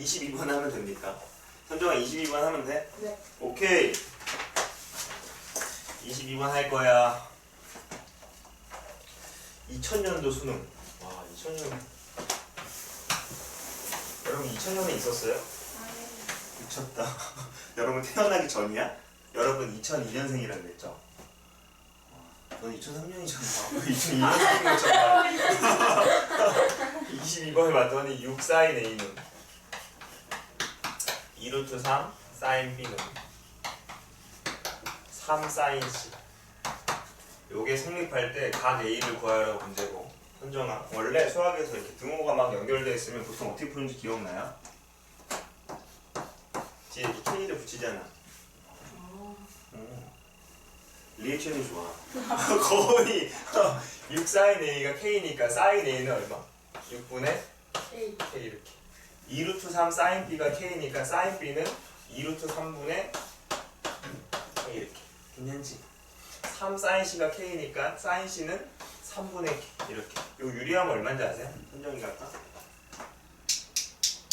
22번 하면 됩니까? 선정아 22번 하면 돼? 네. 오케이. 22번 할 거야. 2000년도 수능. 와, 2000년. 여러분 2000년에 있었어요? 미쳤다. 여러분 태어나기 전이야? 여러분 2002년생이라고 그랬죠? 넌 2003년이잖아. 2002년생인 것처럼. 22번을 봤더니 6 사인 A는 2루트 3 사인 B는 3 사인 C. 요게 성립할 때 각 A를 구하라고 문제고. 선정아, 원래 수학에서 이렇게 등호가 막 연결되어 있으면 보통 어떻게 푸는지 기억나요? 뒤에 이렇게 K를 붙이잖아. 리액션이 좋아. 거의 6 사인 A가 K니까 사인 A는 얼마? 6분의 K. K 이렇게. 2루트 3 사인 B가 K니까 사인 B는 2루트 3분의 K 이렇게. 괜찮지? 3 사인 C가 K니까 사인 C는 3분의 K 이렇게. 요 유리하면 얼마인지 아세요? 선정이가 아까?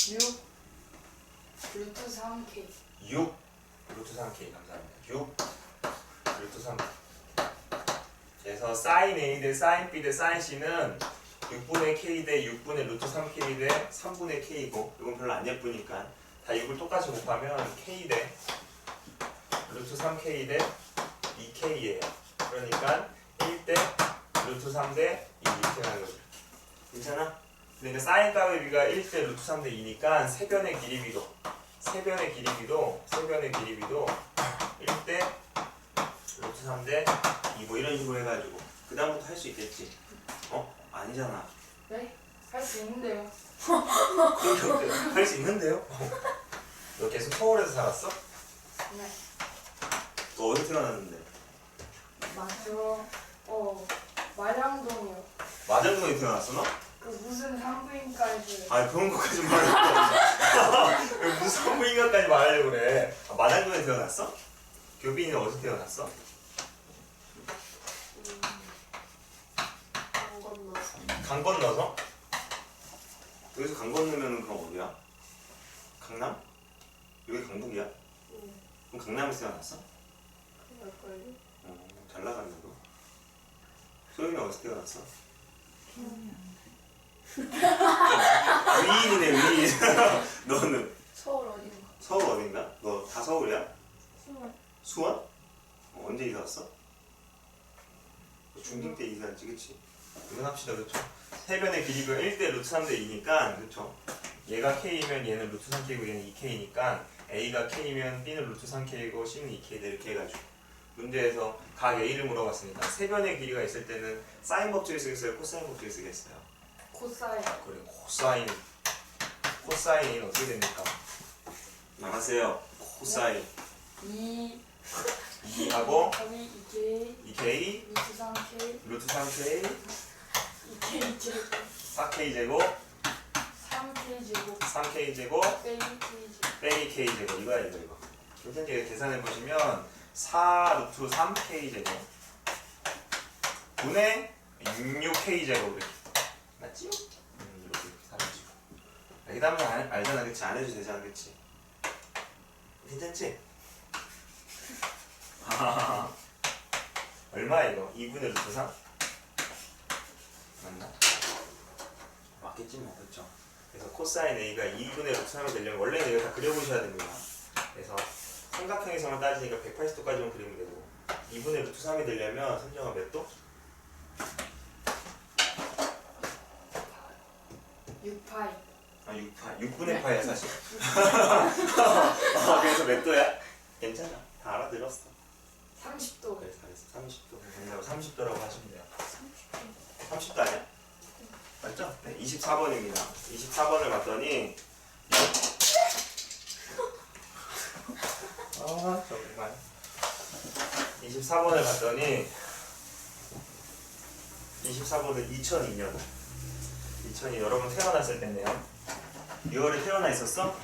6 루트 3K. 6 루트 3K 감사합니다. 6 루트 3. 그래서 사인 A 대 사인 B 대 사인 C는 6분의 K 대 6분의 루트 3K 대 3분의 K고, 이건 별로 안 예쁘니까 다 6을 똑같이 곱하면 K 대 루트 3K 대 2K예요. 그러니까 1 대 루트 3 대 2 이렇게 나는 거죠. 괜찮아? 근데 사인 값의 비가 1 대 루트 3 대 2니까 세변의 길이비도 1 대 루트 3 대 2 뭐 이런 식으로 해가지고 그 다음부터 할 수 있겠지? 어? 아니잖아. 네? 할 수 있는데요. 그렇게 할 수 있는데요? 너 계속 서울에서 살았어? 네. 너 어디 태어났는데? 맞죠. 마량동이요. 마장동에 태어났어 너? 그 무슨 산부인과에서 아 그런 것까지 말하려고 왜 무슨 산부인과까지 말하려고 그래. 아, 마장동에 태어났어? 교빈이는 어디서 태어났어? 안 건너서. 강 건너서? 여기서 강 건너면 그럼 어디야? 강남? 여기 강북이야? 그럼 강남에서 태어났어? 그럴걸요? 잘 나갔네 너. 소영이 어디서 태어났어? 위인이네 위인. 너는? 서울 어딘가? 서울 어딘가? 너 다 서울이야? 수원. 수원? 언제 이사 왔어? 중딩 때 이사했지 그치? 이건 합시다 그쵸? 세변의 길이가 1대 루트 3대 2니까 그쵸? 얘가 K면 얘는 루트 3K고 얘는 2K니까 A가 K면 B는 루트 3K고 C는 2K 이렇게 해가지고 문제에서 각 A를 물어봤으니까 세변의 길이가 있을 때는 사인 법칙을 쓰겠어요? 코사인 법칙을 쓰겠어요? 코사인. 그래 코사인이 어떻게 됩니까? 나가세요. 코사인 2 2하고 2K 2K 루트 3K 루트 3K 2K 제곱 4K 제곱 3K 제곱 3K 제곱 빼기 K 제곱. 빼기 K 제곱 이거야 이거 선생님이 계산해 보시면 4 루트 3K 제곱 분의 66K 제곱 이렇게 맞지? 이렇게 사라지고 이 다음은 알잖아 그치? 안 해도 되잖아 그치? 괜찮지? 얼마야 이거? 2분의 루트 3? 맞나? 맞겠지 뭐 그렇죠? 그래서 코사인 A가 2분의 루트 3이 되려면 원래는 이거 다 그려보셔야 됩니다. 그래서 삼각형에서만 따지니까 180도까지만 그리면 되고 2분의 루트 3이 되려면 선정은 몇 도? 6파이. 아 6파, 6분의 파야 사실. 그래서 몇 도야? 괜찮아. 다 알아들었어. 30도. 그래 잘했어. 30도. 30도라고 하시면 돼요. 30도 아니야? 맞죠? 네, 24번입니다. 24번을 봤더니 정말 24번을 봤더니 24번은 2002년 여러분 태어났을 때네요. 6월에 태어나 있었어?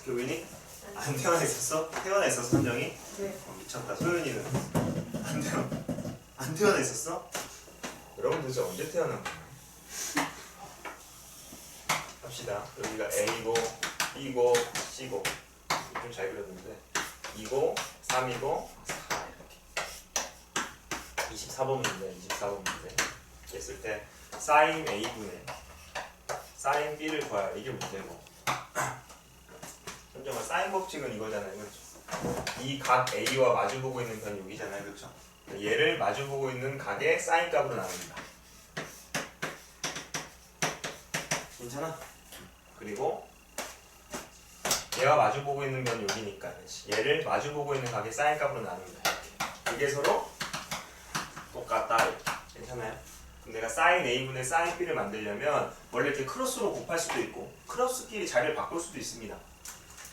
교빈이? 안 태어나 있었어? 태어나 있었어 선정이? 네. 미쳤다. 소연이는? 안 태어나 있었어? 여러분 도대체 언제 태어난 거야? 합시다. 여기가 A고 B고 C고 좀 잘 그렸는데 2고 3이고 4 이렇게 24번 문제 24번 문제 했을 때 sin A분의 sin B를 구하라 이게 문제고 현정아 sin 법칙은 이거잖아요. 그렇죠? 이 각 A와 마주보고 있는 편이 여기잖아요. 그렇죠? 얘를 마주보고 있는 각의 sin 값으로 나눕니다. 괜찮아? 그리고 얘와 마주보고 있는 건 여기니까 얘를 마주보고 있는 각의 sin 값으로 나눕니다. 이게 서로 똑같다. 이렇게. 괜찮아요? 그럼 내가 sin A분의 sin B를 만들려면 원래 이렇게 크로스로 곱할 수도 있고 크로스끼리 자리를 바꿀 수도 있습니다.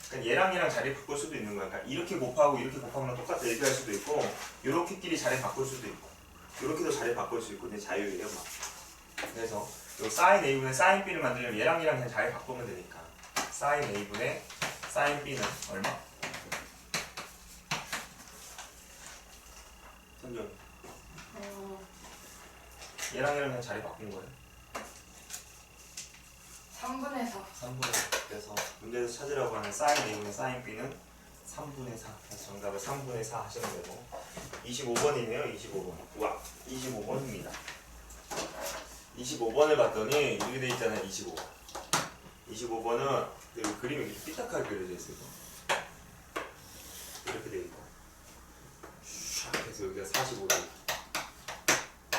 그러니까 얘랑 얘랑 자리 바꿀 수도 있는 거야. 그러니까 이렇게 곱하고 이렇게 곱하면 똑같다 이렇게 할 수도 있고 이렇게끼리 자리 바꿀 수도 있고 이렇게도 자리 바꿀 수 있고 근데 자유예요. 막. 그래서 요 sin A분의 sin B를 만들려면 얘랑 얘랑 그냥 자리 바꾸면 되니까 sin A분의 sin B는 얼마? 선정 얘랑 얘랑 그냥 자리 바꾼 거예요. 3분의 4. 3분의 4 그래서 문제에서 찾으라고 하는 sin A분의 sin B는 3분의 4 그래서 정답을 3분의 4 하시면 되고 25번이네요. 25번 우와 25번입니다. 25번을 봤더니 이렇게 돼 있잖아요. 25번 25번은 그림이 이렇게 삐딱하게 그려져 있어요. 이렇게 돼 있고 그래서 여기가 45도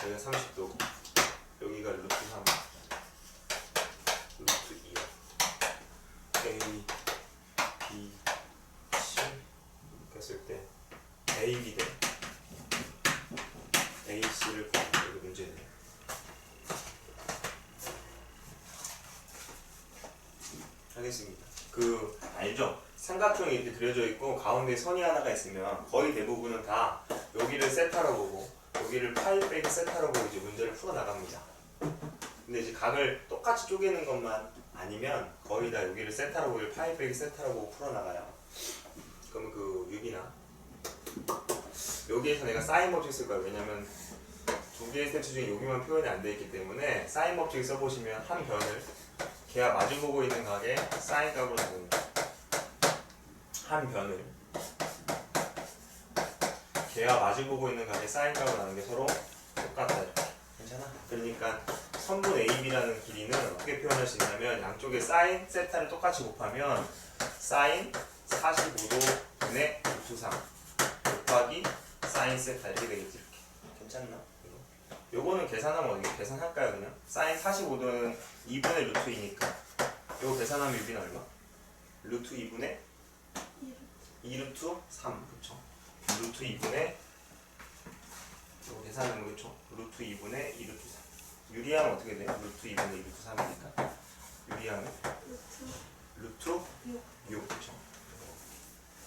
여기가 30도 여기가 루트 3 루트 2 A, B, C 이렇게 했을 때 A, B 대 A, C를 구하는 게 문제네요. 하겠습니다. 알죠? 삼각형이 이렇게 그려져 있고 가운데 선이 하나가 있으면 거의 대부분은 다 여기를 세타로 보고 여기를 파이 빼기 세타로 보고 이제 문제를 풀어 나갑니다. 근데 이제 각을 똑같이 쪼개는 것만 아니면 거의 다 여기를 세타로 보고 파이 빼기 세타로 보고 풀어 나가요. 그럼 여기나 여기에서 내가 사인 법칙 쓸 거야. 왜냐면 두 개의 세트 중에 여기만 표현이 안 돼 있기 때문에 사인 법칙 써보시면 한 변을 걔가 마주보고 있는 각의 사인 값으로 나눕니다. 한 변을 걔가 마주보고 있는 각의 사인 값으로 나누는 게 서로 똑같다. 이렇게. 괜찮아? 그러니까 선분 AB라는 길이는 어떻게 표현할 수 있냐면 양쪽에 사인 세타를 똑같이 곱하면 사인 45도분의 루트 3 곱하기 사인 세타 이렇게 되겠지. 이렇게. 괜찮나? 요거는 계산하면 어떻게 계산할까요? 그냥 사인 45도는 2분의 루트 2니까 요거 계산하면 여기는 얼마? 루트 2분의 2루트 3 그쵸? 루트 2분의 요거 계산하면 그쵸? 루트 2분의 2루트 3 유리하면 어떻게 돼요? 루트 2분의 2루트 3이니까 유리하면 루트 6 그쵸?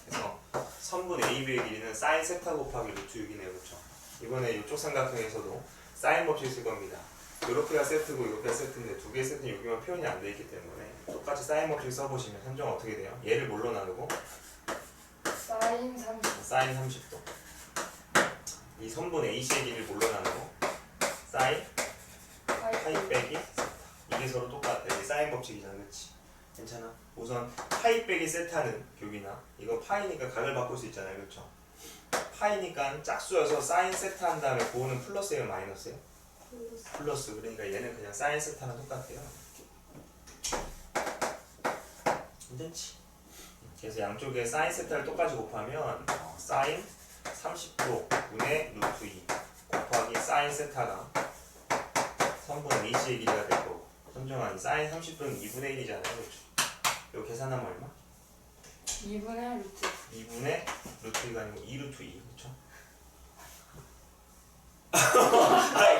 그래서 선분 AB의 길이는 사인 세타 곱하기 루트 6이네요 그쵸? 이번에 이쪽 삼각형에서도 사인 법칙 쓸 겁니다. 요렇게가 세트고 요렇게가 세트인데 두 개의 세트는 여기만 표현이 안 돼 있기 때문에 똑같이 사인 법칙 써보시면 현정 어떻게 돼요? 얘를 뭘로 나누고? 사인 30. 사인 30도 이 선분 AC의 길이를 뭘로 나누고? 사인 파이 빼기 세타 이게 서로 똑같아. 이게 사인 법칙이잖아 그치? 괜찮아? 우선 파이 빼기 세타는 교비나 이거 파이니까 각을 바꿀 수 있잖아요 그렇죠? 파이니까 짝수여서 사인 세타 한 다음에 그거는 플러스예요 마이너스예요? 플러스. 그러니까 얘는 그냥 사인 세타랑 똑같아요. 괜찮지? 그래서 양쪽에 사인 세타를 똑같이 곱하면 사인 30도 분의 루트 2 곱하기 사인 세타가 선분 H의 길이가 될 거고 선정한 사인 30도는 2분의 1이잖아요 그렇죠? 이거 계산하면 얼마? 2분의 루트. 2분의 루트 2가 아니고 2루트 2 그렇죠?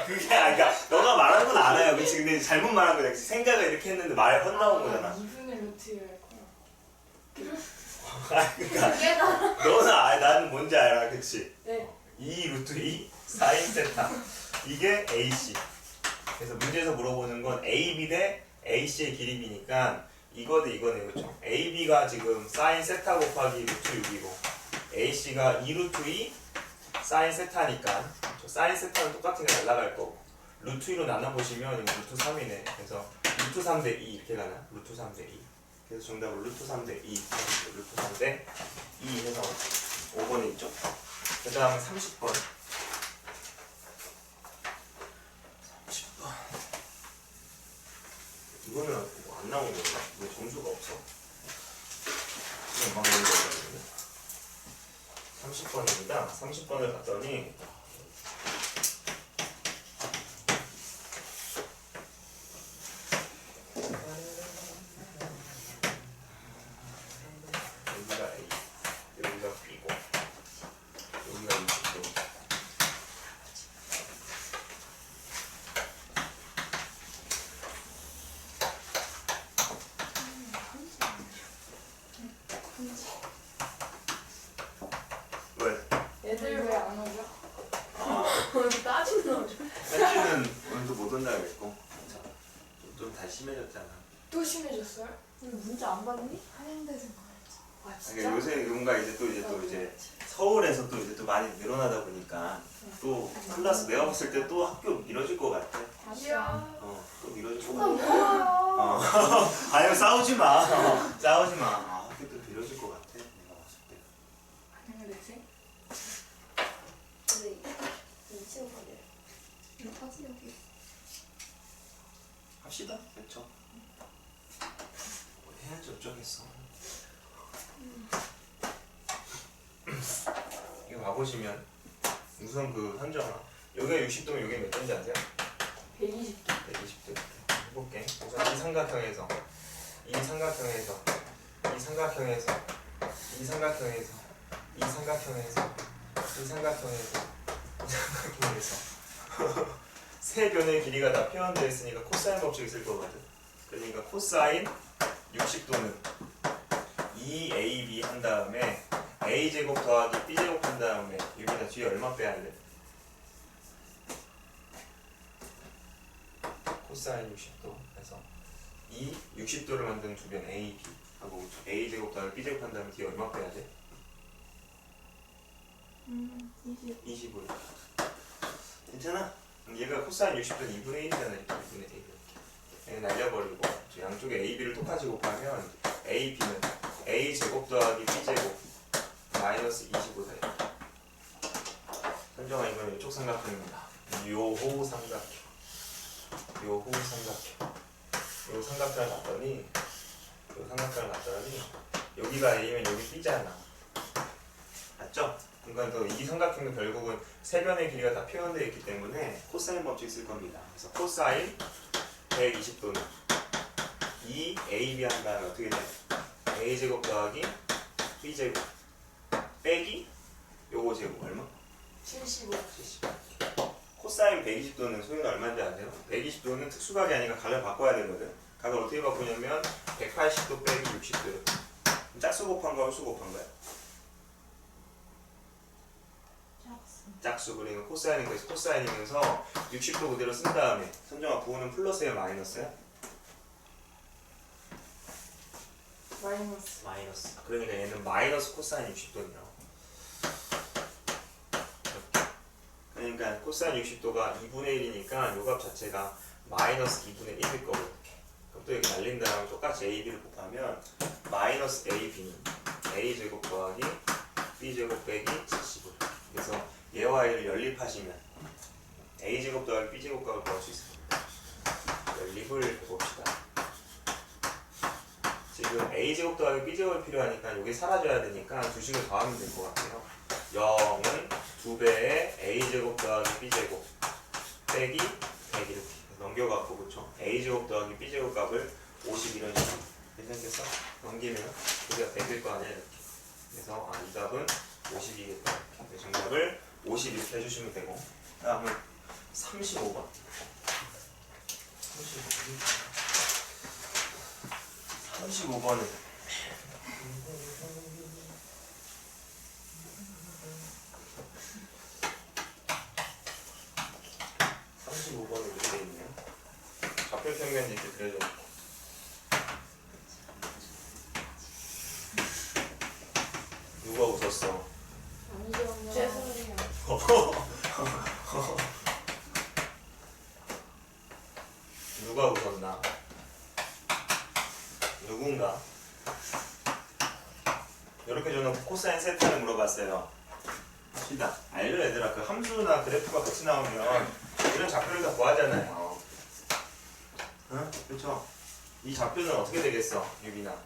그게 그러니까 너가 말하는 건 알아요 그치? 근데 잘못 말한 거야 생각을 이렇게 했는데 말 헛나온 거잖아. 2분의 루트를 할 거야. 그러니까 너는 나는 뭔지 알아 그치? 네. 2 루트 2 사인 세타 이게 AC. 그래서 문제에서 물어보는 건 AB 대 AC의 길이니까 이거 대 이거네요 그쵸? AB가 지금 사인 세타 곱하기 루트 6이고 AC가 2 루트 2 사인 세타니까 사인 세타는 똑같은 게 날라갈 거고 루트 2로 나눠보시면 이거 루트 3이네. 그래서 루트 3대 2 이렇게 가나? 루트 3대 2. 그래서 정답은 루트 3대 2. 루트 3대 2 해서 5번에 있죠. 그 다음 30번. 30번. 이거는 뭐안 나온 건가? 왜 점수가 없어? 그냥 막 있는 거거든요. 30번입니다. 30번을 봤더니 여기가 A, 여기가 B고 여기가 20도. 왜? 애들 왜 안 오죠? 여기 따지는 거죠. 현지는 오늘도 못 온다고 좀 다시 심해졌잖아. 또 심해졌어요? 문자 안 받니? 한양대생 아 진짜? 그러니까 요새 뭔가 이제 서울에서 또 이제 또 많이 늘어나다 보니까 또 클래스 내가 봤을 때 또 학교 미뤄질 것 같아. 이야. 또 미뤄질 것 뭐야? 같아. 아유 싸우지 마. 싸우지 마. 학교 또 미뤄질 것 같아. 내가 봤을 때. 한양대생? 근데 이 친구들 다시 여기. 합시다. 그렇죠. 해야지 어쩌겠어. 이거 봐보시면 우선 그 현정아 여기가 60도면 여기 몇 도인지 아세요? 120도. 120도 해볼게. 우선 이 삼각형에서 이 삼각형에서 이 삼각형에서 이 삼각형에서 이 삼각형에서 이 삼각형에서 이 삼각형에서 세 변의 길이가 다 표현되어 있으니까 코사인 법칙이 있을 거거든. 그러니까 코사인 60도는 2ab 한 다음에 a제곱 더하기 b제곱 한 다음에 여기다 뒤에 얼마 빼야 돼? 코사인 60도 그래서 이 60도를 만든 두 변 ab 하고 a제곱 더하기 b제곱 한 다음에 뒤에 얼마 빼야 돼? 20. 20을 괜찮아? 얘가 코사인 60도는 2분의 1이잖아. 이렇게 2분의 1 이렇게 날려버리고 양쪽에 ab를 똑같이 곱하면 ab는 a제곱 더하기 b제곱 마이너스 25다. 현정아 이건 이쪽 삼각형입니다. 요호 삼각형 요 삼각형을 봤더니 여기가 a면 여기 b잖아. 맞죠? 그러니까 이 삼각형도 결국은 세 변의 길이가 다 표현되어 있기 때문에 코사인 법칙 쓸 겁니다. 그래서 코사인 120도는 2ab 한 다음에 어떻게 돼? a제곱 더하기 b제곱 빼기 요거 제곱 얼마? 75. 70. 코사인 120도는 소유는 얼마인지 아세요? 120도는 특수각이 아니라 각을 바꿔야 되거든. 각을 어떻게 바꾸냐면 180도 빼기 60도요. 짝수 곱한 거야, 홀수 곱한 거야? 짝수. 그러니까 코사인인 거에서 코사인이면서 60도 그대로 쓴 다음에 선정아 부호는 플러스예요, 마이너스야? 마이너스. 마이너스. 그러니까 얘는 마이너스 코사인 60도니라고. 그러니까 코사인 60도가 2분의 1이니까 요 값 자체가 마이너스 2분의 1일 거거든. 그럼 또 이렇게 날린 다음에 똑같이 AB를 곱하면 마이너스 AB는 A제곱 더하기 B제곱 빼기 75. 그래서 얘와 얘를 연립하시면 A제곱 더하기 B제곱 값을 구할 수 있습니다. 연립을 해봅시다. 지금 A제곱 더하기 B제곱이 필요하니까 여기 사라져야 되니까 두 식을 더하면 될 것 같아요. 0은 2배의 A제곱 더하기 B제곱 빼기 100 이렇게 넘겨갖고 그쵸? A제곱 더하기 B제곱 값을 50 이런 식으로 괜찮겠어? 넘기면 여기가 100일 거 아니야 이렇게. 그래서 이 값은 50이겠다. 정답을 50 이렇게 해주시면 되고 다음은 35번 35번은 35번에 이렇게 돼 있네요. 좌표평면이 이렇게 그려져 있고 누가 웃었어? 아니죠. 죄송해요. 누가 웃었나? 누군가? 이렇게 저는 코사인 세타를 물어봤어요. 시다. 알죠 얘들아. 그 함수나 그래프가 같이 나오면 이런 좌표를 다 구하잖아요. 응? 그렇죠? 이 좌표는 어떻게 되겠어? 유빈아.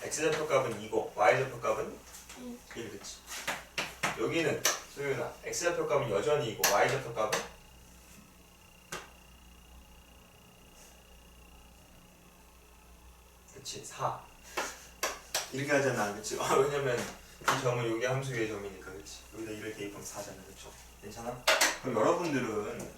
x좌표 값은 2고 y좌표 값은 1. 그치? 여기는 소윤아. x좌표 값은 여전히 2고 y좌표 값은 그치? 4. 이렇게 하잖아. 그치? 왜냐면 이 점은 여기 함수 위의 점이니까. 그치? 여기다 1을 대입하면 4잖아. 그쵸? 괜찮아? 그럼 여러분들은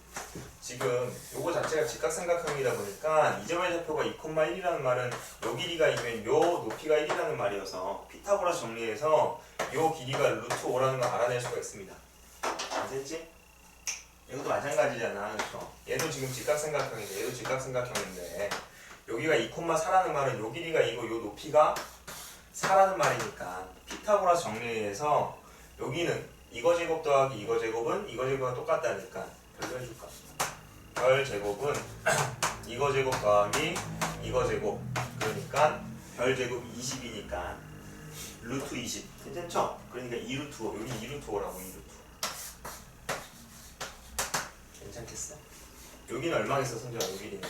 지금 요거 자체가 직각삼각형이다 보니까 이 점의 좌표가 2,1이라는 말은 요 길이가 2면 요 높이가 1이라는 말이어서 피타고라스 정리해서 요 길이가 루트 5라는 걸 알아낼 수가 있습니다. 알겠지? 이것도 마찬가지잖아. 그쵸? 얘도 지금 직각삼각형인데 얘도 직각삼각형인데 여기가 2,4라는 말은 요 길이가 2고 요 높이가 4라는 말이니까 피타고라스 정리해서 여기는 이거 제곱 더하기 이거 제곱은 이거 제곱과 똑같다니까 별도해줄까? 별 제곱은 이거 제곱 더하기 이거 제곱 그러니까 별 제곱 20이니까 루트 20 괜찮죠? 그러니까 2루트 5 여기 2루트 5라고 2루트 5 괜찮겠어? 여기는 얼마겠어 성재야 여기는?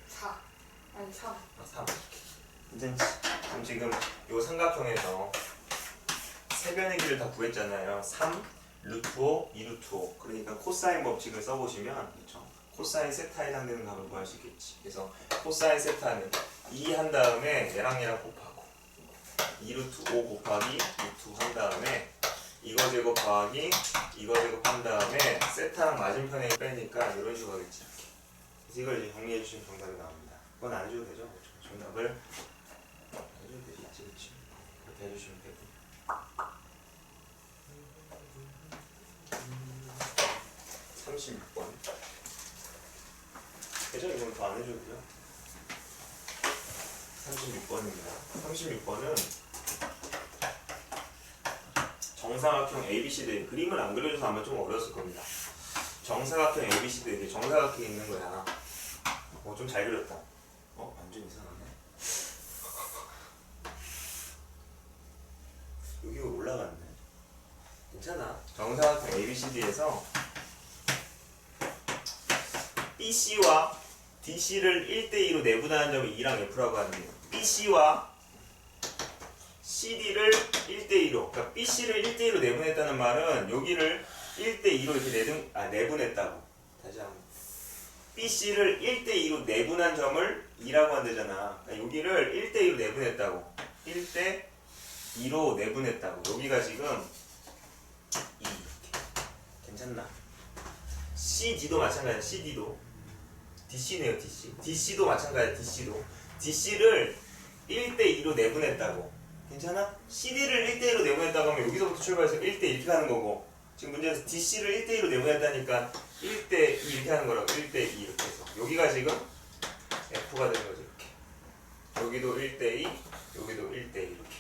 4 아니 3 3 괜찮지? 그럼 지금 요 삼각형에서 세 변의 길을 다 구했잖아요. 3, 루트 5, 2루트 5 그러니까 코사인 법칙을 써보시면 그렇죠? 코사인 세타에 해당되는 값을 구할 수 있겠지. 그래서 코사인 세타는 2 한 다음에 얘랑 곱하고 2루트 5 곱하기 루트 5 한 다음에 이거 제곱 더하기 이거 제곱 한 다음에 세타랑 맞은편에 빼니까 이런 식으로 하겠지. 그래서 이걸 이제 정리해 주시면 정답이 나옵니다. 그건 안 해줘도 되죠? 그렇죠? 정답을 해줘도 되겠지. 그렇지? 이렇게 해주시면 되고 36번. 그죠? 이건 더 안 해줘도 돼요. 36번입니다. 36번은 정사각형 ABCD 그림을 안 그려줘서 아마 좀 어려웠을 겁니다. 정사각형 ABCD 정사각형이 있는 거야. 좀 잘 그렸다. 완전 이상하네. 여기가 올라갔네. 괜찮아. 정사각형 ABCD에서 BC와 DC를 1대2로 내분하는 점이 2랑 F라고 하는데요. BC와 CD를 1대2로 그러니까 BC를 1대2로 내분했다는 말은 여기를 1대2로 이렇게 내분했다고. 다시 한번 BC를 1대2로 내분한 점을 2라고 한대잖아. 그러니까 여기를 1대2로 내분했다고. 1대2로 내분했다고. 여기가 지금 2 괜찮나? CD도 마찬가지야. CD도 DC네요. DC DC도 마찬가지야. DC를 1대2로 내분했다고. 괜찮아? CD를 1대1로 내분했다고 하면 여기서부터 출발해서 1대 이렇게 가는 거고 지금 문제에서 DC를 1대2로 내분했다니까 1대2 이렇게 하는 거라고. 1대2 이렇게 해서 여기가 지금 F가 되는 거죠. 이렇게 여기도 1대2 여기도 1대2 이렇게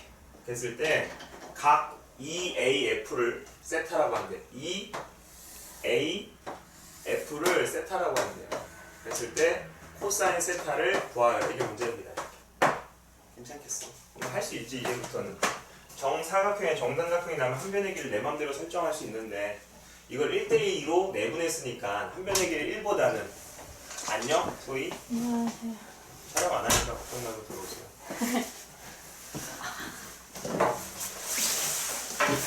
됐을 때 각 EAF를 세타라고 한대. EAF를 세타라고 한대요. 그랬을 때 코사인 세타를 구하여. 이게 문제입니다. 괜찮겠어? 할 수 있지. 이제부터는 정사각형에 정삼각형이 나면 한 변의 길을 내 맘대로 설정할 수 있는데 이걸 1대2로 내분했으니까 한 변의 길이 1보다는 안녕? 소희? 안녕하세요. 촬영 안 하니까 걱정 말고 들어오세요.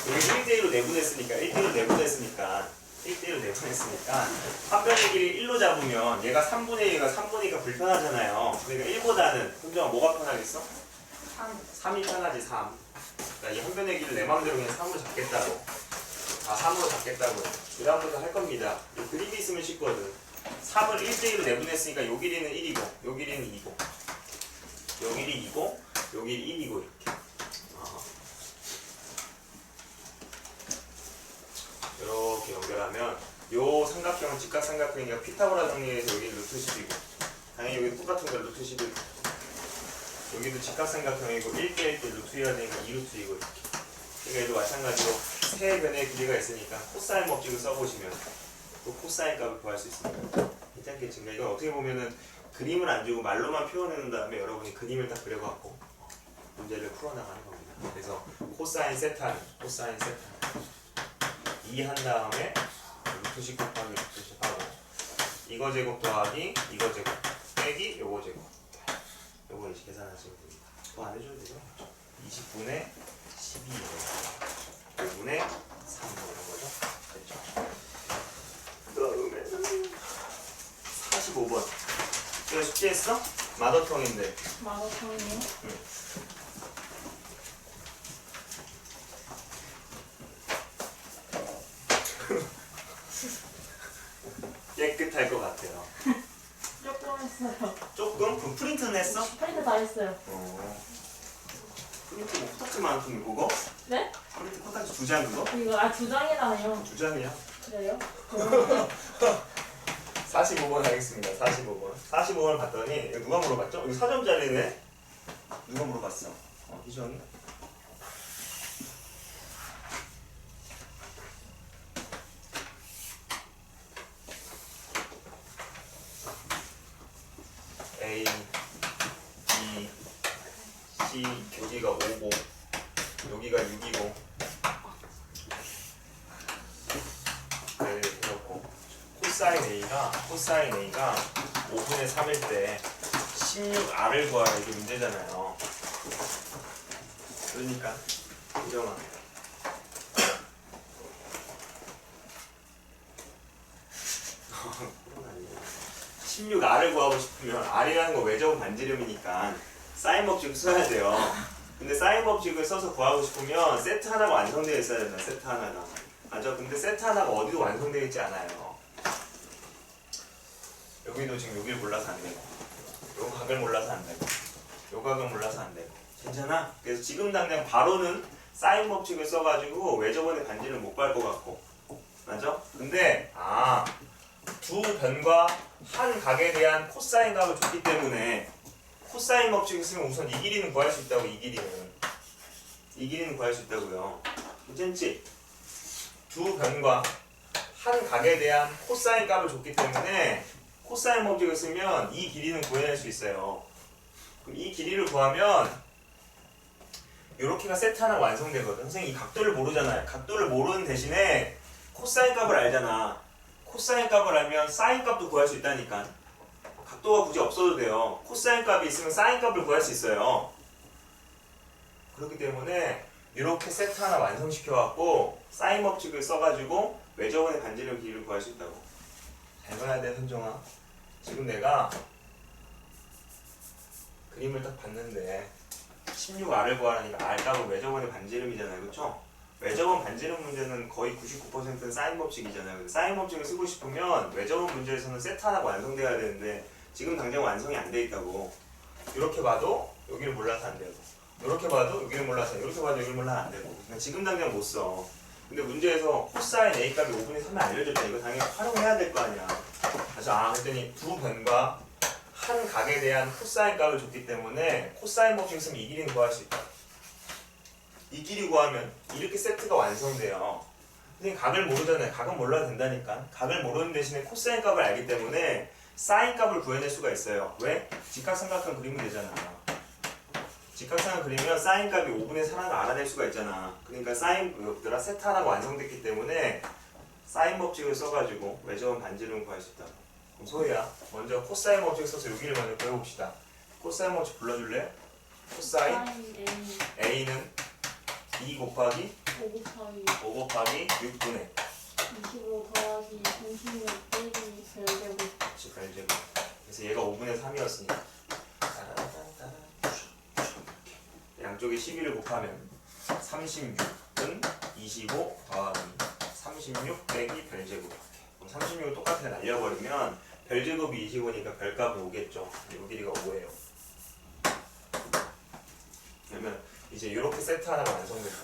여기 1대1로 내분했으니까 1대1로 내분했으니까 한 변의 길이 1로 잡으면 얘가 3분의 2가 3분의 2가 불편하잖아요. 그러니까 1보다는 혼자가 뭐가 편하겠어? 3이 편하지. 3. 그러니까 이 한 변의 길을 내 맘대로 그냥 3으로 잡겠다고. 3으로 잡겠다고. 그 다음부터 할 겁니다. 이 그림이 있으면 쉽거든. 3을 1대1로 내분했으니까 요 길이는 1이고 요 길이는 2고 요 길이 2고 요 길이 1이고 이렇게. 이렇게 연결하면 요 삼각형은 직각삼각형이니까 피타고라 정리해서 여기 루트 10이고 당연히 여기도 똑같은 거 루트 11. 여기도 직각삼각형이고 1대1대 루트 2가 되니까 2루트 2고 이렇게. 그러니까 얘도 마찬가지로 세 변의 길이가 있으니까 코사인 법칙을 써보시면 또 코사인 값을 구할 수 있습니다. 괜찮겠지만 이건 어떻게 보면은 그림을 안 주고 말로만 표현해놓은 다음에 여러분이 그림을 딱 그려갖고 문제를 풀어나가는 겁니다. 그래서 코사인 세타는 코사인 세타 2 한 다음에 루트식 곱하기 루트식 하고 이거 제곱 더하기 이거 제곱 빼기 요거 제곱 요거 이제 계산하시면 됩니다. 더 안 해줘도 되죠? 20분의 12 5분의 3 이런 거죠? 됐죠? 그다음에 45번 이거 숙제했어? 마더텅인데 마더텅이요? 깨끗할 것 같아요. 조금 했어요. 조금? 그럼 프린트는 했어? 프린트 다 했어요. 프린트 뭐 코딱지만큼 그거? 네? 프린트 코딱지 2장 그거? 이거 2장이라요. 2장이야? 그래요? 45번 하겠습니다. 45번. 45번 봤더니 이거 누가 물어봤죠? 이거 4점짜리네? 누가 물어봤어? 희정이? A, B, C, 여기가 5고 여기가 6이고 네, 그렇고 코사인 A가 5분의 3일 때 16R을 구하라 이게 문제잖아요. 그러니까 희정아 16R을 구하고 싶으면 R이라는 거 외적은 반지름이니까 사인 법칙을 써야 돼요. 근데 사인 법칙을 써서 구하고 싶으면 세트 하나가 완성되어 있어야 된다. 세트 하나가. 맞아. 근데 세트 하나가 어디도 완성되어 있지 않아요. 여기도 지금 여기를 몰라서 안 되고 요 각을 몰라서 안 되고 요 각을 몰라서 안 되고 괜찮아? 그래서 지금 당장 바로는 사인 법칙을 써가지고 외접원의 반지를 못 구할 것 같고 맞아? 근데 두 변과 한 각에 대한 코사인 값을 줬기 때문에 코사인 법칙을 쓰면 우선 이 길이는 구할 수 있다고. 이 길이는 구할 수 있다고요. 괜찮지? 두 변과 한 각에 대한 코사인 값을 줬기 때문에 코사인 법칙을 쓰면 이 길이는 구해낼 수 있어요. 그럼 이 길이를 구하면 요렇게가 세트 하나 완성되거든. 선생님 이 각도를 모르잖아요. 각도를 모르는 대신에 코사인 값을 알잖아. 코사인 값을 알면 사인 값도 구할 수 있다니까. 각도가 굳이 없어도 돼요. 코사인 값이 있으면 사인 값을 구할 수 있어요. 그렇기 때문에 이렇게 세트 하나 완성시켜갖고 사인 법칙을 써가지고 외접원의 반지름 길이를 구할 수 있다고. 잘 봐야 돼, 현정아. 지금 내가 그림을 딱 봤는데 16R을 구하라니까 R 값은 외접원의 반지름이잖아요. 그렇죠? 외접원 반지름 문제는 거의 99%는 사인 법칙이잖아요. 근데 사인 법칙을 쓰고 싶으면 외접원 문제에서는 세트 하나가 완성돼야 되는데 지금 당장 완성이 안 돼 있다고. 이렇게 봐도 여기를 몰라서 안 되고 이렇게 봐도 여기를 몰라서 이렇게 봐도 여기를 몰라서 안 되고 그러니까 지금 당장 못 써. 근데 문제에서 코사인 A 값이 5분의 3이 알려줬다. 이거 당연히 활용해야 될 거 아니야. 그래서 그랬더니 두 변과 한 각에 대한 코사인 값을 줬기 때문에 코사인 법칙 쓰면 이 길이는 구할 수 있다. 이 길이 구하면 이렇게 세트가 완성돼요. 근데 각을 모르잖아요. 각은 몰라도 된다니까. 각을 모르는 대신에 코사인 값을 알기 때문에 사인 값을 구해낼 수가 있어요. 왜? 직각삼각형 그리면 되잖아. 직각삼각형 그리면 사인 값이 5분의 3 하나 알아낼 수가 있잖아. 그러니까 사인 세트 하나가 완성됐기 때문에 사인 법칙을 써가지고 외접원 반지름을 구할 수 있다. 그럼 소희야, 먼저 코사인 법칙 써서 여기를 먼저 배워봅시다. 코사인 법칙 불러줄래? 코사인 A는 2 곱하기 5 곱하기 6분의 25 더하기 36 빼기 별제곱. 그렇지, 별제곱. 그래서 얘가 5분의 3이었으니까 양쪽에 12를 곱하면 36은 25 더하기 36 빼기 별제곱. 그럼 36을 똑같이 날려버리면 별제곱이 25니까 별값은 5겠죠. 요 길이가 5예요. 그러면 이제 이렇게 세트 하나가 완성된다.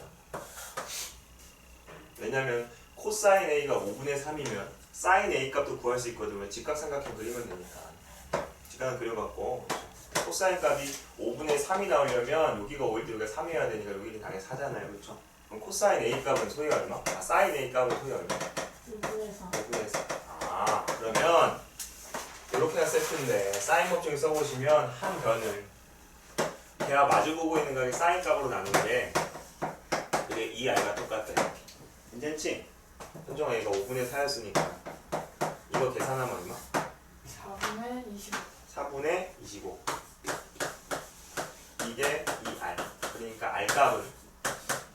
왜냐면 코사인 A가 5분의 3이면 사인 A 값도 구할 수 있거든요. 직각삼각형 그리면 되니까. 직각을 그려갖고 코사인 값이 5분의 3이 나오려면 여기가 5일 때 여기가 3이어야 되니까 여기는 당연히 4잖아요. 그렇죠? 그럼 코사인 A 값은 소희가 얼마? 사인 A 값은 소희가 얼마? 6분의 4. 5분의 4. 세트인데 사인 법칙 써보시면 한 변을 걔와 마주보고 있는 각이 사인 값으로 나누는데 이게 2r과 똑같다. 괜찮지? 현정아 얘가 5분의 4였으니까 이거 계산하면 얼마? 4분의 25. 4분의 25 이게 2r 그러니까 r 값은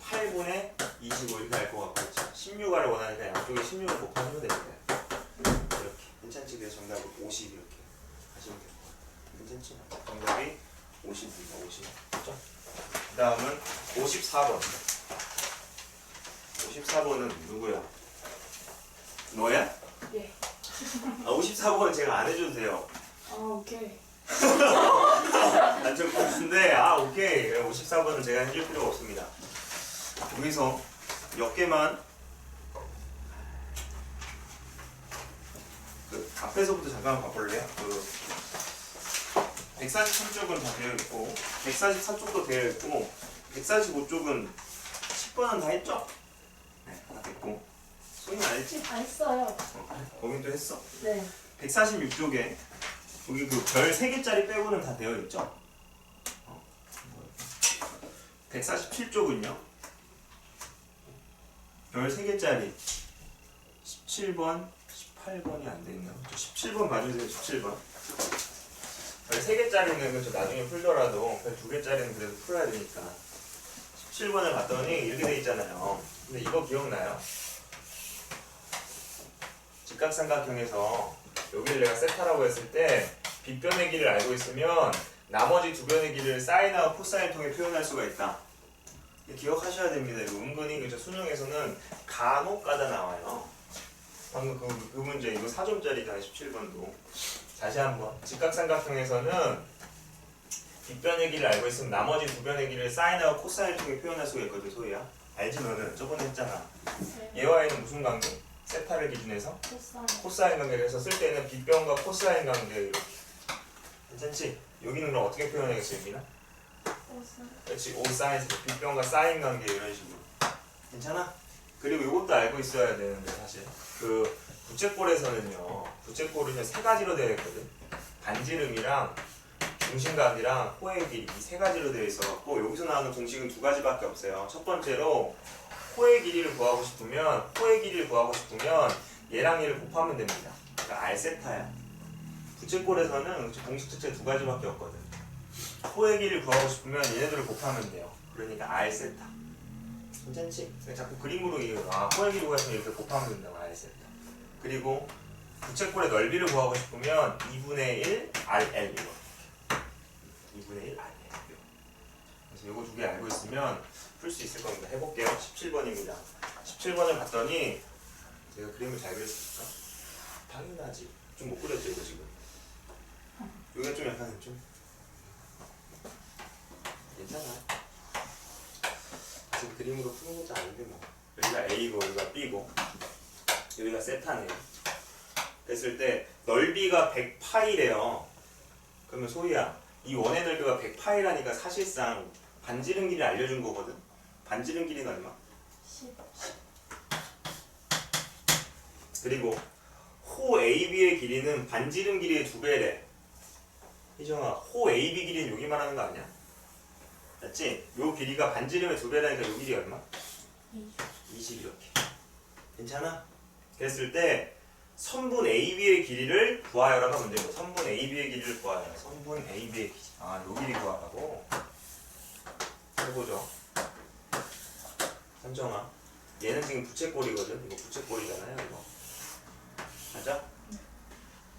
8분의 25 이렇게 알 것 같고 16r을 원하니까 양쪽에 16을 곱하면 됩니다. 이렇게 괜찮지? 그래서 정답은 50 이렇게 하시면 돼요. 괜찮지? 정답이 50입니다. 50 그렇죠? 그 다음은 54번 54번은 누구야? 너야? 예. 54번은 제가 안 해줘도 돼요. 아, 오케이. 난좀 같은데 오케이 54번은 제가 해줄 필요가 없습니다. 여기서 몇 개만 그 앞에서부터 잠깐만 봐볼래요? 그 143쪽은 다 되어 있고 144쪽도 되어 있고 145쪽은 10번은 다 했죠? 네 하나 됐고 소희는 안 했지? 안 했어요. 거긴 또 했어? 네. 146쪽에 여기 그 별 3개짜리 빼고는 다 되어 있죠? 147쪽은요? 별 3개짜리 17번, 18번이 안 되있나? 17번 봐주세요. 17번 별 3개짜리는 그렇죠. 나중에 풀더라도 별 2개짜리는 그래도 풀어야 되니까 17번을 봤더니 이렇게 돼 있잖아요. 근데 이거 기억나요? 직각삼각형에서 여기를 내가 세타라고 했을 때 빗변의 길을 알고 있으면 나머지 두 변의 길을 사인하고 코사인 통해 표현할 수가 있다. 기억하셔야 됩니다. 이거 은근히 그죠? 수능에서는 간혹 가다 나와요. 방금 그 문제 이거 4점짜리잖아요. 17번도. 다시 한번 직각삼각형에서는 빗변의 길을 알고 있으면 나머지 두 변의 길을 사인하고 코사인 통해 표현할 수가 있거든. 소희야. 알지 너는? 저번에 했잖아. 네. 얘와 얘는 무슨 관계? 세타를 기준해서 코사인. 코사인 관계에서 쓸 때는 빗변과 코사인 관계 이렇게. 괜찮지? 여기는 그럼 어떻게 표현하겠어 여기는? 코사인. 그렇지. O 사인 빗변과 사인 관계 이런 식으로. 괜찮아? 그리고 이것도 알고 있어야 되는데 사실 그 부채꼴에서는요. 부채꼴은 3가지로 되어 있거든. 반지름이랑 중심각이랑 호의 길이 이 3가지로 되어 있어갖고 여기서 나오는 공식은 2가지밖에 없어요. 첫 번째로 호의 길이를 구하고 싶으면 얘랑 얘를 곱하면 됩니다. 그러니까 R 세타야. 부채꼴에서는 공식 자체 2가지밖에 없거든. 호의 길이를 구하고 싶으면 얘네들을 곱하면 돼요. 그러니까 R 세타. 괜찮지? 자꾸 그림으로 호의 길이 구하시면 이렇게 곱하면 된다고 R 세타. 그리고 부채꼴의 넓이를 구하고 싶으면 2분의 1 RL 이거. 2분의 1 RL 이거. 그래서 이거 2개 알고 있으면 풀 수 있을 겁니다. 해볼게요. 17번입니다. 17번을 봤더니 제가 그림을 잘 그렸을까? 당연하지. 좀 못 그렸죠 이거 지금. 여기가 좀 약간 좀 괜찮아. 지금 그림으로 푸는 것도 아닌데 뭐. 여기가 A고 여기가 B고 여기가 세타네요. 그랬을 때 넓이가 100파이래요. 그러면 소희야 이 원의 넓이가 100파이라니까 사실상 반지름 길이를 알려준 거거든. 반지름 길이는 얼마? 10. 그리고 호 AB의 길이는 반지름 길이의 2배래. 희정아, 호 AB 길이는 여기 말하는 거 아니야? 맞지? 요 길이가 반지름의 2배라니까 요 길이 얼마? 20 이렇게. 괜찮아? 그랬을 때 선분 AB의 길이를 구하여라가 문제고 선분 AB의 길이를 구하여라. 선분 AB의 길이. 요 길이 구하라고. 해보죠. 현정아. 얘는 지금 부채꼴이거든. 이거 부채꼴이잖아요. 이거. 맞아?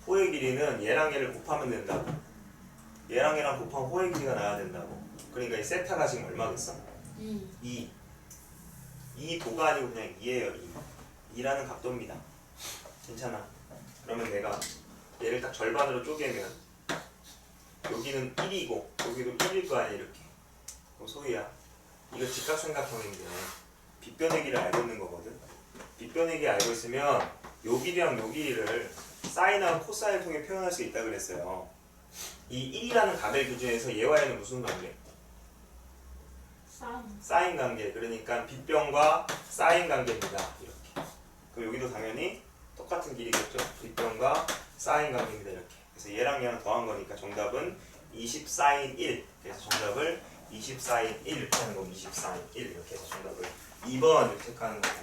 호의 길이는 얘랑 얘를 곱하면 된다고. 얘랑 얘랑 곱하면 호의 길이가 나야 된다고. 그러니까 이 세타가 지금 얼마겠어? 2. 2도가 아니고 그냥 2예요. 2. 2라는 각도입니다. 괜찮아. 그러면 내가 얘를 딱 절반으로 쪼개면 여기는 1이고 여기도 1일 거 아니야 이렇게. 그럼 소희야 이거 직각삼각형인데 빗변의 길을 알고 있는 거거든. 빗변의 길 알고 있으면 요 길이랑 요 길이를 사인하고 코사인을 통해 표현할 수 있다 그랬어요. 이 1이라는 각을 기준해서 얘와 얘는 무슨 관계? 사인. 사인 관계. 그러니까 빗변과 사인 관계입니다. 이렇게. 그럼 여기도 당연히 똑같은 길이겠죠. 빗변과 사인 관계입니다. 이렇게. 그래서 얘랑 얘랑 더한 거니까 정답은 20 sin 1. 그래서 정답을 20 sin 1 이렇게 하는 거고 20 sin 1 이렇게 해서 정답을 2번 이렇게 체크하는 거고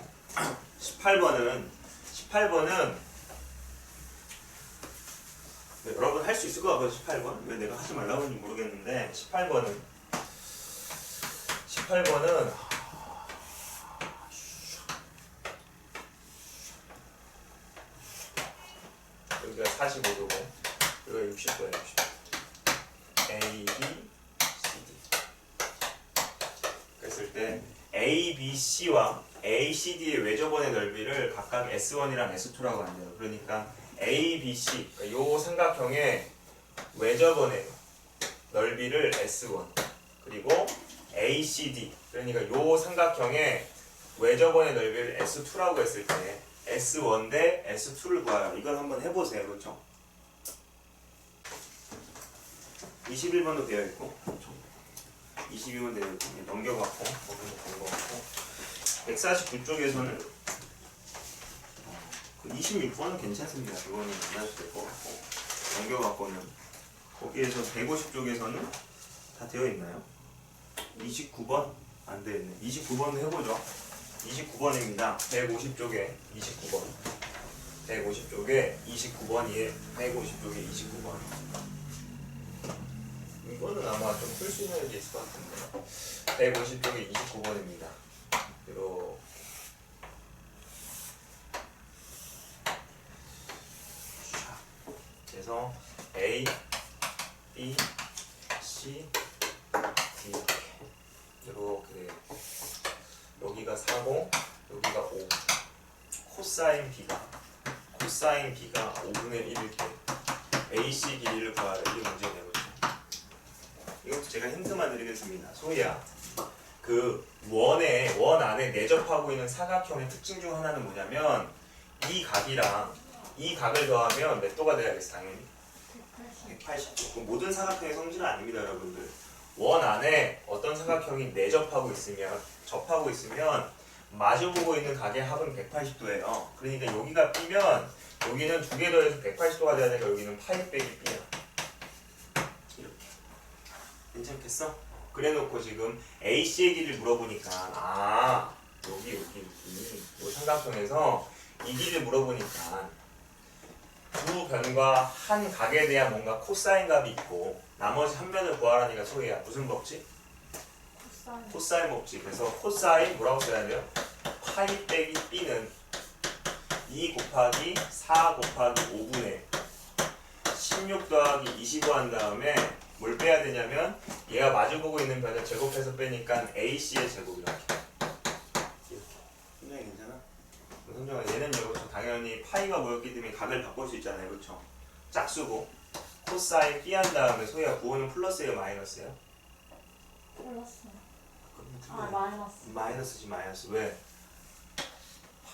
18번은 네, 여러분 할 수 있을 것 같아요. 18번 왜 내가 하지 말라고 하는지 모르겠는데 18번은 여기가 45도고 여기가 60도예요. 60도. A, B, C, D 그랬을 때 A, B, C와 A, C, D의 외접원의 넓이를 각각 S1이랑 S2라고 한대요. 그러니까 A, B, C 그러니까 요 삼각형의 외접원의 넓이를 S1 그리고 A, C, D 그러니까 요 삼각형의 외접원의 넓이를 S2라고 했을 때 S1 대 S2를 구하라. 이걸 한번 해보세요. 그렇죠? 21번도 되어 있고 22번 되어 있고 넘겨갖고 본 거 같고 149쪽에서는 그 26번은 괜찮습니다. 그거는 만나도 될 것 같고 넘겨갖고는 거기에서 150쪽에서는 다 되어 있나요? 29번 안 되어 있네. 29번 해보죠. 29번입니다. 150쪽에 29번 150쪽에 29번이에 150쪽에 29번 이거는 아마 좀 풀 수 있는 게 있을 것 같은데 150쪽에 29번입니다. 그리고 그래서 A, B, C, D 이렇게 여기가 40, 여기가 5 코사인 B가 5분의 1일 때 AC 길이를 구하라. 이게 문제네요. 이것도 제가 힌트만 드리겠습니다. 소희야, 그 원 안에 내접하고 있는 사각형의 특징 중 하나는 뭐냐면 이 각이랑 이 각을 더하면 몇 도가 돼야겠어? 당연히 180도. 모든 사각형의 성질은 아닙니다, 여러분들. 원 안에 어떤 사각형이 내접하고 있으면 마주보고 있는 각의 합은 180도예요. 그러니까 여기가 B면 여기는 두 개 더해서 180도가 돼야 되니까 여기는 파이 빼기 B야. 이렇게. 괜찮겠어? 그래놓고 지금 AC의 길이를 물어보니까 여기 이 삼각형에서 이 길이를 물어보니까 두 변과 한 각에 대한 뭔가 코사인 값이 있고 나머지 한 면을 구하라니까 소희야 무슨 법칙? 코사인 법칙. 그래서 코사인 뭐라고 써야 돼요? 파이 빼기 B는 2 곱하기 4 곱하기 5분의 16 더하기 25 한 다음에 뭘 빼야 되냐면 얘가 마주보고 있는 변을 제곱해서 빼니까 AC의 제곱 이렇게. 굉장히 괜찮아? 선정아 얘는요 그렇죠? 당연히 파이가 모였기 때문에 각을 바꿀 수 있잖아요. 그렇죠? 짝수고 코사인 B 한 다음에 소희야 9호는 플러스예요 마이너스예요? 플러스. 그럼 마이너스. 마이너스지 마이너스. 왜?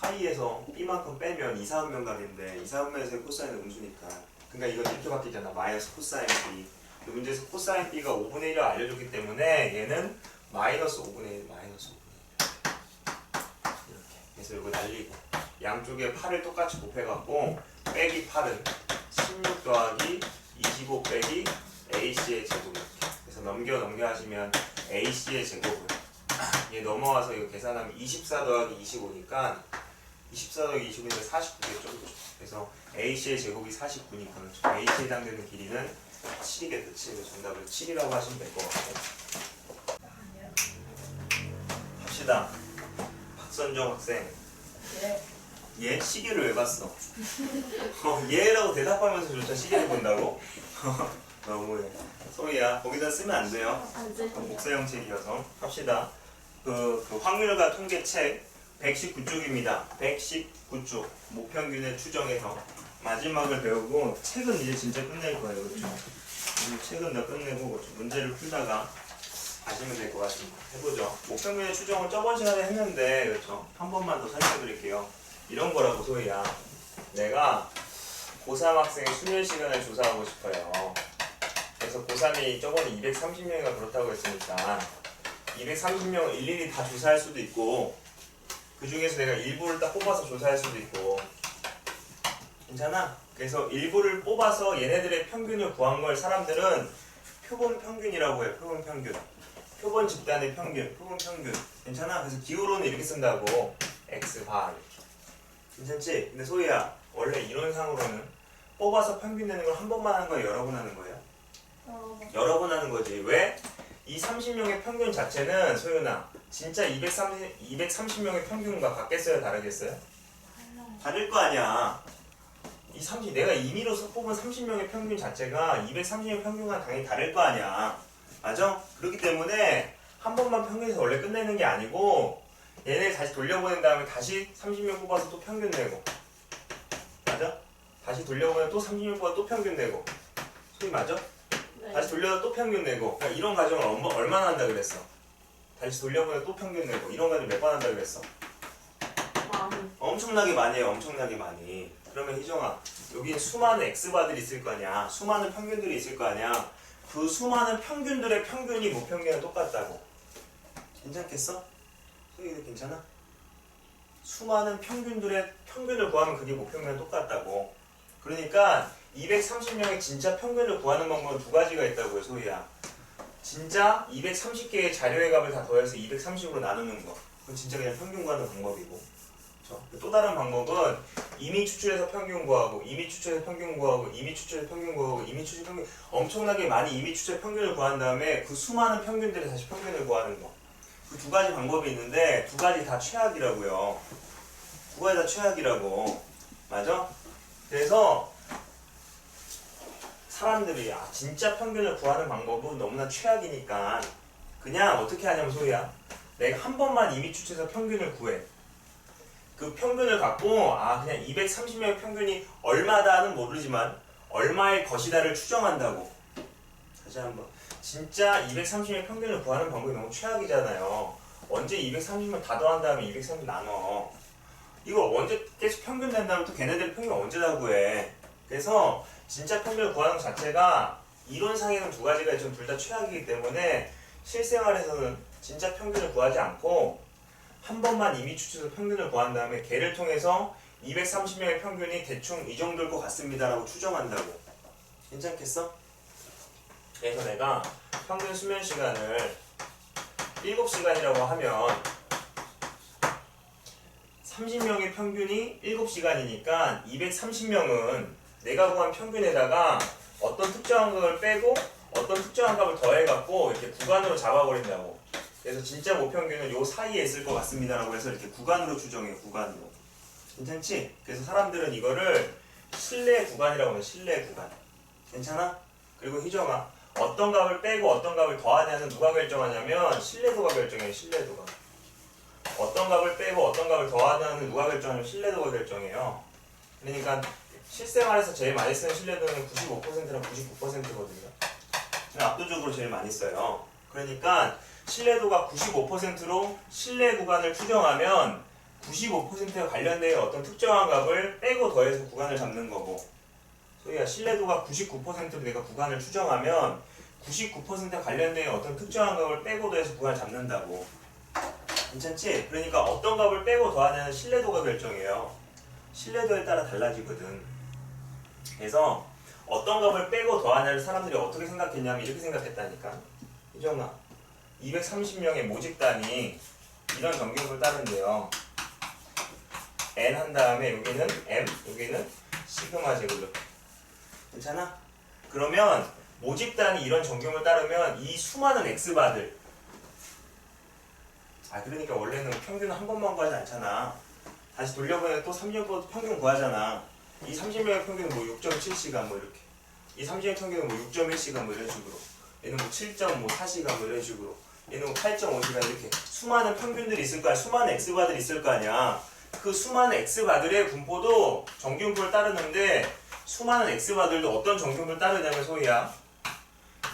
파이에서 B만큼 빼면 2, 4분면각인데 2, 4분면에서의 코사인은 음수니까 그러니까 이건 이렇게 바뀌잖아. 마이너스 코사인 B. 그 문제에서 코사인 B가 5분의 1을 알려줬기 때문에 얘는 마이너스 5분의 1 마이너스 5분의 1 이렇게. 그래서 이거 날리고 양쪽에 8을 똑같이 곱해갖고 빼기 8은 16 더하기 25 빼기 AC의 제곱 이렇게. 그래서 넘겨 하시면 AC의 제곱을 얘 넘어와서 이거 계산하면 24 더하기 25니까 24 더하기 25니까 49겠죠. 그래서 AC의 제곱이 49니까 AC에 해당되는 길이는 7이겠죠. 7. 정답을 7이라고 하시면 될 것 같고 합시다. 박선정 학생 네. 얘 시계를 왜 봤어? 얘라고 대답하면서조차 시계를 본다고? 너무해. 소희야 거기다 쓰면 안 돼요. 복사형 책이어서 합시다. 그 확률과 통계책 119쪽입니다. 119쪽 목평균을 추정해서 마지막을 배우고 책은 이제 진짜 끝낼 거예요. 그렇죠? 책은 다 끝내고 문제를 풀다가 하시면 될 것 같습니다. 해보죠. 목평균의 추정은 저번 시간에 했는데 그렇죠? 한 번만 더 설명해 드릴게요. 이런 거라고 소희야. 내가 고3 학생의 수면 시간을 조사하고 싶어요. 그래서 고3이 저번에 230명이나 그렇다고 했으니까 230명을 일일이 다 조사할 수도 있고 그 중에서 내가 일부를 딱 뽑아서 조사할 수도 있고 괜찮아? 그래서 일부를 뽑아서 얘네들의 평균을 구한 걸 사람들은 표본 평균이라고 해요. 표본 평균. 표본 집단의 평균, 표본 평균. 괜찮아? 그래서 기호로는 이렇게 쓴다고. x 바 이렇게. 괜찮지? 근데 소희야, 원래 이론상으로는 뽑아서 평균 내는 걸 한 번만 하는 거야, 여러 번 하는 거야? 여러 번 하는 거지. 왜? 이 30명의 평균 자체는 소윤아, 진짜 230명의 평균과 같겠어요, 다르겠어요? 다를 거 아니야. 내가 임의로서 뽑은 30명의 평균 자체가 230명의 평균과 당연히 다를 거 아니야. 맞아? 그렇기 때문에 한 번만 평균에서 원래 끝내는 게 아니고 얘네 다시 돌려보낸 다음에 다시 30명 뽑아서 또 평균 내고. 맞아? 다시 돌려보내 또 30명 뽑아서 또 평균 내고. 소리 맞아? 네. 다시 돌려서 또 평균 내고. 그러니까 이런 과정을 얼마나 한다 그랬어? 다시 돌려보내 또 평균 내고. 이런 과정 몇 번 한다 그랬어? 엄청나게 많이 해요. 엄청나게 많이. 그러면 희정아, 여기 수많은 x바들이 있을 거 아니야. 수많은 평균들이 있을 거 아니야. 그 수많은 평균들의 평균이 모평균이랑 똑같다고. 괜찮겠어? 소희도 괜찮아? 수많은 평균들의 평균을 구하면 그게 모평균이랑 똑같다고. 그러니까 230명의 진짜 평균을 구하는 방법은 두 가지가 있다고요, 소희야. 진짜 230개의 자료의 값을 다 더해서 230으로 나누는 거. 그건 진짜 그냥 평균 구하는 방법이고. 또 다른 방법은 이미 추출해서 평균 구하고, 이미 추출해서 평균 구하고, 이미 추출해서 평균 구하고, 이미 추출 평균, 엄청나게 많이 이미 추출 평균을 구한 다음에 그 수많은 평균들에 다시 평균을 구하는 거. 그 두 가지 방법이 있는데 두 가지 다 최악이라고요. 두 가지 다 최악이라고. 맞아? 그래서 사람들이 진짜 평균을 구하는 방법은 너무나 최악이니까 그냥 어떻게 하냐면 소희야, 내가 한 번만 이미 추출해서 평균을 구해. 그 평균을 갖고 그냥 230명의 평균이 얼마다는 모르지만 얼마의 것이다를 추정한다고. 다시 한번. 진짜 230명의 평균을 구하는 방법이 너무 최악이잖아요. 언제 230명 다 더한 다음에 230 나눠. 이걸 언제 계속 평균 낸다면 또 걔네들의 평균 언제 다 구해. 그래서 진짜 평균을 구하는 것 자체가 이론상에는 두 가지가 좀 둘 다 최악이기 때문에 실생활에서는 진짜 평균을 구하지 않고 한 번만 이미 추출해서 평균을 구한 다음에 걔를 통해서 230명의 평균이 대충 이 정도일 것 같습니다라고 추정한다고. 괜찮겠어? 그래서 내가 평균 수면 시간을 7시간이라고 하면 30명의 평균이 7시간이니까 230명은 내가 구한 평균에다가 어떤 특정한 값을 빼고 어떤 특정한 값을 더해갖고 이렇게 구간으로 잡아버린다고. 그래서 진짜 모평균은 요 사이에 있을 것 같습니다라고 해서 이렇게 구간으로 추정해요. 구간으로. 괜찮지? 그래서 사람들은 이거를 신뢰 구간이라고 해요. 신뢰 구간. 괜찮아? 그리고 희정아, 어떤 값을 빼고 어떤 값을 더하냐는 누가 결정하냐면 신뢰도가 결정해요. 신뢰도가. 어떤 값을 빼고 어떤 값을 더하냐는 누가 결정하냐면 신뢰도가 결정해요. 그러니까 실생활에서 제일 많이 쓰는 신뢰도는 95%랑 99%거든요. 압도적으로 제일 많이 써요. 그러니까 신뢰도가 95%로 신뢰 구간을 추정하면 95%에 관련된 어떤 특정한 값을 빼고 더해서 구간을 잡는 거고, 소희야, 신뢰도가 99%로 내가 구간을 추정하면 99%에 관련된 어떤 특정한 값을 빼고 더해서 구간을 잡는다고. 괜찮지? 그러니까 어떤 값을 빼고 더하냐는 신뢰도가 결정해요. 신뢰도에 따라 달라지거든. 그래서 어떤 값을 빼고 더하냐를 사람들이 어떻게 생각했냐면 이렇게 생각했다니까. 희정아, 230명의 모집단이 이런 정규를 따른대요. n 한 다음에 여기는 m, 여기는 시그마 제곱. 괜찮아? 그러면 모집단이 이런 정규를 따르면 이 수많은 x바들, 그러니까 원래는 평균을 한 번만 구하지 않잖아. 다시 돌려보내 또 30명 평균 구하잖아. 이 30명의 평균은 뭐 6.7시간 뭐 이렇게, 이 30명의 평균은 뭐 6.1시간 뭐 이런 식으로, 얘는 뭐 7.4시간 뭐 이런 식으로, 얘는 뭐 8.5시간 이렇게 수많은 평균들이 있을 거 아니야. 수많은 x바들이 있을 거 아니야. 그 수많은 x바들의 분포도 정규분포를 따르는데 수많은 x바들도 어떤 정규분포를 따르냐면 소희야,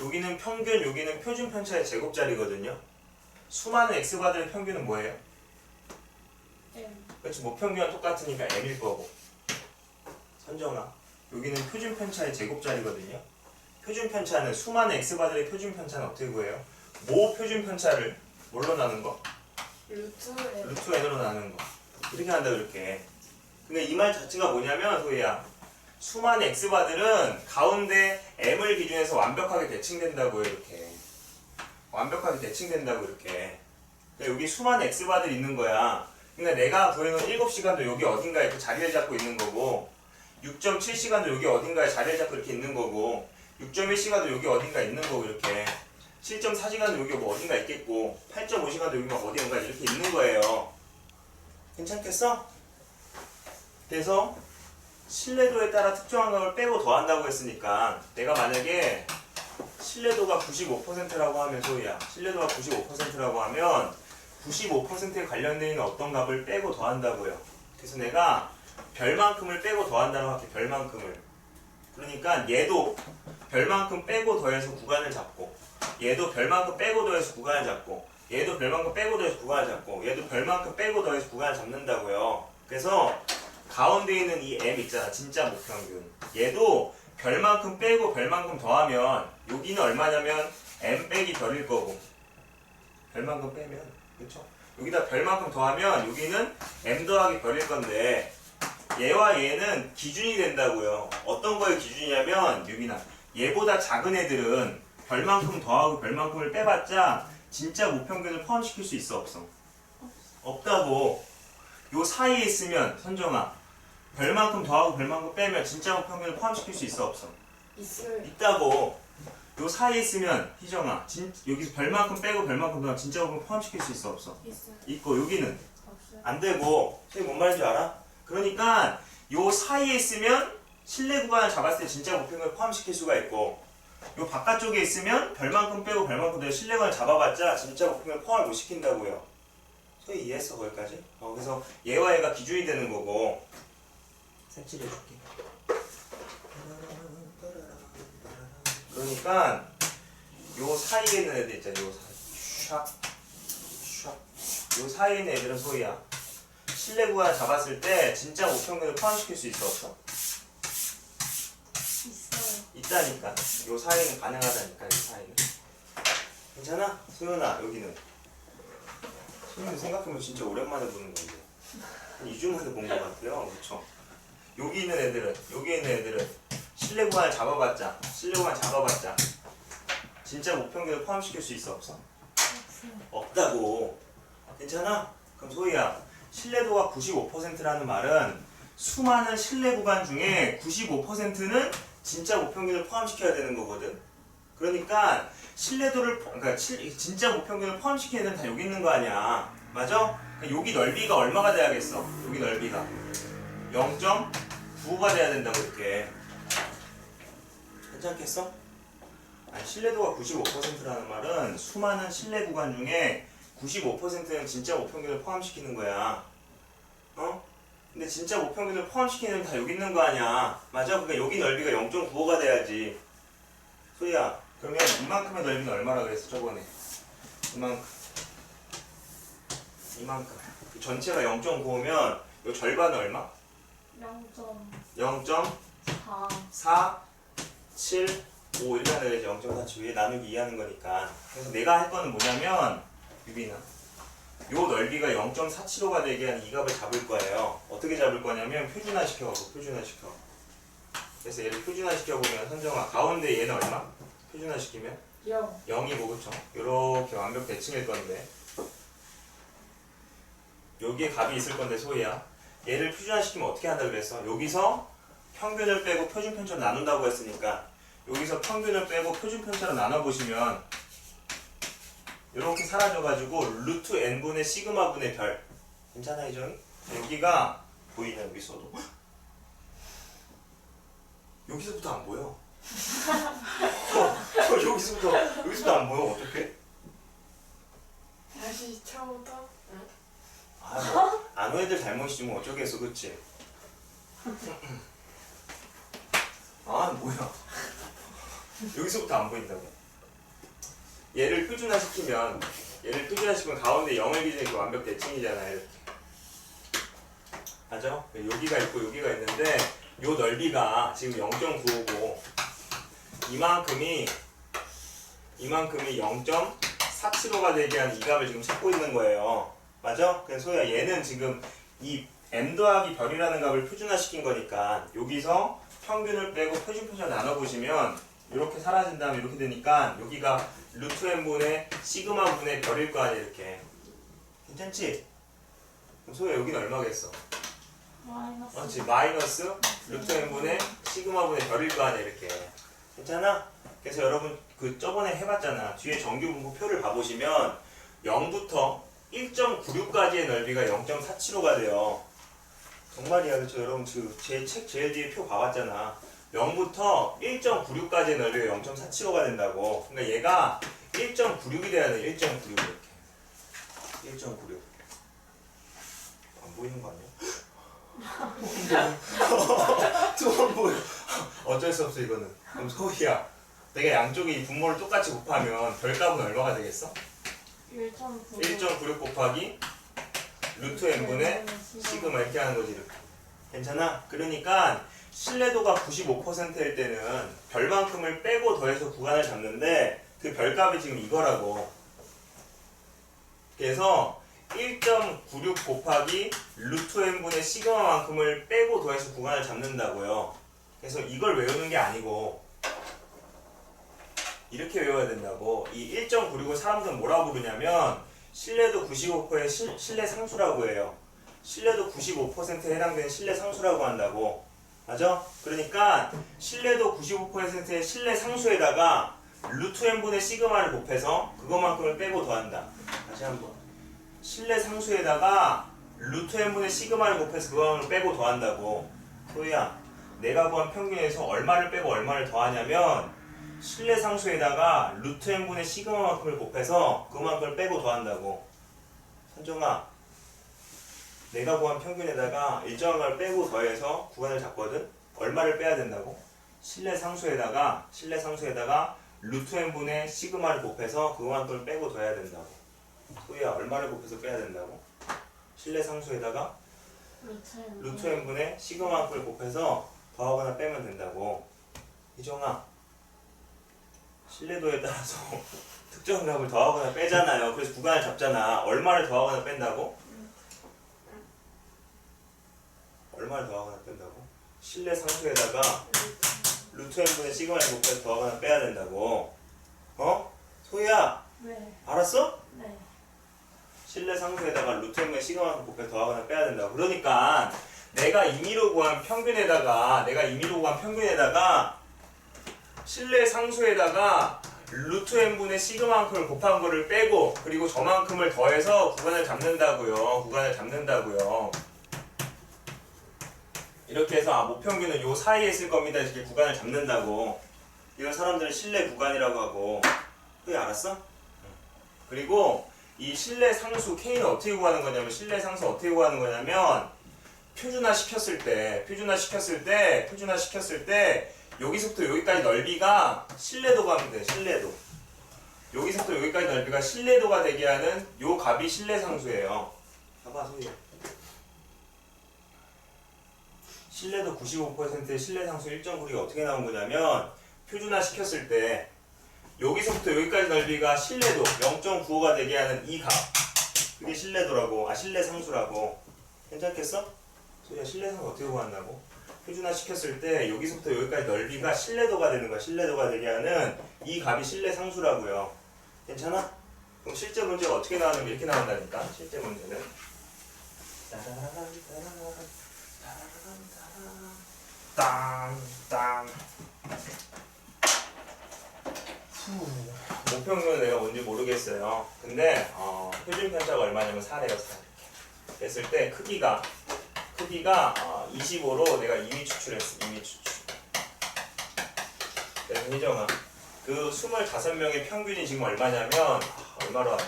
여기는 평균, 여기는 표준 편차의 제곱자리거든요. 수많은 x바들의 평균은 뭐예요? 그렇지, 모평균과 똑같으니까 m일 거고. 선정아, 여기는 표준 편차의 제곱자리거든요. 표준 편차는 수많은 x바들의 표준 편차는 어떻게 구해요? 모 표준 편차를 뭘로 나눈 거? 루트 n으로 나누는 거. 이렇게 한다 그렇게. 근데 이 말 자체가 뭐냐면 소희야, 수많은 x바들은 가운데 m을 기준해서 완벽하게 대칭된다고요. 이렇게 완벽하게 대칭된다고 이렇게. 그러니까 여기 수많은 x바들이 있는 거야. 그러니까 내가 구해놓은 7시간도 여기 어딘가에 이렇게 자리를 잡고 있는 거고 6.7시간도 여기 어딘가에 자리를 잡고 이렇게 있는 거고 6.1시간도 여기 어딘가 있는 거고 이렇게 7.4시간도 여기 뭐 어딘가 있겠고 8.5시간도 여기 막 어딘가 이렇게 있는 거예요. 괜찮겠어? 그래서 신뢰도에 따라 특정한 걸 빼고 더한다고 했으니까 내가 만약에 신뢰도가 95%라고 하면 소희야 신뢰도가 95%라고 하면 95%에 관련되어 있는 어떤 값을 빼고 더한다고요. 그래서 내가 별만큼을 빼고 더한다고 할게. 별만큼을. 그러니까 얘도 별만큼 빼고 더해서 구간을 잡고 얘도 별만큼 빼고 더해서 구간을 잡고 얘도 별만큼 빼고 더해서 구간을 잡고 얘도 별만큼 빼고 더해서 구간을 잡는다고요. 그래서 가운데 있는 이 m 있잖아. 진짜 목평균. 얘도 별만큼 빼고 별만큼 더하면 여기는 얼마냐면 m 빼기 별일 거고 별만큼 빼면 그렇죠? 여기다 별만큼 더하면 여기는 m 더하기 별일 건데 얘와 얘는 기준이 된다고요. 어떤 거의 기준이냐면 여기나 얘보다 작은 애들은 별만큼 더하고 별만큼을 빼봤자 진짜 무평균을 포함시킬 수 있어 없어? 없다고. 요 사이에 있으면 선정아 별만큼 더하고 별만큼 빼면 진짜 무평균을 포함시킬 수 있어 없어? 있어요. 있다고. 요 사이에 있으면 희정아 여기서 별만큼 빼고 별만큼 더하면 진짜 무평균 포함시킬 수 있어 없어? 있어요. 있고 여기는 없어요. 안 되고. 선생님 뭔 말인지 알아? 그러니까 요 사이에 있으면 실내 구간을 잡았을 때 진짜 무평균을 포함시킬 수가 있고 요 바깥쪽에 있으면 별만큼 빼고 별만큼 더해서 실내 구간을 잡아봤자 진짜 무평균을 포함을 못 시킨다고요. 소위 이해했어 거기까지? 그래서 얘와 얘가 기준이 되는 거고 색칠해줄게. 그러니까 요 사이에 있는 애들 있잖아. 요 사이 요 사이에 있는 애들은 소희야 실내 구간을 잡았을 때 진짜 무평균을 포함시킬 수 있어 없어? 있어요. 있다니까. 요 사이는 가능하다니까. 이 사이는 괜찮아? 소연아 여기는 소연이 생각해보면 진짜 오랜만에 보는 건데 한 2주 만에 본 것 같아요. 그쵸? 여기 있는 애들은 실내 구간을 잡아봤자 진짜 무평균을 포함시킬 수 있어 없어? 없어요. 없다고. 괜찮아? 그럼 소희야 신뢰도가 95%라는 말은 수많은 신뢰 구간 중에 95%는 진짜 무평균을 포함시켜야 되는 거거든. 그러니까 신뢰도를 그러니까 진짜 무평균을 포함시켜야 되는 다 여기 있는 거 아니야. 맞아? 그러니까 여기 넓이가 얼마가 돼야겠어? 여기 넓이가 0.95가 돼야 된다고 이렇게. 괜찮겠어? 아니, 신뢰도가 95%라는 말은 수많은 신뢰 구간 중에 95%는 진짜 무평균을 포함시키는 거야. 근데 진짜 무평균을 포함시키는 다 여기 있는 거 아니야. 맞아? 그러니까 여기 넓이가 0.95가 돼야지. 소희야, 그러면 이만큼의 넓이는 얼마라 그랬어 저번에? 이만큼. 그 전체가 0.95면 이 절반은 얼마? 0.4. 0.475 이렇게 하는 거지. 0.475 나누기 2 하는 거니까. 그래서 내가 할 거는 뭐냐면 유빈아 요 넓이가 0.475가 되게 한 이 값을 잡을 거예요. 어떻게 잡을 거냐면 표준화 시켜가지고 표준화시켜. 그래서 얘를 표준화시켜보면 선정아 가운데 얘는 얼마? 표준화시키면 0. 0이고 그쵸? 요렇게 완벽 대칭일 건데 여기에 값이 있을 건데 소희야 얘를 표준화시키면 어떻게 한다 그랬어? 여기서 평균을 빼고 표준 편차로 나눈다고 했으니까 여기서 평균을 빼고 표준 편차로 나눠보시면 이렇게 사라져가지고 루트 n분의 시그마분의 별. 괜찮아 이정이? 여기가 보이냐 여기서도? 여기서부터 안 보여. 여기서부터 안 보여. 어떡해? 다시 처음부터? 아는 애들 잘못이지 뭐 어쩌겠어 그치? 뭐야. 여기서부터 안 보인다고. 얘를 표준화시키면 가운데 0을 기준으로 이렇게 완벽 대칭이잖아요. 이렇게. 맞아? 여기가 있고 여기가 있는데 요 넓이가 지금 0.95고 이만큼이 0.475가 되게 한 이 값을 지금 찾고 있는 거예요. 맞아? 그래서 소희야 얘는 지금 이 m 더하기 별이라는 값을 표준화시킨 거니까 여기서 평균을 빼고 표준편차 나눠보시면 이렇게 사라진 다음에 이렇게 되니까 여기가 루트 n분의 시그마 분의 별일 거 아니야 이렇게. 괜찮지? 그럼 소야 여기는 얼마겠어? 마이너스. 맞지? 마이너스 루트 n분의 시그마 분의 별일 거 아니야 이렇게. 괜찮아? 그래서 여러분 그 저번에 해봤잖아. 뒤에 정규분포 표를 봐보시면 0부터 1.96까지의 넓이가 0.475가 돼요. 정말이야. 그렇죠? 여러분 제 책 제일 뒤에 표 봐봤잖아. 0부터 1.96까지의 넓이가 0.475가 된다고. 그러니까 얘가 1.96이 돼야 돼. 1.96 이렇게. 1.96. 안 보이는 거 아니야? 또 안 보여. 어쩔 수 없어 이거는. 그럼 소희야. 내가 양쪽에 이 분모를 똑같이 곱하면 별값은 얼마가 되겠어? 1.9. 1.96 곱하기 루트 n분의 시그마 이렇게 하는 거지 이렇게. 괜찮아? 그러니까 신뢰도가 95%일 때는 별만큼을 빼고 더해서 구간을 잡는데 그 별값이 지금 이거라고. 그래서 1.96 곱하기 루트 n분의 시그마만큼을 빼고 더해서 구간을 잡는다고요. 그래서 이걸 외우는 게 아니고 이렇게 외워야 된다고. 이 1.96을 사람들은 뭐라고 부르냐면 신뢰도 95%의 신뢰 상수라고 해요. 신뢰도 95%에 해당되는 신뢰 상수라고 한다고. 맞아? 그러니까 신뢰도 95%의 신뢰 상수에다가 루트 n분의 시그마를 곱해서 그것만큼을 빼고 더한다. 다시 한번. 신뢰 상수에다가 루트 n분의 시그마를 곱해서 그것만큼을 빼고 더한다고. 소희야, 내가 구한 평균에서 얼마를 빼고 얼마를 더하냐면 신뢰 상수에다가 루트 n분의 시그마만큼을 곱해서 그만큼을 빼고 더한다고. 선정아, 내가 구한 평균에다가 일정한 걸 빼고 더해서 구간을 잡거든? 얼마를 빼야 된다고? 신뢰 상수에다가 루트 n분의 시그마를 곱해서 그만큼을 빼고 더해야 된다고. 소희야, 얼마를 곱해서 빼야 된다고? 신뢰 상수에다가 루트 n분의 시그마만큼을 곱해서 더하거나 빼면 된다고. 희정아, 신뢰도에 따라서 특정 값을 더하거나 빼잖아요. 그래서 구간을 잡잖아. 얼마를 더하거나 뺀다고? 얼마를 더하거나 뺀다고? 신뢰 상수에다가 루트 n분의 시그마를 곱해서 더하거나 빼야 된다고. 어? 소희야, 네. 알았어? 네. 신뢰 상수에다가 루트 n분의 시그마를 곱해서 더하거나 빼야 된다고. 그러니까 내가 임의로 구한 평균에다가 신뢰 상수에다가 루트 n분의 시그마만큼을 곱한 거를 빼고 그리고 저만큼을 더해서 구간을 잡는다고요. 이렇게 해서 모평균은 요 사이에 있을 겁니다. 이렇게 구간을 잡는다고. 이건 사람들은 신뢰 구간이라고 하고. 그게 알았어? 그리고 이 신뢰 상수 K는 어떻게 구하는 거냐면 표준화 시켰을 때 여기서부터 여기까지 넓이가 신뢰도가 하면 돼. 여기서부터 여기까지 넓이가 신뢰도가 되게 하는 요 값이 신뢰 상수예요. 봐봐 소희야. 신뢰도 95%의 신뢰 상수 1.96이 어떻게 나온 거냐면 표준화 시켰을 때 여기서부터 여기까지 넓이가 신뢰도 0.95가 되게 하는 이 값. 그게 신뢰도라고. 신뢰 상수라고. 괜찮겠어? 소희야, 신뢰 상수 어떻게 구한다고? 표준화 시켰을 때 여기서부터 여기까지 넓이가 신뢰도가 되는 거야. 신뢰도가 되게 하는 이 값이 신뢰 상수라고요. 괜찮아? 그럼 실제 문제가 어떻게 나오냐면 이렇게 나온다니까. 실제 문제는 땅땅 목평균은 내가 뭔지 모르겠어요. 근데 표준 편차가 얼마냐면 4래요. 4. 됐을 때 크기가 25로 내가 이미 추출했어. 그래서 희정아, 그 25명의 평균이 지금 얼마냐면 얼마로 하지?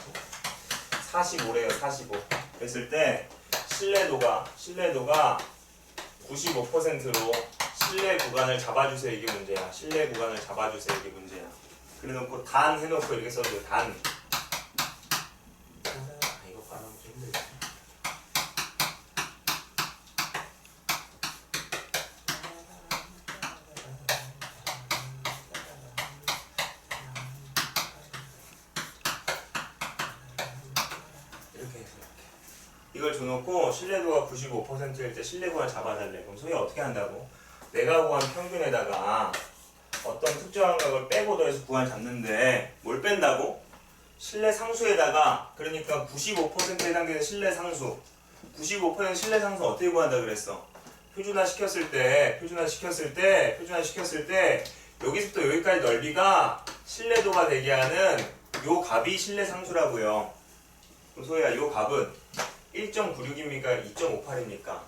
45래요. 45. 그랬을 때 신뢰도가 95%로 신뢰 구간을 잡아주세요. 이게 문제야. 그래놓고 단 해놓고 이렇게 써줘요. 단. 이거 발음 좀 힘들지. 이렇게 해서 이걸 줘놓고 신뢰도가 95%일 때 신뢰 구간을 잡아달래. 그럼 소희 어떻게 한다고? 내가 구한 평균에다가 어떤 특정한 값을 빼고 더해서 구간 잡는데 뭘 뺀다고? 실내 상수에다가 그러니까 95%에 해당되는 실내 상수 95% 실내 상수 어떻게 구한다 그랬어? 표준화 시켰을 때 여기서부터 여기까지 넓이가 실내도가 되게 하는 요 값이 실내 상수라고요. 그럼 소희야 요 값은 1.96입니까? 2.58입니까?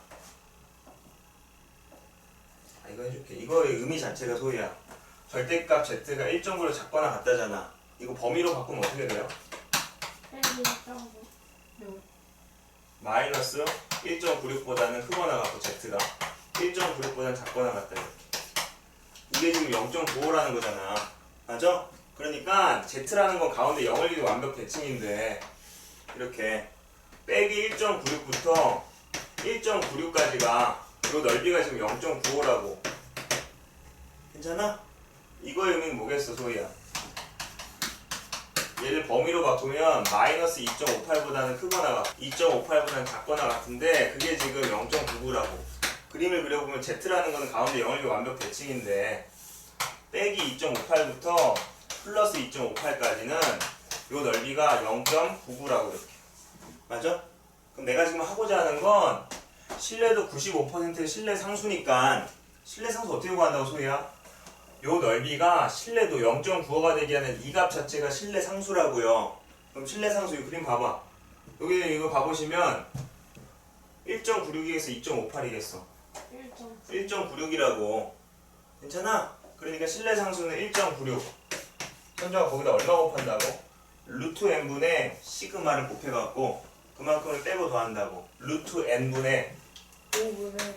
이거 해줄게. 이거의 의미 자체가 소희야. 절대값 z가 1.9로 작거나 같다잖아. 이거 범위로 바꾸면 어떻게 돼요? 빼기 1.9. 마이너스 1.96보다는 크거나 같고 z가 1.96보다는 작거나 같다 이렇게. 이게 지금 0.95라는 거잖아. 맞아? 그러니까 z라는 건 가운데 0을 기도 완벽 대칭인데 이렇게 빼기 1.96부터 1.96까지가 요 넓이가 지금 0.95라고. 괜찮아? 이거의 의미는 뭐겠어 소희야? 얘를 범위로 바꾸면 마이너스 2.58보다는 크거나 2.58보다는 작거나 같은데 그게 지금 0.99라고. 그림을 그려보면 z라는 거는 가운데 0을 완벽 대칭인데 빼기 2.58부터 플러스 2.58까지는 요 넓이가 0.99라고 이렇게. 맞아? 그럼 내가 지금 하고자 하는 건 실내도 95%의 실내 상수니까 실내 상수 어떻게 구한다고 소희야? 요 넓이가 실내도 0.95가 되게 하는 이 값 자체가 실내 상수라고요. 그럼 실내 상수 이 그림 봐봐. 여기 이거 봐보시면 1.96이겠어 2.58이겠어 1.96이라고. 괜찮아? 그러니까 실내 상수는 1.96. 현정아 거기다 얼마 곱한다고? 루트 n분의 시그마를 곱해갖고 그만큼을 빼고 더한다고. 루트 n분의 5분의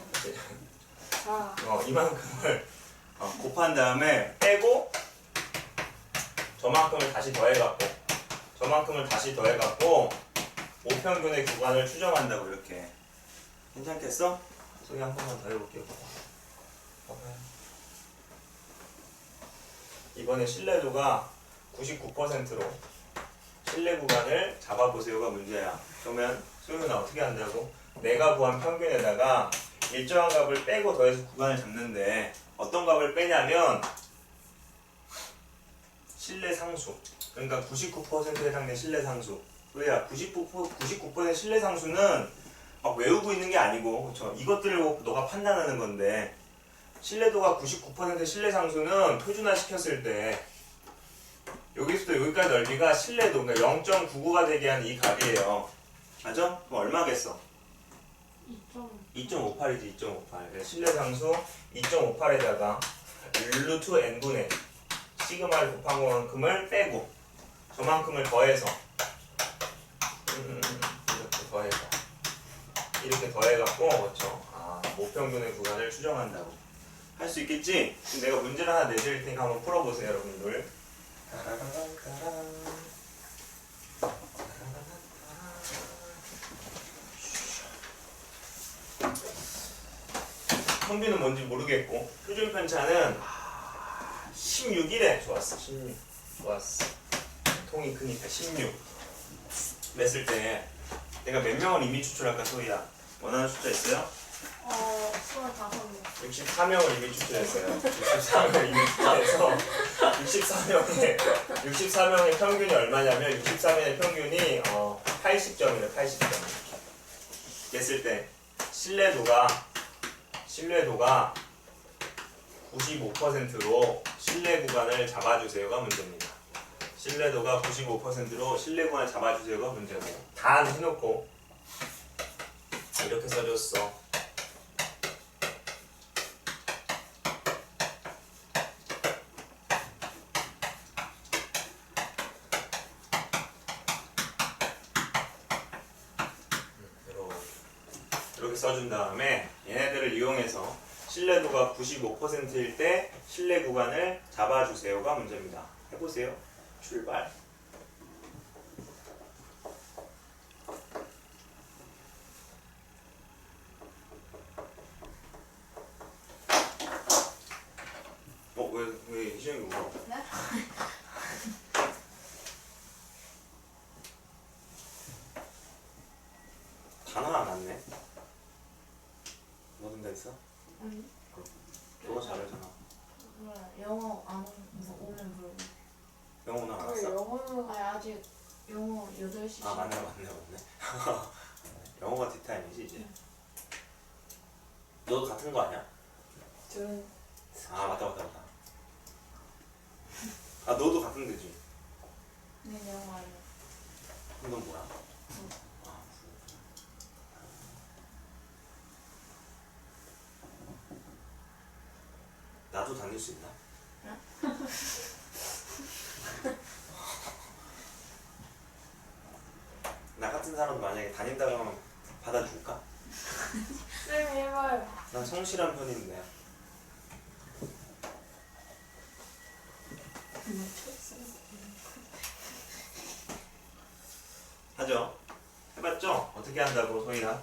4. 이만큼을 곱한 다음에 빼고 저만큼을 다시 더해갖고 5평균의 구간을 추정한다고 이렇게. 괜찮겠어? 소리 한 번만 더 해볼게요. 봐봐요. 이번에 신뢰도가 99%로 실내 구간을 잡아보세요가 문제야. 그러면 소유는 어떻게 한다고? 내가 구한 평균에다가 일정한 값을 빼고 더해서 구간을 잡는데 어떤 값을 빼냐면 실내 상수. 그러니까 99%에 해당되는 실내 상수. 왜야? 99% 실내 상수는 막 외우고 있는 게 아니고, 그렇죠? 이것들을 너가 판단하는 건데 신뢰도가 99% 실내 상수는 표준화 시켰을 때 여기서부터 여기까지 넓이가 신뢰도, 그러니까 0.99가 되게 하는 이 값이에요. 맞아? 그럼 얼마겠어? 2.58이지 2.58. 실내 상수 2.58에다가 루트 n분의 시그마를 곱한 것만큼을 빼고 저만큼을 더해서 이렇게 더해갖고 그렇죠? 모평균의 구간을 추정한다고 할 수 있겠지? 그럼 내가 문제를 하나 내드릴 테니까 한번 풀어보세요 여러분들. 평균은 뭔지 모르겠고 표준 편차는 16이래. 좋았어. 16 좋았어. 통이 크니까 16 냈을 때 내가 몇 명을 이미 추출할까 소희야? 원하는 숫자 있어요? 25명. 64명을 이미 추출했어요. 64명을 이미 추출해서 64명의 평균이 얼마냐면 64명의 평균이 80점이래. 80점 냈을 때 신뢰도가 95%로 실내 구간을 잡아주세요가 문제입니다. 신뢰도가 95%로 실내 구간을 잡아주세요가 문제고 단 해놓고 이렇게 써줬어. 이렇게 써준 다음에 얘네들을 이용해서 신뢰도가 95%일 때 실내 구간을 잡아주세요가 문제입니다. 해보세요. 출발. 왜 희정이 울어? 네? 단어 안 왔네. 뭐 든다 했어? 아니. 아직 영어 8시. 아 맞네. 영어가 뒷타임이지 이제. 너 같은 거 아니야? 둘은 아 맞다. 아 너도 같은 데지. 네, 영어 아니야. 그럼 넌 뭐야? 아, 나도 다닐 수 있나? 나 같은 사람 만약에 다닌다고 하면 받아줄까? 쌤 해봐요. 난 성실한 편인데. 하죠? 해봤죠? 어떻게 한다고 소희가?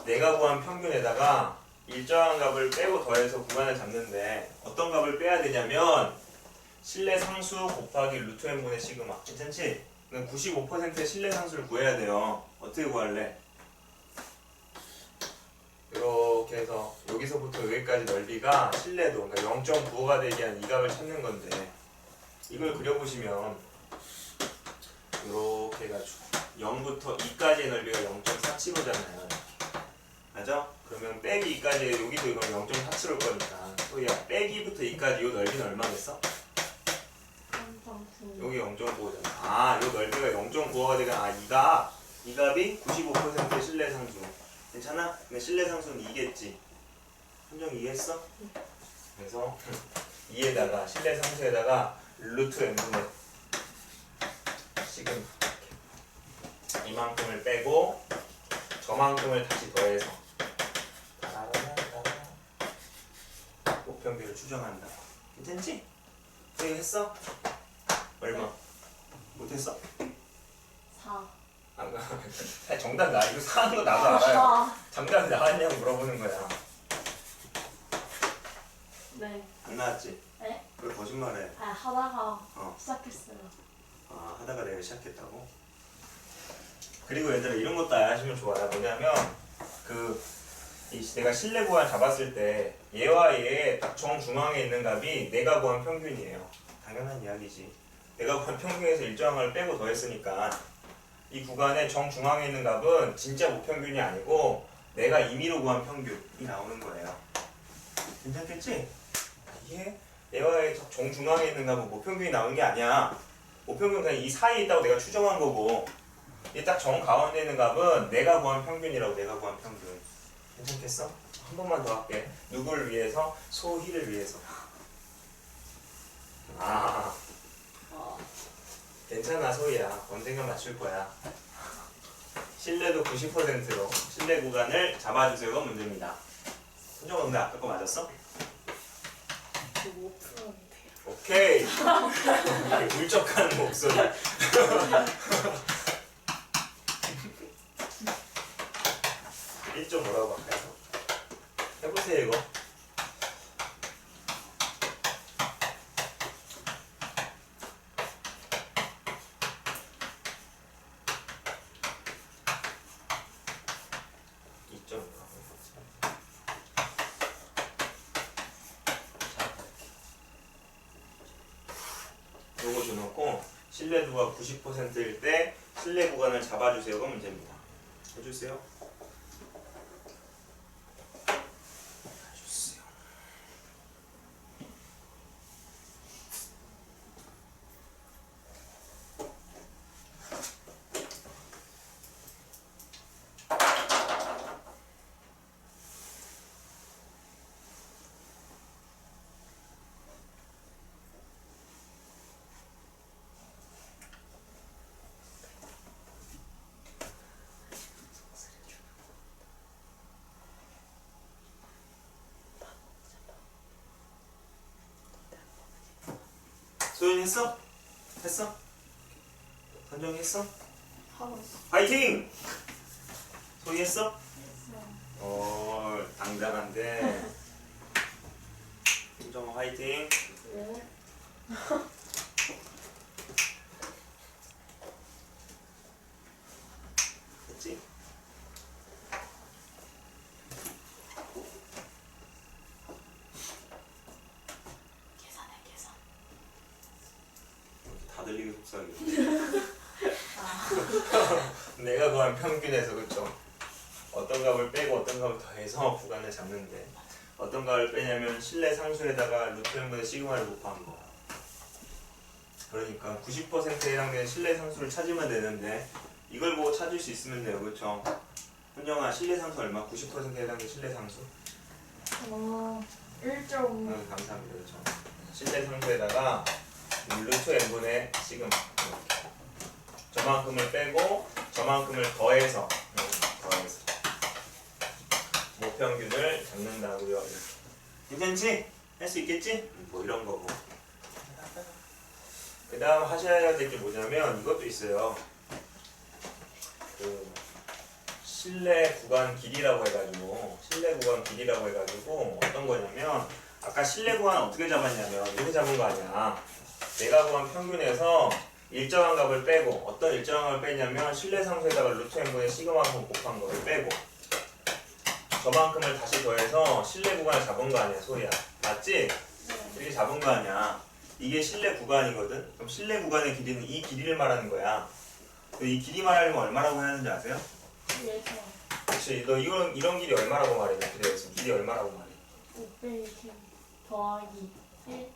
내가 구한 평균에다가 일정한 값을 빼고 더해서 구간을 잡는데 어떤 값을 빼야 되냐면 실내 상수 곱하기 루트 n분의 시그마. 괜찮지? 95%의 실내 상수를 구해야 돼요. 어떻게 구할래? 이렇게 해서 여기서부터 여기까지 넓이가 실내도 그러니까 0.95가 되게 한 이 값을 찾는 건데 이걸 그려보시면 이렇게 해가지고 0부터 2까지의 넓이가 0.47호잖아요. 맞아? 그러면 빼기 2까지 여기도 이건 0.47올 거니까 소희야 빼기부터 2까지 이 넓이는 얼마겠어? 0.9. 여기 0.95잖아. 아, 이 넓이가 0.95가 되니까 이 값이 95%의 실내 상수. 괜찮아? 근데 실내 상수는 2겠지. 한정 이해했어? 그래서 2에다가 실내 상수에다가 루트 n분의 시그마 이만큼을 빼고 저만큼을 다시 더해서 목평비를 추정한다. 괜찮지? 이거 했어? 얼마? 못했어? 4. 정답 나 이거 사는 거 나도 알아요. 정답이 나왔냐고 물어보는 거야. 네. 안 나왔지? 네? 왜 거짓말해? 아, 하다가 어. 시작했어요. 아 하다가 내가 시작했다고? 그리고 얘들아 이런 것도 아시면 좋아요. 뭐냐면 내가 실내 구간 잡았을 때 얘와 얘 딱 정중앙에 있는 값이 내가 구한 평균이에요. 당연한 이야기지. 내가 구한 평균에서 일정한 걸 빼고 더했으니까 이 구간의 정중앙에 있는 값은 진짜 무평균이 아니고 내가 임의로 구한 평균이 나오는 거예요. 괜찮겠지? 이게 얘와의 정중앙에 있는 값은 무평균이 나오는 게 아니야. 무평균은 그냥 이 사이에 있다고 내가 추정한 거고 이 딱 정가운데 있는 값은 내가 구한 평균이라고. 내가 구한 평균. 괜찮겠어? 한 번만 더 할게. 누구를 위해서? 소희를 위해서. 아 괜찮아 소희야. 언젠가 맞출 거야. 실내도 90%로 실내 구간을 잡아주세요가 문제입니다. 손정아 근데 아까 거 맞았어? 5%인데요. 오케이. 울적한 목소리. 1.5라고 할까요? 해보세요 이거. 요거 줘놓고 실내도가 90%일 때 실내 구간을 잡아주세요가 문제입니다. 해주세요. 해주세요. 소연이 했어? 했어? 선정이 했어? 하고 있어. 파이팅! 소희 했어? 했어요. 당당한데. 선정아 화이팅! 네. 했지? 계산. 곱사기로. 아, 내가 구한 평균에서 그쵸? 어떤 값을 빼고 어떤 값을 더해서 구간을 잡는데 어떤 값을 빼냐면 실내 상수에다가 루트 n분의 시그마를 곱한 거. 그러니까 90%에 해당되는 실내 상수를 찾으면 되는데 이걸 보고 찾을 수 있으면 돼요, 그쵸? 현정아, 실내 상수 얼마? 90%에 해당되는 실내 상수? 1.5. 감사합니다, 그쵸? 실내 상수에다가 루트 n분의 시그마 이렇게. 저만큼을 빼고 저만큼을 더해서 모평균을 잡는다고요. 괜찮지? 할 수 있겠지? 뭐 이런 거고. 그 다음 하셔야 될 게 뭐냐면 이것도 있어요. 그 실내 구간 길이라고 해가지고 어떤 거냐면 아까 실내 구간 어떻게 잡았냐면 이렇게 잡은 거 아니야. 내가 구한 평균에서 일정한 값을 빼고 어떤 일정한 값을 빼냐면 실내 상수에다가 루트 n분의 시그마만큼 곱한 거를 빼고 저만큼을 다시 더해서 실내 구간을 잡은 거 아니야, 소희야. 맞지? 이렇게 잡은 거 아니야. 이게 실내 구간이거든. 그럼 실내 구간의 길이는 이 길이를 말하는 거야. 이 길이 말하려면 얼마라고 해야 하는지 아세요? 그래서 그렇지. 너 이런 길이 얼마라고 말해? 그래서 길이 얼마라고 말해? 500 더하기 1.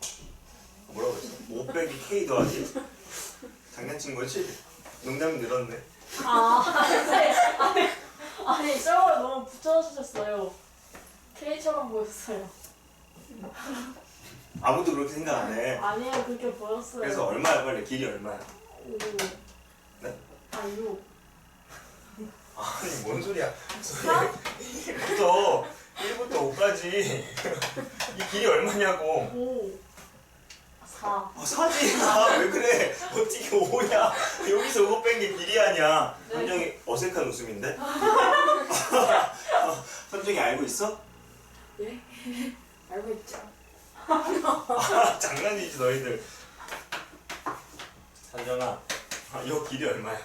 뭐라고 했어? 5 빼기 k 더하기? 장난친 거지? 농담이 늘었네. 아니 저걸 너무 붙여주셨어요. K처럼 보였어요. 아무도 그렇게 생각 안 해. 아니에요, 그렇게 보였어요. 그래서 얼마야 빨리? 길이 얼마야? 5. 네? 6. 아니 뭔 소리야? 1부터 5까지 이 길이 얼마냐고. 5. 4. 사지. 왜 그래? 어떻게 5야? 여기서 5 뺀 게 길이 아니야. 네. 선정이 어색한 웃음인데? 선정이 알고 있어? 예? 알고 있죠. 장난이지 너희들. 선정아, 이 길이 얼마야?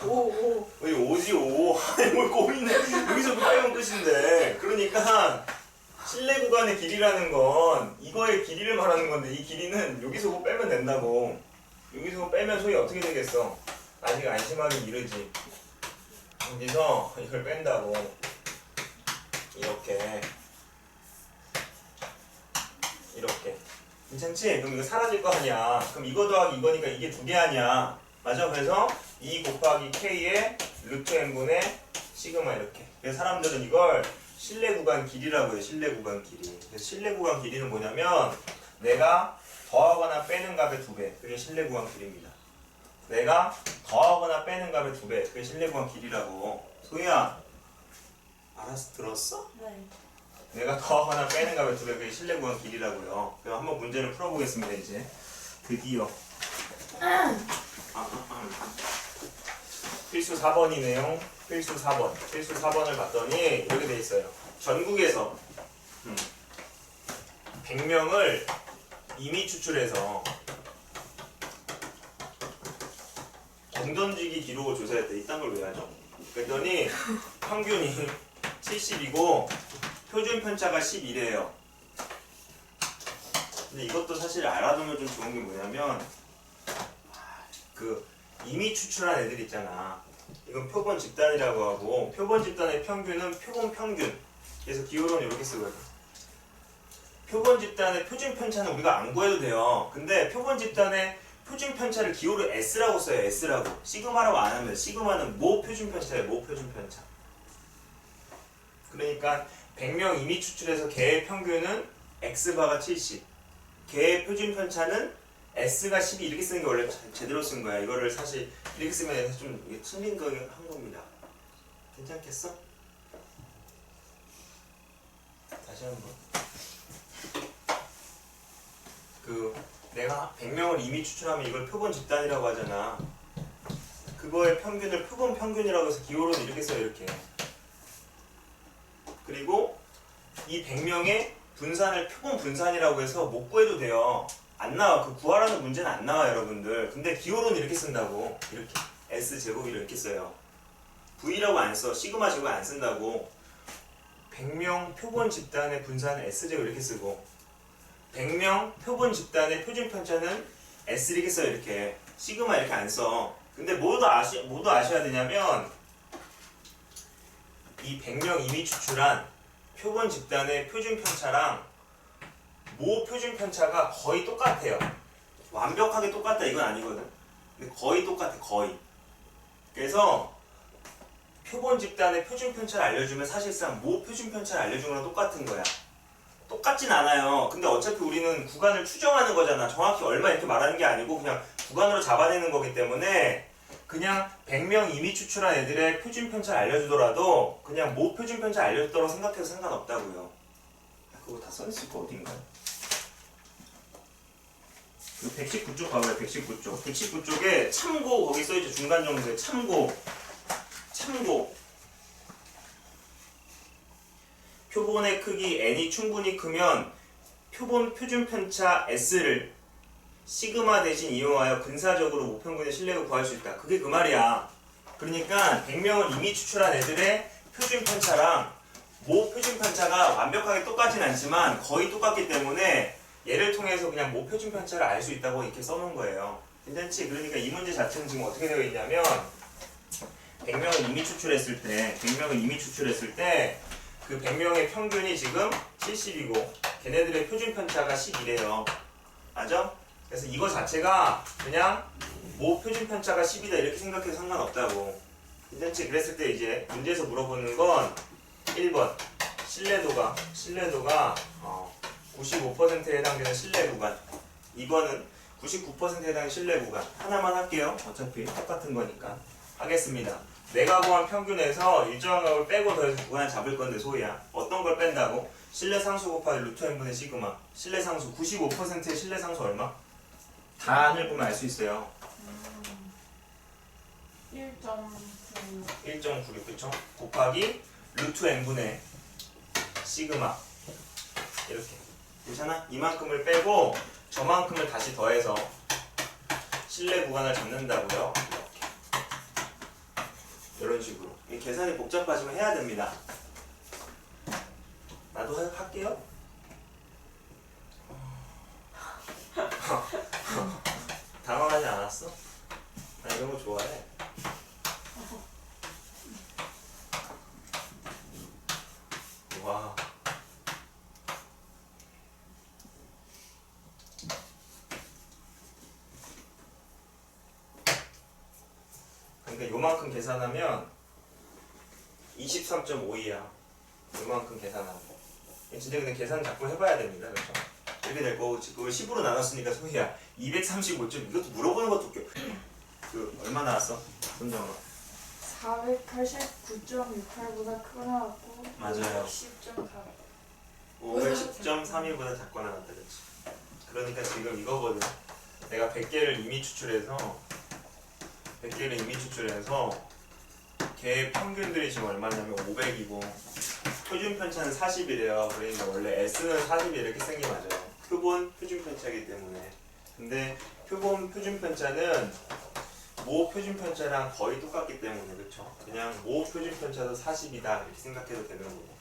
5. 왜 5지 5? 아니 뭘 고민해. 여기서 빼면 끝인데. 그러니까 실내 구간의 길이라는 건 이거의 길이를 말하는 건데 이 길이는 여기서 뭐 빼면 된다고. 여기서 뭐 빼면 소위 어떻게 되겠어? 아직 안심하기 이르지. 여기서 이걸 뺀다고. 이렇게 괜찮지? 그럼 이거 사라질 거 아니야. 그럼 이거 더하기 이거니까 이게 두 개 아니야. 맞아? 그래서 2 곱하기 k의 루트 n분의 시그마 이렇게. 그래서 사람들은 이걸 실내 구간 길이라고 해요. 실내 구간 길이. 그래서 실내 구간 길이는 뭐냐면 내가 더하거나 빼는 값의 2배. 그게 실내 구간 길이입니다. 내가 더하거나 빼는 값의 2배. 그게 실내 구간 길이라고. 소희야, 알았어? 들었어? 네. 내가 더하거나 빼는 값의 2배. 그게 실내 구간 길이라고요. 그럼 한번 문제를 풀어보겠습니다. 이제 드디어 필수 4번이네요. 필수 4번을 봤더니 이렇게 돼 있어요. 전국에서 100명을 임의 추출해서 공던지기 기록을 조사했대. 이딴 걸 왜 하죠? 그랬더니 평균이 70이고 표준 편차가 11이에요. 근데 이것도 사실 알아두면 좀 좋은 게 뭐냐면 그 임의 추출한 애들 있잖아. 이건 표본 집단이라고 하고 표본 집단의 평균은 표본 평균. 그래서 기호로는 이렇게 쓰거든. 표본 집단의 표준 편차는 우리가 안 구해도 돼요. 근데 표본 집단의 표준 편차를 기호로 S라고 써요. S라고. 시그마라고 안 하면 시그마는 모 표준 편차예요. 모 표준 편차. 그러니까 100명 임의 추출해서 개의 평균은 X바가 70. 개의 표준 편차는 S가 12 이렇게 쓰는 게 원래 제대로 쓴 거야. 이거를 사실 이렇게 쓰면 좀 이게 틀린 거 한 겁니다. 괜찮겠어? 다시 한번. 내가 100명을 임의 추출하면 이걸 표본 집단이라고 하잖아. 그거의 평균을 표본 평균이라고 해서 기호로는 이렇게 써요. 이렇게. 그리고 이 100명의 분산을 표본 분산이라고 해서 못 구해도 돼요. 안 나와. 그 구하라는 문제는 안 나와 여러분들. 근데 기호로는 이렇게 쓴다고. 이렇게 S제곱을 이렇게 써요. V라고 안 써. 시그마 제곱 안 쓴다고. 100명 표본 집단의 분산은 S제곱 이렇게 쓰고 100명 표본 집단의 표준 편차는 S 이렇게 써 이렇게 시그마 이렇게 안 써. 근데 모두 아셔야 되냐면 이 100명 이미 추출한 표본 집단의 표준 편차랑 모 표준 편차가 거의 똑같아요. 완벽하게 똑같다 이건 아니거든. 근데 거의 똑같아 거의. 그래서 표본 집단의 표준 편차를 알려주면 사실상 모 표준 편차를 알려준 거랑 똑같은 거야. 똑같진 않아요. 근데 어차피 우리는 구간을 추정하는 거잖아. 정확히 얼마 이렇게 말하는 게 아니고 그냥 구간으로 잡아내는 거기 때문에 그냥 100명 이미 추출한 애들의 표준 편차를 알려주더라도 그냥 모 표준 편차 알려줬다고 생각해도 상관없다고요. 그거 다 써있을 거 어딘가요? 그 119쪽 봐봐요. 119쪽. 119쪽에 참고 거기 써있죠. 중간 정도에 참고. 표본의 크기 n이 충분히 크면 표본 표준 편차 s를 시그마 대신 이용하여 근사적으로 모평균의 신뢰를 구할 수 있다. 그게 그 말이야. 그러니까 100명을 이미 추출한 애들의 표준 편차랑 모 표준 편차가 완벽하게 똑같진 않지만 거의 똑같기 때문에 얘를 통해서 그냥 모 표준 편차를 알 수 있다고 이렇게 써놓은 거예요. 괜찮지? 그러니까 이 문제 자체는 지금 어떻게 되어 있냐면 100명을 이미 추출했을 때 그 100명의 평균이 지금 70이고 걔네들의 표준 편차가 12래요. 맞아? 그래서 이거 자체가 그냥 모 표준 편차가 10이다 이렇게 생각해도 상관없다고. 괜찮지? 그랬을 때 이제 문제에서 물어보는 건 1번 신뢰도가 95%에 해당되는 신뢰 구간. 2번은 99%에 해당하는 신뢰 구간. 하나만 할게요. 어차피 똑같은 거니까. 하겠습니다. 내가 구한 평균에서 일정한 값을 빼고 더해서 구간을 잡을 건데 소희야. 어떤 걸 뺀다고? 신뢰 상수 곱하기 루트 n분의 시그마. 신뢰 상수 95%의 신뢰 상수 얼마? 단을 보면 알 수 있어요. 1.96 그쵸? 곱하기 루트 n분의 시그마. 이렇게. 괜찮아? 이만큼을 빼고 저만큼을 다시 더해서 신뢰 구간을 잡는다고요. 이런 식으로. 이 계산이 복잡하지만 해야 됩니다. 나도 할게요. 당황하지 않았어? 나 이런 거 좋아해. 와. 그러니까 요만큼 계산하면 23.52야. 요만큼 계산하면. 진짜 근데 계산 자꾸 해봐야 됩니다. 그렇죠? 이렇게 될 거고 그걸 10으로 나눴으니까 소희야 235점. 이것도 물어보는 것도 웃겨. 그 얼마 나왔어? 손정아. 489.68보다 크거 나왔고 맞아요. 10.4. 510.31보다 작거 나왔다. 그렇지? 그러니까 지금 이거거든. 내가 100개를 이미 추출해서 걔 평균들이 지금 얼마냐면 500이고 표준 편차는 40이래요. 그러니까 원래 S는 40이 이렇게 쓴 게 맞아요. 표본 표준 편차이기 때문에. 근데 표본 표준 편차는 모 표준 편차랑 거의 똑같기 때문에 그렇죠? 그냥 모 표준 편차도 40이다 이렇게 생각해도 되는 거고.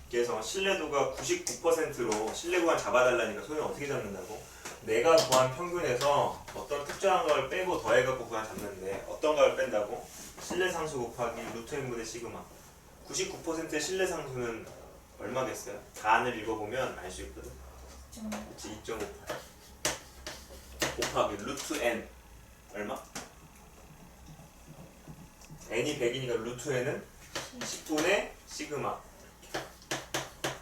그래서 신뢰도가 99%로 신뢰 구간 잡아달라니까 소희는 어떻게 잡는다고? 내가 구한 평균에서 어떤 특정한 걸 빼고 더해갖고 구간 잡는데 어떤 걸 뺀다고? 신뢰상수 곱하기 루트 n분의 시그마. 99%의 신뢰상수는 얼마겠어요? 단을 읽어보면 알 수 있거든. 그치? 2.58 곱하기 루트 n 얼마? n이 100이니까 루트 n은 10분의 시그마.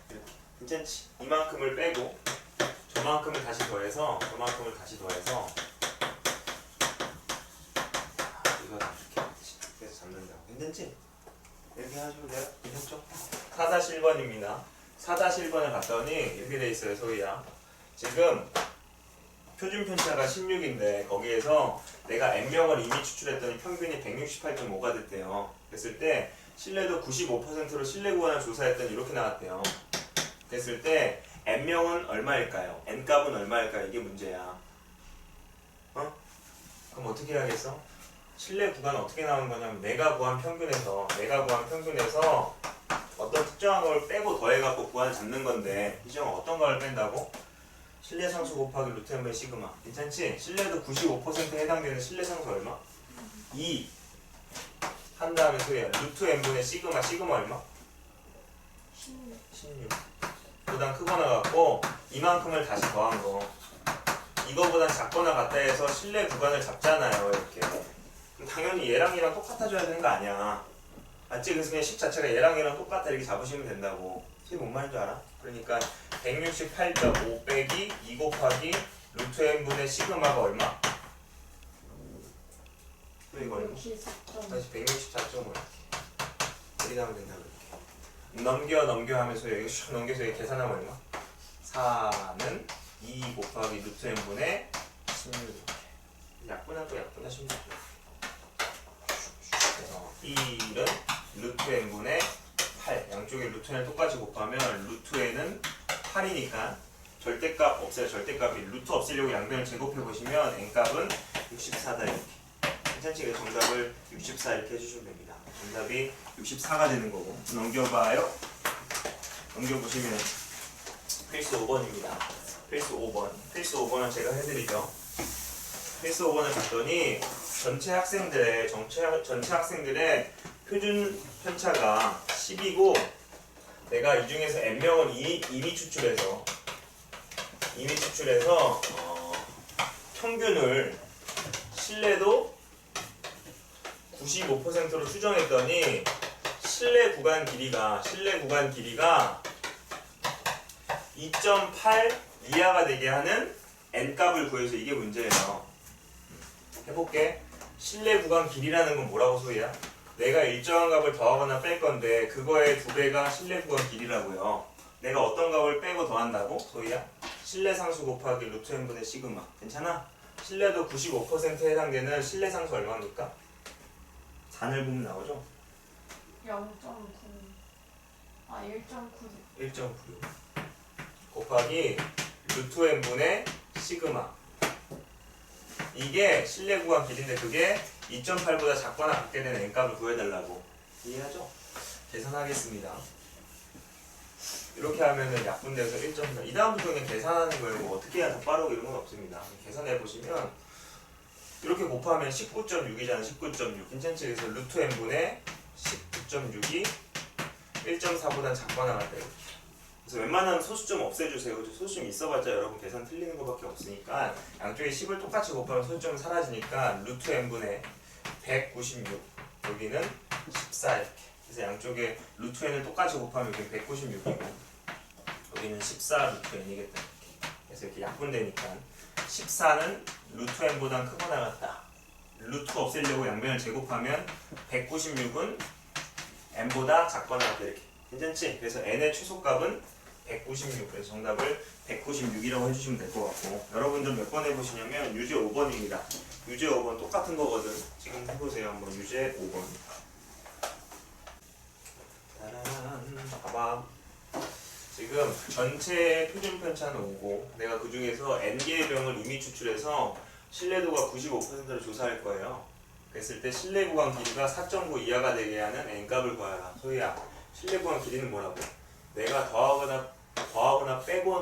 이렇게. 괜찮지? 이만큼을 빼고 저만큼을 다시 더해서 이거 다 이렇게 해서 잡는다고. 괜찮지? 이렇게 해가지고 내가 괜찮죠? 4-1번입니다. 4-1번을 봤더니 이렇게 돼 있어요. 소희야. 지금 표준 편차가 16인데 거기에서 내가 n명을 이미 추출했더니 평균이 168.5가 됐대요. 그랬을 때 신뢰도 95%로 신뢰 구간을 조사했더니 이렇게 나왔대요. 그랬을 때 n명은 얼마일까요? n값은 얼마일까요? 이게 문제야. 어? 그럼 어떻게 해야겠어? 신뢰 구간은 어떻게 나오는 거냐면 내가 구한 평균에서 어떤 특정한 걸 빼고 더해갖고 구간을 잡는 건데 이 경우 어떤 걸 뺀다고? 실내 상수 곱하기 루트 n분의 시그마. 괜찮지? 실내도 95%에 해당되는 실내 상수 얼마? 2 한 다음에 소리야. 루트 n분의 시그마. 시그마 얼마? 16. 16. 보단 크거나 같고 이만큼을 다시 더한 거. 이거보단 작거나 같다 해서 실내 구간을 잡잖아요. 이렇게. 그럼 당연히 얘랑 얘랑 똑같아져야 되는 거 아니야. 맞지? 그래서 그냥 식 자체가 얘랑 얘랑 똑같다 이렇게 잡으시면 된다고. 이게 뭔 말인 줄 알아? 그러니까 168.5 빼기 2 곱하기 루트 n분의 시그마가 얼마? 또 이거 얼마? 64점. 다시 164.5 이렇게 하면 된다 그렇게. 넘겨 하면서 여기 슉 넘겨서 여기 계산하면 얼마? 4는 2 곱하기 루트 n분의 16. 약분하시면 되죠. 그래서 1은 루트 n분의 8. 양쪽에 루트 n을 똑같이 곱하면 루트 n은 8이니까 절대값 없어요. 절대값이 루트 없애려고 양변을 제곱해 보시면 n값은 64다 이렇게. 괜찮지? 그래서 정답을 64 이렇게 해주시면 됩니다. 정답이 64가 되는 거고. 넘겨봐요. 넘겨보시면 필수 5번입니다. 필수 5번. 필수 5번은 제가 해드리죠. 필수 5번을 봤더니 전체 학생들의 표준 편차가 10이고 내가 이 중에서 n명을 이미 추출해서 평균을 실내도 95%로 추정했더니 실내 구간 길이가 2.8 이하가 되게 하는 n값을 구해서 이게 문제예요. 해볼게. 실내 구간 길이라는 건 뭐라고 소리야? 내가 일정한 값을 더하거나 뺄 건데 그거의 2배가 실내 구간 길이라고요. 내가 어떤 값을 빼고 더한다고? 소리야? 실내 상수 곱하기 루트 n분의 시그마. 괜찮아? 실내도 95%에 해당되는 실내 상수 얼마입니까? 잔을 보면 나오죠? 0.9. 아, 1.9. 1.96 곱하기 루트 n분의 시그마. 이게 실내 구간 길이인데 그게 2.8보다 작거나 같게 되는 n값을 구해달라고. 이해하죠? 계산하겠습니다. 이렇게 하면은 약분돼서 1.4. 이 다음부터 그냥 계산하는 거예요. 뭐 어떻게 해야 더 빠르고 이런 건 없습니다. 계산해 보시면 이렇게 곱하면 19.6이잖아. 19.6. 괜찮지? 그래서 루트 n분의 19.6이 1.4보다 작거나 같다. 이렇게. 그래서 웬만하면 소수 좀 없애주세요. 소수 좀 있어봤자 여러분 계산 틀리는 것밖에 없으니까 양쪽에 10을 똑같이 곱하면 소수점이 사라지니까 루트 n분의 196 여기는 14 이렇게. 그래서 양쪽에 루트 n을 똑같이 곱하면 여기 196이고 여기는 14 루트 n이겠다. 그래서 이렇게 약분되니까 14는 루트 n보다 크거나 같다. 루트 없애려고 양변을 제곱하면 196은 n보다 작거나 같다 이렇게. 괜찮지? 그래서 n의 최소값은 196. 그래서 정답을 196이라고 해주시면 될 것 같고 여러분들 몇 번 해보시냐면 유제 5번입니다. 유제 5번 똑같은 거거든. 지금 해보세요. 한번 유제 5번. 짜란. 봐봐. 지금 전체 표준 편차는 5고 내가 그 중에서 n개의 병을 이미 추출해서 신뢰도가 95%를 조사할 거예요. 그랬을 때 실내 구간 길이가 4.9 이하가 되게 하는 n값을 구하라. 소희야, 실내 구간 길이는 뭐라고? 내가 더하거나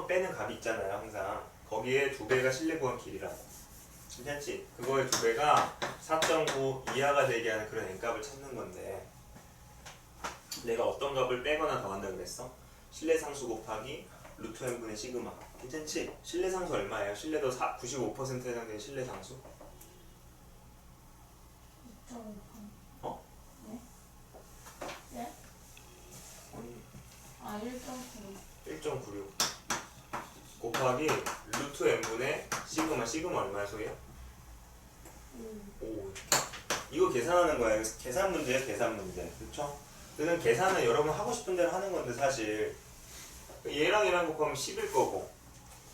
빼는 값이 있잖아요. 항상 거기에 2배가 실내 구간 길이라고. 괜찮지? 그거의 2배가 4.9 이하가 되게 하는 그런 n값을 찾는 건데 내가 어떤 값을 빼거나 더한다 그랬어? 실내 상수 곱하기 루트 n분의 시그마. 괜찮지? 실내 상수 얼마예요? 실내도 95%에 해당되는 실내 상수? 2.5. 어? 네? 네? 아니 아, 1.9. 1.96 곱하기 루트 n분의 시그마. 시그마 얼마야 소희야? 5. 이거 계산하는 거야. 계산 문제야. 계산 문제. 그쵸? 그는 계산은 여러분 하고 싶은 대로 하는 건데 사실 얘랑 얘랑 곱하면 10일 거고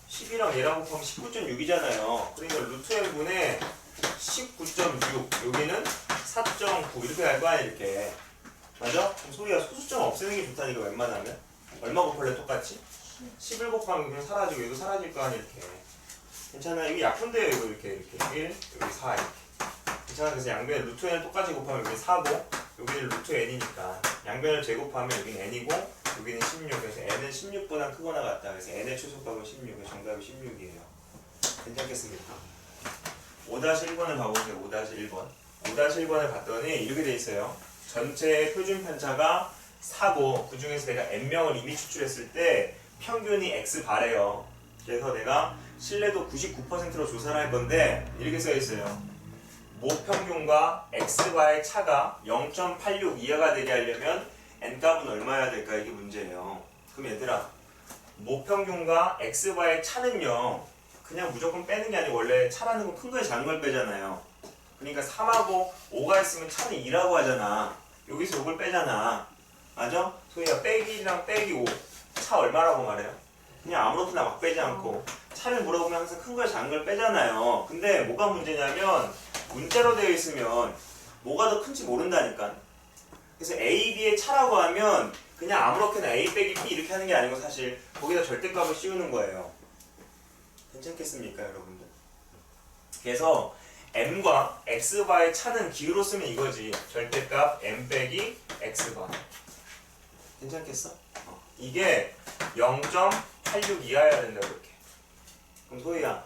10이랑 얘랑 곱하면 19.6이잖아요. 그러니까 루트 n분의 19.6 여기는 4.9 이렇게 갈 거 아니야 이렇게. 맞아? 그럼 소희야 소수점 없애는 게 좋다니까 웬만하면. 얼마 곱할래 똑같이? 11 곱하면 그냥 사라지고 얘도 사라질 거 아니야 이렇게. 괜찮아. 이게 약분돼요 이거 이렇게 1 여기 4 이렇게. 괜찮아. 그래서 양변 루트 n을 똑같이 곱하면 여기 4고 여기는 루트 n이니까 양변을 제곱하면 여기는 n이고 여기는 16. 그래서 n은 16보다 크거나 같다. 그래서 n의 최소값은 16. 정답이 16이에요. 괜찮겠습니까? 5-1번을 봐보세요. 5-1번. 5-1번을 봤더니 이렇게 돼 있어요. 전체 표준 편차가 4고 그 중에서 내가 n명을 이미 추출했을 때 평균이 x바래요. 그래서 내가 신뢰도 99%로 조사를 할 건데 이렇게 써 있어요. 모평균과 x바의 차가 0.86 이하가 되게 하려면 n값은 얼마여야 될까? 이게 문제예요. 그럼 얘들아, 모평균과 x바의 차는요 그냥 무조건 빼는 게 아니고 원래 차라는 건 큰 거에 작은 걸 빼잖아요. 그러니까 3하고 5가 있으면 차는 2라고 하잖아. 여기서 5을 빼잖아. 맞아? 소희야, 빼기 1이랑 빼기 5 차 얼마라고 말해요? 그냥 아무렇게나 막 빼지 않고 차를 물어보면 항상 큰 걸 작은 걸 빼잖아요. 근데 뭐가 문제냐면 문자로 되어 있으면 뭐가 더 큰지 모른다니까. 그래서 A, B의 차라고 하면 그냥 아무렇게나 A 빼기 B 이렇게 하는 게 아니고 사실 거기다 절대값을 씌우는 거예요. 괜찮겠습니까 여러분들? 그래서 m과 x바의 차는 기호로 쓰면 이거지. 절대값 m 빼기 x바. 괜찮겠어? 이게 0.86 이하여야 된다 이렇게. 그럼 소희야,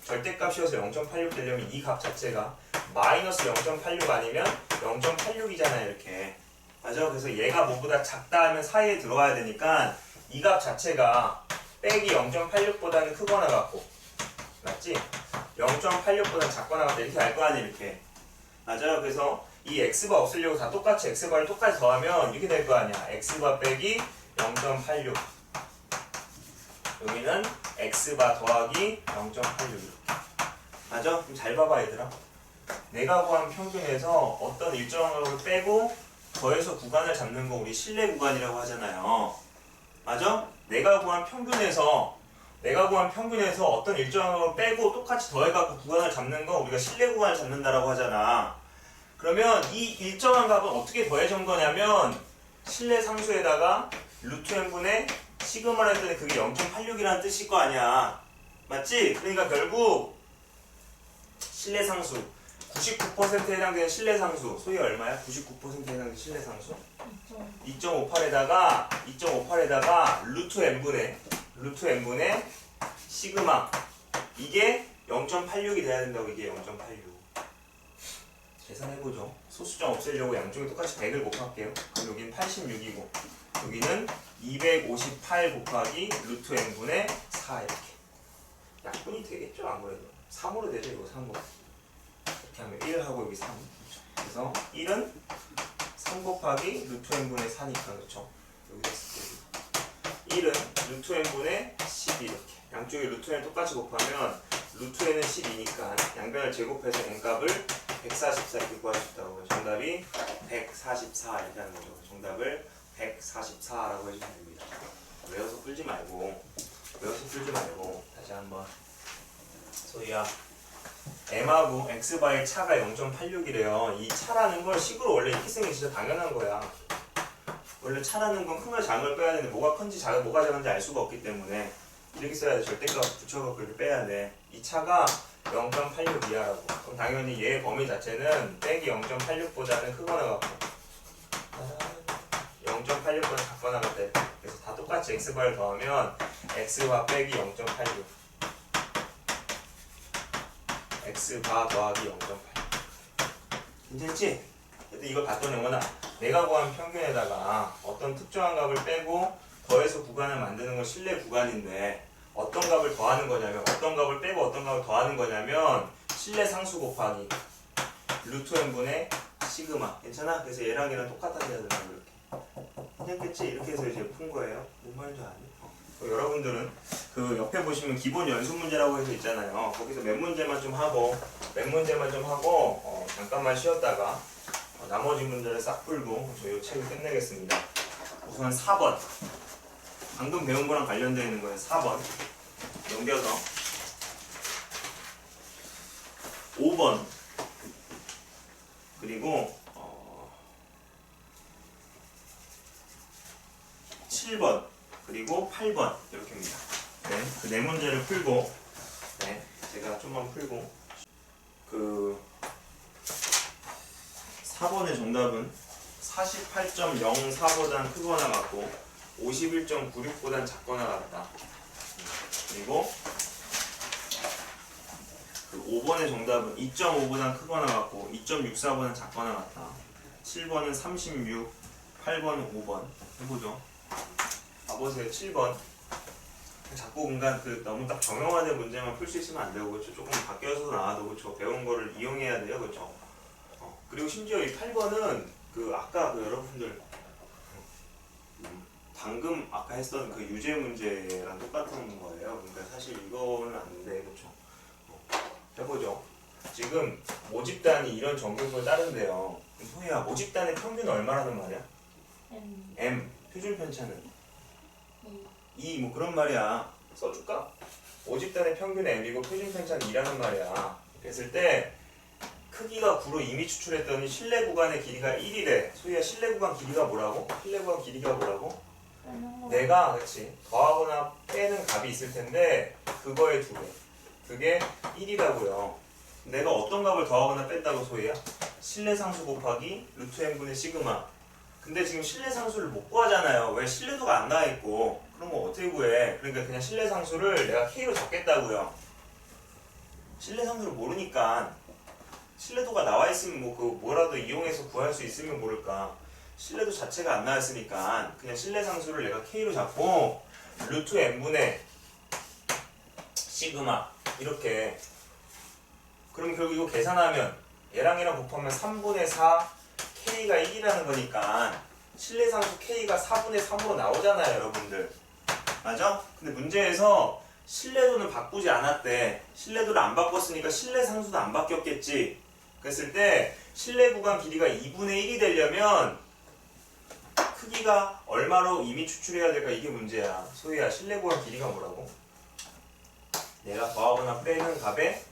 절대값이어서 0.86 되려면 이 값 자체가 마이너스 0.86 아니면 0.86이잖아 이렇게. 맞아? 그래서 얘가 뭐보다 작다 하면 사이에 들어와야 되니까 이 값 자체가 빼기 0.86보다는 크거나 같고, 맞지? 0.86보다 작거나 같다 이렇게 알 거 아니야 이렇게. 맞아요. 그래서 이 x바 없애려고 다 똑같이 x바를 똑같이 더하면 이렇게 될 거 아니야. x바 빼기 0.86. 여기는 x바 더하기 0.86 이렇게. 맞아? 그럼 잘 봐봐 얘들아. 내가 구한 평균에서 어떤 일정한 걸 빼고 더해서 구간을 잡는 거 우리 신뢰 구간이라고 하잖아요. 맞아? 내가 구한 평균에서 어떤 일정한 걸 빼고 똑같이 더해갖고 구간을 잡는 거 우리가 신뢰 구간을 잡는다라고 하잖아. 그러면 이 일정한 값은 어떻게 더해준 거냐면 신뢰 상수에다가 루트 n분의 시그마를 했더니 그게 0.86이라는 뜻일 거 아니야. 맞지? 그러니까 결국 신뢰 상수 99%에 해당되는 신뢰 상수 소위 얼마야? 99%에 해당되는 신뢰 상수 2.58에다가 루트 n분의 시그마 이게 0.86이 돼야 된다고. 이게 0.86 계산해보죠. 소수점 없애려고 양쪽에 똑같이 100을 곱할게요. 그럼 여기는 86이고 여기는 258 곱하기 루트 n분의 4 이렇게 약분이 되겠죠. 아무래도 3으로 되죠. 이거 3으로 이렇게 하면 1하고 여기 3 그래서 1은 3 곱하기 루트 n분의 4니까 그렇죠. 여기 됐을 때 1은 루트 n분의 12 이렇게 양쪽에 루트 n 똑같이 곱하면 루트 n은 12니까 양변을 제곱해서 n값을 144 이렇게 구할 수 있다고. 정답이 144 이렇게 하는 거죠. 정답을 144라고 해주면 됩니다. 외워서 풀지 말고 다시 한번. 소희야, m하고 x바의 차가 0.86이래요. 이 차라는 걸 식으로 원래 이렇게 쓰는 게 진짜 당연한 거야. 원래 차라는 건 큰 걸 작은 걸 빼야 되는데 뭐가 큰지 뭐가 작은지 알 수가 없기 때문에 이렇게 써야 돼. 절대값 붙여갖고 이렇게 빼야 돼. 이 차가 0.86 이하라고. 그럼 당연히 얘의 범위 자체는 빼기 0.86보다는 크거나 같고 0.86보다 작거나 같다. 그래서 다 똑같이 x바를 더하면 x바 빼기 0.86 x바 더하기 0.8 괜찮지? 근데 이걸 봤더니 영원아 내가 구한 평균에다가 어떤 특정한 값을 빼고 더해서 구간을 만드는 건 신뢰 구간인데 어떤 값을 더하는 거냐면 어떤 값을 빼고 어떤 값을 더하는 거냐면 신뢰 상수 곱하기 루트 n분의 시그마. 괜찮아? 그래서 얘랑 얘랑 똑같아져야 된다고 이렇게. 괜찮겠지? 이렇게 해서 이제 푼 거예요. 뭔 말인지 아니? 여러분들은 그 옆에 보시면 기본 연습 문제라고 해서 있잖아요. 거기서 몇 문제만 좀 하고 잠깐만 쉬었다가 나머지 문제를 싹 풀고 저 이 책을 끝내겠습니다. 우선 4번 방금 배운 거랑 관련되어 있는 거예요. 4번 넘겨서 5번 그리고 7번 그리고 8번 이렇게입니다. 네, 그 네 문제를 풀고 제가 좀만 풀고 그 4번의 정답은 48.04보다는 크거나 같고 51.96보단 작거나 같다. 그리고 그 5번의 정답은 2.5보단 크거나 같고 2.64보단 작거나 같다. 7번은 36, 8번은 5번. 해보죠. 봐보세요. 7번. 자꾸 공간 너무 딱 정형화된 문제만 풀 수 있으면 안 되고 그렇죠. 조금 바뀌어서 나와도 그렇죠. 배운 거를 이용해야 돼요. 그렇죠. 그리고 심지어 이 8번은 아까 여러분들 방금 아까 했던 그 유제 문제랑 똑같은 거예요. 그러니까 사실 이거는 안 돼. 그렇죠. 해보죠. 지금 모집단이 이런 정규를 따른대요. 소희야, 모집단의 평균은 얼마라는 말이야? M. 표준 편차는? 2. 뭐 그런 말이야. 써줄까? 모집단의 평균은 M이고 표준 편차는 2라는 말이야. 그랬을 때 크기가 9로 이미 추출했더니 실내 구간의 길이가 1이래. 소희야, 실내 구간 길이가 뭐라고? 실내 구간 길이가 뭐라고? 내가 그렇지 더하거나 빼는 값이 있을 텐데 그거의 2배. 그게 1이라고요. 내가 어떤 값을 더하거나 뺀다고 소희야? 실내 상수 곱하기 루트 n분의 시그마. 근데 지금 실내 상수를 못 구하잖아요. 왜? 실내도가 안 나와 있고. 그럼 뭐 어떻게 구해? 그러니까 그냥 실내 상수를 내가 k로 적겠다고요. 실내 상수를 모르니까 실내도가 나와 있으면 뭐라도 이용해서 구할 수 있으면 모를까. 실내도 자체가 안 나와 있으니까 그냥 실내 상수를 내가 k로 잡고 루트 n분의 시그마 이렇게. 그럼 결국 이거 계산하면 얘랑 얘랑 곱하면 3분의 4 k가 1이라는 거니까 실내 상수 k가 4분의 3으로 나오잖아요, 여러분들. 맞아? 근데 문제에서 실내도는 바꾸지 않았대. 실내도를 안 바꿨으니까 실내 상수도 안 바뀌었겠지. 그랬을 때 실내 구간 길이가 2분의 1이 되려면 크기가 얼마로 이미 추출해야 될까? 이게 문제야. 소희야, 실내 구간 길이가 뭐라고? 내가 더하거나 빼는 값의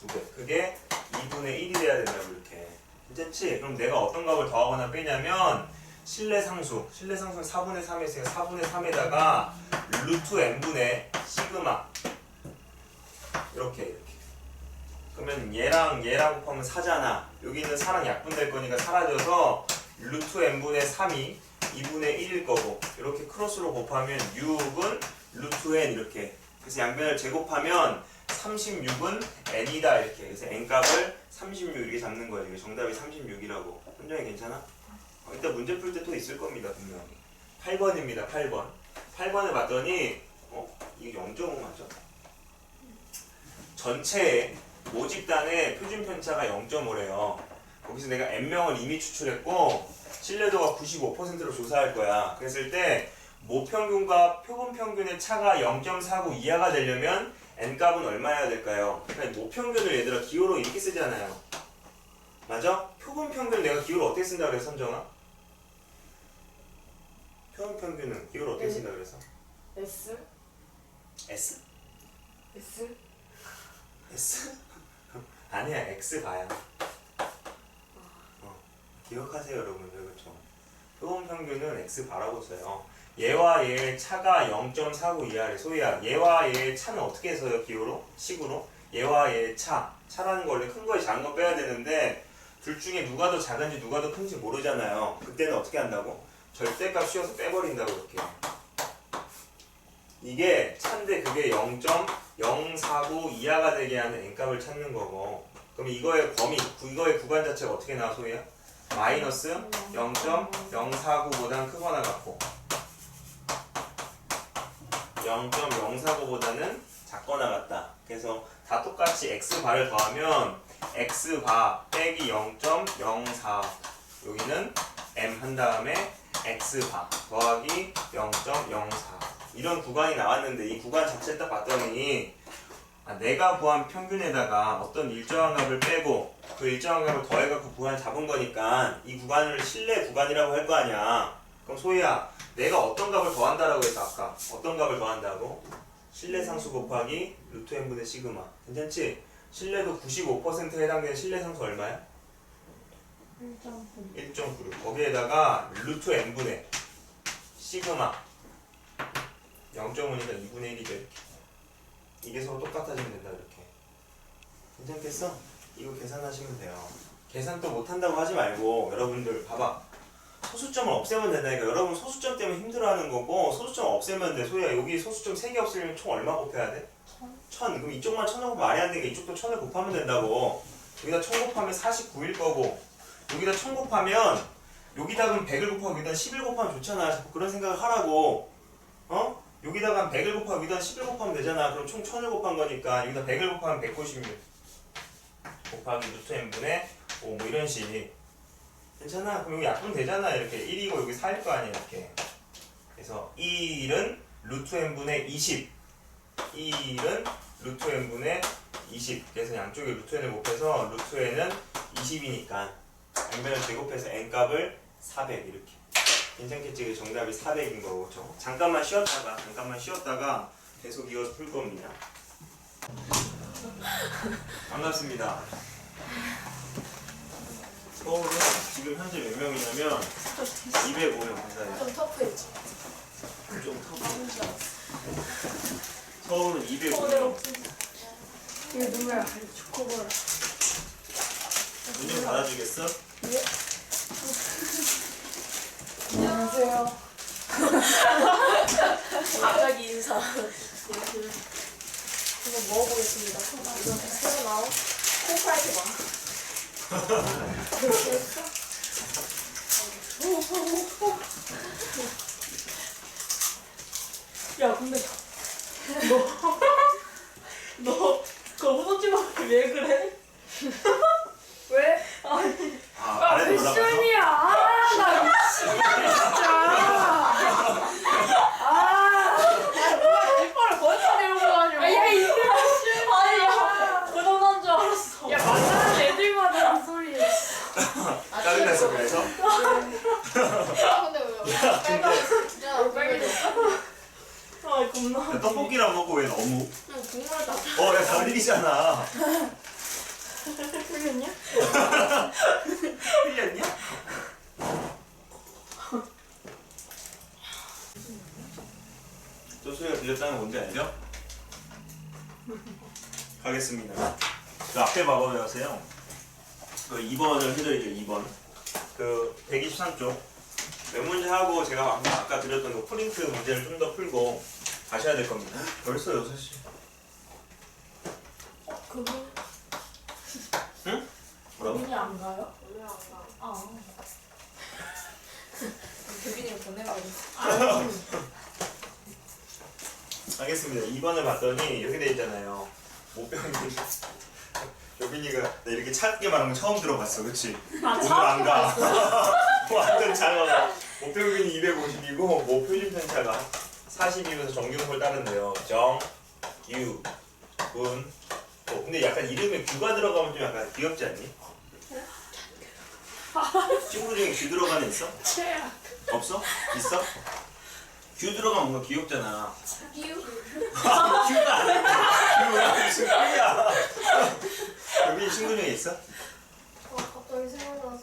2배. 그게 2분의 1이 돼야 된다고 이렇게. 괜찮지? 그럼 내가 어떤 값을 더하거나 빼냐면 실내 상수는 4분의 3에 있으니까 4분의 3에다가 루트 n분의 시그마 이렇게. 그러면 얘랑 곱하면 4잖아. 여기 있는 4랑 약분될 거니까 사라져서 루트 n분의 3이 2분의 1일 거고 이렇게 크로스로 곱하면 6은 루트 n 이렇게. 그래서 양변을 제곱하면 36은 n이다 이렇게. 그래서 n 값을 36 이렇게 잡는 거예요. 이게 정답이 36이라고. 현정이 괜찮아? 이따 문제 풀 때 또 있을 겁니다, 분명히. 8번입니다. 8번. 8번을 봤더니 이거 0.5 맞죠? 전체의 모집단의 표준 편차가 0.5래요. 거기서 내가 n명을 이미 추출했고 신뢰도가 95%로 조사할 거야. 그랬을 때 모평균과 표본평균의 차가 0.49 이하가 되려면 n값은 얼마여야 될까요? 그러니까 모평균을 얘들아 기호로 이렇게 쓰잖아요. 맞아? 표본평균을 내가 기호로 어떻게 쓴다 그래, 선정아? 표본평균은 기호로 어떻게 쓴다 그래서? S? S? S? S? 아니야, X바야. 기억하세요, 여러분들. 그렇죠? 표본평균은 X바라고 써요. 얘와 얘의 차가 0.49 이하래. 소희야, 얘와 얘의 차는 어떻게 해서요? 기호로? 식으로? 얘와 얘의 차라는 거 원래 큰 거에 작은 거 빼야 되는데 둘 중에 누가 더 작은지 누가 더 큰지 모르잖아요. 그때는 어떻게 한다고? 절대값 씌워서 빼버린다고 이렇게. 이게 차인데 그게 0.049 이하가 되게 하는 n값을 찾는 거고. 그럼 이거의 범위, 이거의 구간 자체가 어떻게 나와, 소희야? 마이너스 0.049보다는 크거나 같고 0.049보다는 작거나 같다. 그래서 다 똑같이 x바를 더하면 x바 빼기 0.04 여기는 m 한 다음에 x바 더하기 0.04 이런 구간이 나왔는데 이 구간 자체를 딱 봤더니 내가 구한 평균에다가 어떤 일정한 값을 빼고 그 일정한 값을 더해갖고 구간을 잡은 거니까 이 구간을 실내 구간이라고 할 거 아니야. 그럼 소희야, 내가 어떤 값을 더한다라고 했어 아까? 어떤 값을 더한다고? 실내 상수 곱하기 루트 n분의 시그마. 괜찮지? 실내도 95%에 해당되는 실내 상수 얼마야? 1.96. 거기에다가 루트 n분의 시그마 0.5니까 2분의 1이죠 이렇게. 이게 서로 똑같아지면 된다 이렇게. 괜찮겠어? 이거 계산하시면 돼요. 계산 또 못한다고 하지 말고 여러분들 봐봐. 소수점을 없애면 된다니까. 여러분 소수점 때문에 힘들어하는 거고 소수점 없애면 돼. 소희야 여기 소수점 3개 없애려면 총 얼마 곱해야 돼? 1000. 그럼 이쪽만 1000을 곱하면 말이 안 되니까 이쪽도 1000을 곱하면 된다고. 여기다 1000 곱하면 49일 거고 여기다 1000 곱하면 여기다 그럼 100을 곱하고 여기다 10을 곱하면 좋잖아. 자꾸 그런 생각을 하라고. 어? 여기다가 100을 곱하고 여기다 10을 곱하면 되잖아. 그럼 총 1000을 곱한 거니까 여기다 100을 곱하면 196 곱하기 루트 n분의 5 뭐 이런 식. 괜찮아? 그럼 여기 약분 되잖아. 이렇게 1이고 여기 4일 거 아니야. 이렇게. 그래서 이 1은 루트 n분의 20 이 1은 루트 n분의 20 그래서 양쪽에 루트 n을 곱해서 루트 n은 20이니까 n변을 제곱해서 n값을 400 이렇게. 괜찮겠지? 그 정답이 400인 거고. 그렇죠? 잠깐만 쉬었다가 계속 이어서 풀 겁니다. 반갑습니다. 서울은 지금 현재 몇 명이냐면 205명 반사예요. 좀 터프했지. 좀 터프. 서울은 205명. 이거 누구야? 초코볼. 문 좀 닫아주겠어? 안녕하세요. 갑자기 인사. 한번 먹어보겠습니다. 이거 새로 나온 코파이트 봐. 야 근데 너 거부도 찍었는데 왜 그래? 왜? 아, 발에 올라가서? 패션이야. 나 진짜. 이빨을 먼저 내고 가지고. 야 이게 패션. 아니야. 그러던 줄 알았어. 야 만나는 애들마다 한 소리. 짜증났어 그래서? 근데 왜? 빨간. 아 겁나. 야, 떡볶이랑 먹고 왜 너무? 그냥 국물 다. 야 달리잖아. 틀렸냐? 틀렸냐? 저 소리가 들렸다는 건 뭔지 알죠? 가겠습니다. 그 앞에 봐봐 외우세요. 그 2번을 해드리죠. 2번. 그 123쪽. 몇 문제 하고 제가 아까 드렸던 그 프린트 문제를 좀 더 풀고 가셔야 될 겁니다. 벌써 6시. 그분 응? 뭐라고? 그분이 안 가요? 오늘 안 가. 아. 교빈이를 보내가지고. 알겠습니다. 2번을 봤더니 이렇게 돼 있잖아요. 모병이 교빈이가 나 이렇게 짧게 말한 거 처음 들어봤어. 그치? 아, 오늘 안 가. 완전 작아. 목표균이 250이고 뭐 표준 편차가 40이면서 정규분을 따른대요. 정, 규, 분. 근데 약간 이름에 규가 들어가면 좀 약간 귀엽지 않니? 친구 중에 규 들어가는 애 있어? 최악. 없어? 있어? 규 들어가면 뭔가 귀엽잖아. 기우. 규가 아니야. 규가 무슨 규야? 여기 친구 중에 있어? 갑자기 생각나서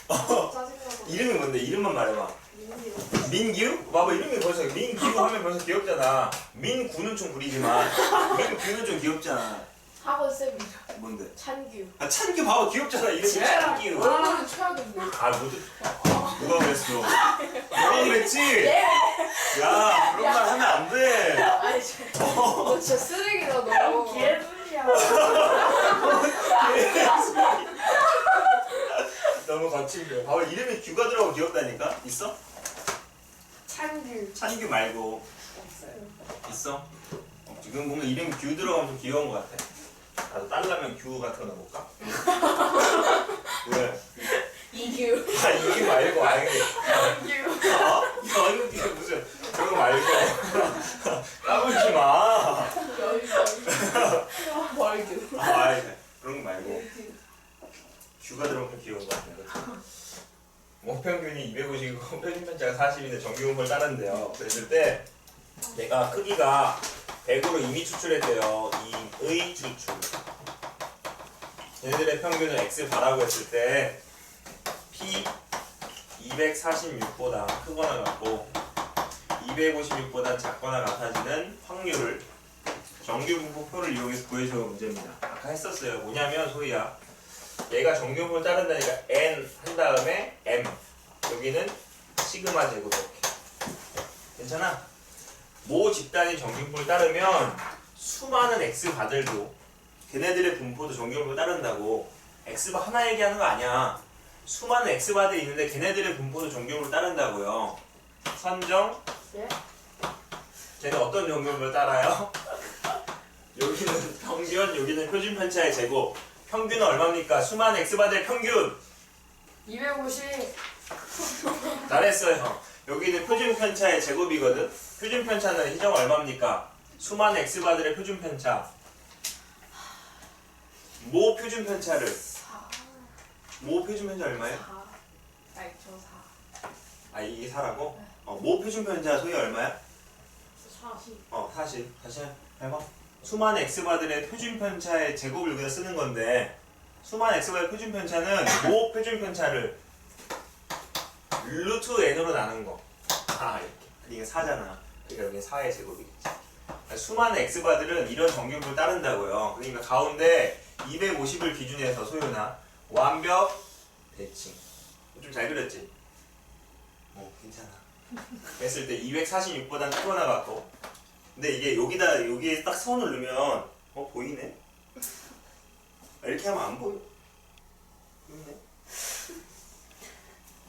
짜증나서. 이름이 뭔데? 이름만 말해봐. 민기요. 민규? 봐봐 이름이 벌써 민규 하면 벌써 귀엽잖아. 민구는 좀 구리지만 민규는 좀 귀엽잖아. 학원 쌤이요. 뭔데? 찬규. 아 찬규 봐봐 귀엽잖아. 이름이 찬규. 얼굴은 최악인데. 아 뭐지? 누가 그랬어? 누가 그랬지? 야 그런 말 하면 안 돼. 아니 너 진짜 쓰레기다 너. 개소리야. 너무 거친 거야. 봐봐 이름이 규가 들어가고 귀엽다니까? 있어? 찬규. 찬규 말고 없어요. 있어? 지금 뭔가 이름이 규 들어가면 좀 귀여운 것 같아. 나도 딸라면 규 같은 거 넣어볼까? 왜? 이규. 아 이게 말고 아예 이규. 어? 야 이게 무슨 그거 말고 까불지 마. 벌규. 아 그런 거 말고 규가 들어가면 귀여운 것 같아. 그렇죠? 목평균이 250이고 표준 편차가 40인데 정규분포를 따른대요. 그랬을 때 얘가 크기가 100으로 이미 추출했대요. 이의 추출. 얘네들의 평균을 x 바라고 했을 때 p 246보다 크거나 같고 256보다 작거나 같아지는 확률을 정규분포표를 이용해서 구해주는 문제입니다. 아까 했었어요. 뭐냐면 소희야 얘가 정규분포를 따른다니까 n 한 다음에 m 여기는 시그마 제곱 이렇게. 괜찮아? 모 집단의 정규분포를 따르면 수많은 x바들도 걔네들의 분포도 정규분포를 따른다고. x바 하나 얘기하는 거 아니야. 수많은 x바들이 있는데 걔네들의 분포도 정규분포를 따른다고요. 선정. 예? 쟤는 어떤 정규분포를 따라요? 여기는 평균, 여기는 표준 편차의 제곱. 평균은 얼마입니까? 수많은 x바들의 평균. 250. 잘했어요. 여기는 표준 편차의 제곱이거든. 표준 편차는 희정 얼마입니까? 수많은 x바들의 표준 편차. 모 표준 편차를. 4. 모 표준 편차 얼마예요? 4. 아니 저 4. 아 이게 4라고? 모 표준 편차 소위 얼마야? 40. 40. 다시 해봐. 수많은 x바들의 표준 편차의 제곱을 여기다 쓰는 건데 수많은 x바들의 표준 편차는 모 표준 편차를 루트 n으로 나눈 거. 이렇게. 이게 4잖아. 그러니까 여기 4의 제곱이겠지. 수많은 x바들은 이런 정규분포를 따른다고요. 그러니까 가운데 250을 기준해서 소유나 완벽 대칭. 좀 잘 그렸지? 괜찮아. 했을 때 246보단 크거나 같고. 근데 이게 여기에 딱 선을 넣으면 보이네? 이렇게 하면 안 보여. 보이네?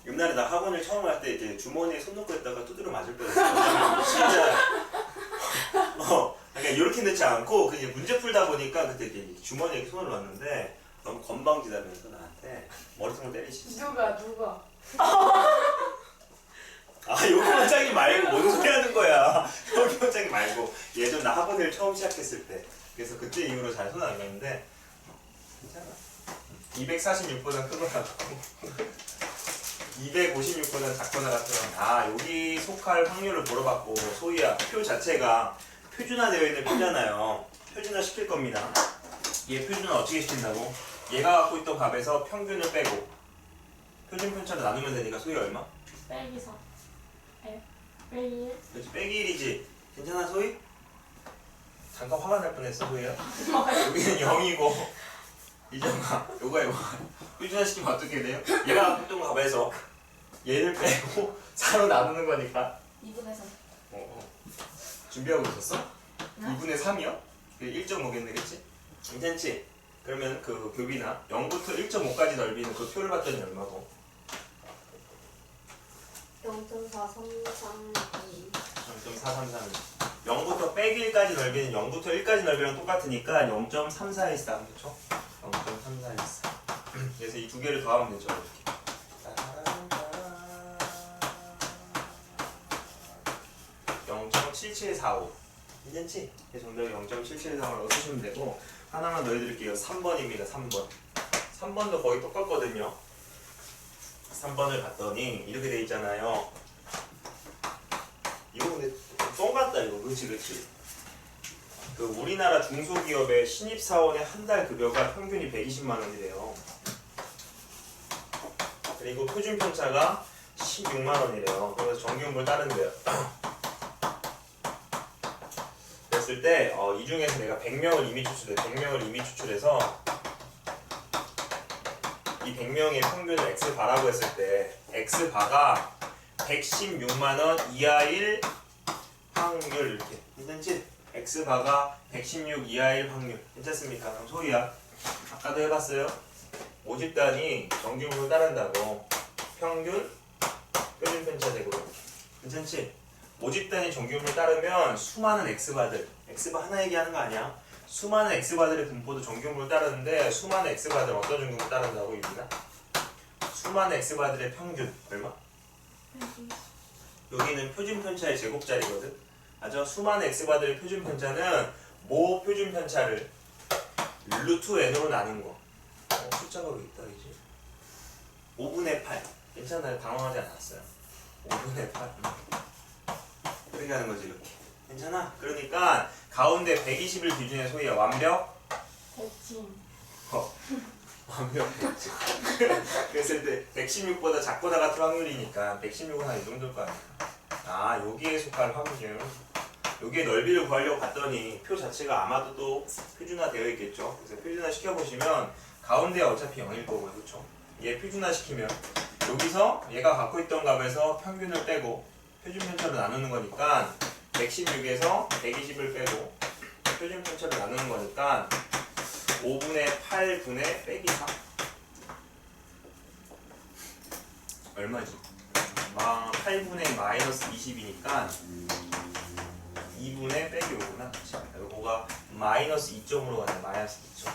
옛날에 나 학원을 처음 갈 때 이렇게 주머니에 손 넣고 있다가 두드려 맞을 뻔했어. 진짜. 그러니까 이렇게 넣지 않고 그냥 문제 풀다 보니까 그때 이렇게 주머니에 이렇게 손을 넣었는데 너무 건방지다면서 나한테 머리통을 때리시지. 누가? 여기 원장이 말고 뭔 소리 하는 거야. 여기 원장이 말고 예전 나 학원을 처음 시작했을 때. 그래서 그때 이후로 잘 손 안 놨는데 괜찮아. 246보다 크거나 같고 256보다 작거나 같으면 여기 속할 확률을 물어봤고 소위야 표 자체가 표준화되어 있는 표잖아요. 표준화 시킬 겁니다. 얘 표준화 어떻게 시킨다고? 얘가 갖고 있던 값에서 평균을 빼고 표준 편차로 나누면 되니까 소위 얼마? 빼기 4. 빼기 1. 그렇지 빼기 1이지. 괜찮아 소희? 잠깐 화가 날 뻔했어 소희야. 여기는 0이고 이정아 요거 표준화 시키면 어떻게 돼요? 얘가 갖고 있던 값에서 얘를 빼고 4로 나누는 거니까 2분의 3. 준비하고 있었어? 2분의 3이요? 1.5겠네 그치? 괜찮지? 그러면 그 교비나 0부터 1.5까지 넓이는 그 표를 봤더니 얼마고? 0.4332. 0.433 0부터 빼기 1까지 넓이는 0부터 1까지 넓이랑 똑같으니까 0.3414 그쵸? 0.3414 그래서 이 두 개를 더하면 되죠 이렇게 0.7745 괜찮지? 정답이 0.7745라고 쓰시면 되고 하나만 더 해드릴게요. 3번입니다. 3번 3번도 거의 똑같거든요. 3번을 봤더니 이렇게 돼 있잖아요. 이거 근데 똑같다 이거. 그치 그 우리나라 중소기업의 신입사원의 한 달 급여가 평균이 120만 원이래요. 그리고 표준 편차가 16만 원이래요. 그래서 정규분포를 따른대요. 그랬을 때 이 중에서 내가 100명을 이미 추출해. 100명을 이미 추출해서 이 100명의 평균을 x바라고 했을 때 x바가 116만 원 이하일 확률 이렇게 괜찮지? x바가 116 이하일 확률 괜찮습니까? 그럼 소희야 아까도 해봤어요. 모집단이 정규분포를 따른다고 평균 표준 편차 제곱 괜찮지? 모집단이 정규분포를 따르면 수많은 x바들 x바 하나 얘기하는 거 아니야? 수많은 x바들의 분포도 정규분포를 따르는데 수많은 x바들 어떤 정규분포를 따른다고 입니다. 수많은 x바들의 평균 얼마? 여기는 표준 편차의 제곱자리거든. 맞아? 수많은 x바들의 표준 편차는 모 표준 편차를 루트 n으로 나눈 거. 숫자가 왜 있다 이제? 5분의 8 괜찮아요. 당황하지 않았어요. 5분의 8 이렇게 하는 거지 이렇게. 괜찮아? 그러니까 가운데 120을 기준에 소위야 완벽 대칭. 완벽 대칭. 그랬을 때 116보다 작거나 같은 확률이니까 116은 한 이 정도일 거 아니야. 여기에 속할 확률. 여기에 넓이를 구하려고 봤더니 표 자체가 아마도 또 표준화 되어 있겠죠. 그래서 표준화 시켜보시면 가운데 어차피 0일 거고요. 그렇죠? 얘 표준화 시키면 여기서 얘가 갖고 있던 값에서 평균을 빼고 표준 편차로 나누는 거니까 116에서 120을 빼고 표준 편차로 나누는 거니까 5분의 8분의 빼기 4 얼마지? 8분의 마이너스 20이니까 2분의 빼기 5구나. 이거가 마이너스 2점으로 가네. 마이너스 2점.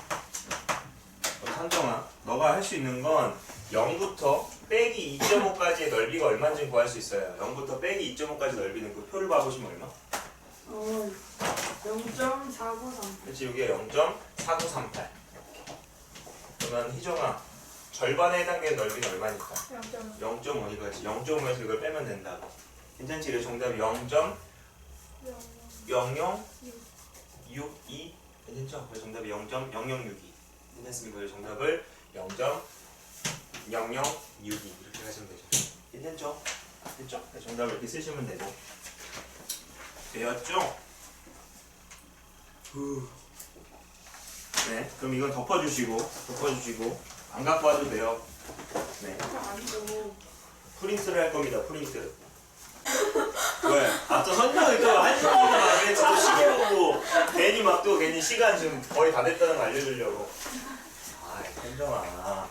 그럼 상정아, 너가 할 수 있는 건 0부터 빼기 2.5까지의 넓이가 얼마인지 구할 수 있어요. 0부터 빼기 2.5까지 넓이는 그 표를 봐보시면 얼마? 0.4938. 그렇지, 여기가 0.4938. 그러면 희정아, 절반에 해당되는 넓이는 얼마니까? 0.5 이거지. 0.5에서 이걸 빼면 된다고. 괜찮지? 그래서 정답이 0.0062. 괜찮죠? 그래서 정답이 0.0062. 괜찮습니까? 그래서 정답을 0.0062 이렇게 하시면 되죠. 괜찮죠? 됐죠? 그래서 정답을 이렇게 쓰시면 되고. 되었죠? 네, 그럼 이건 덮어주시고 안 갖고 와도 돼요. 네, 프린트를 할 겁니다. 프린트. 왜? 앞서 설명을 또 한 시간 동안 왜 또 시계 보고 괜히 시간 지금 거의 다 됐다는 거 알려주려고. 아이, 현정아.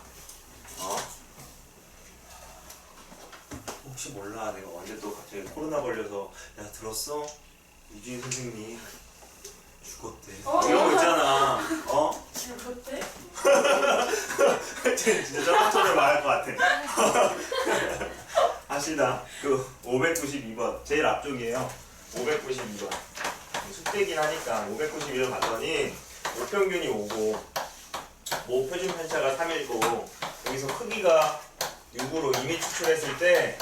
혹시 몰라. 내가 언제 또 갑자기 코로나 걸려서 야 들었어? 유진 선생님 죽었대. 이런 거 있잖아. 죽었대? 진짜 쩌렁쩌렁 말할 것 같아. 아시다. 그 592번 제일 앞쪽이에요. 592번 숙제긴 하니까 591을 봤더니 모평균이 5고 모표준 편차가 3이고 여기서 크기가 6으로 이미 추출했을 때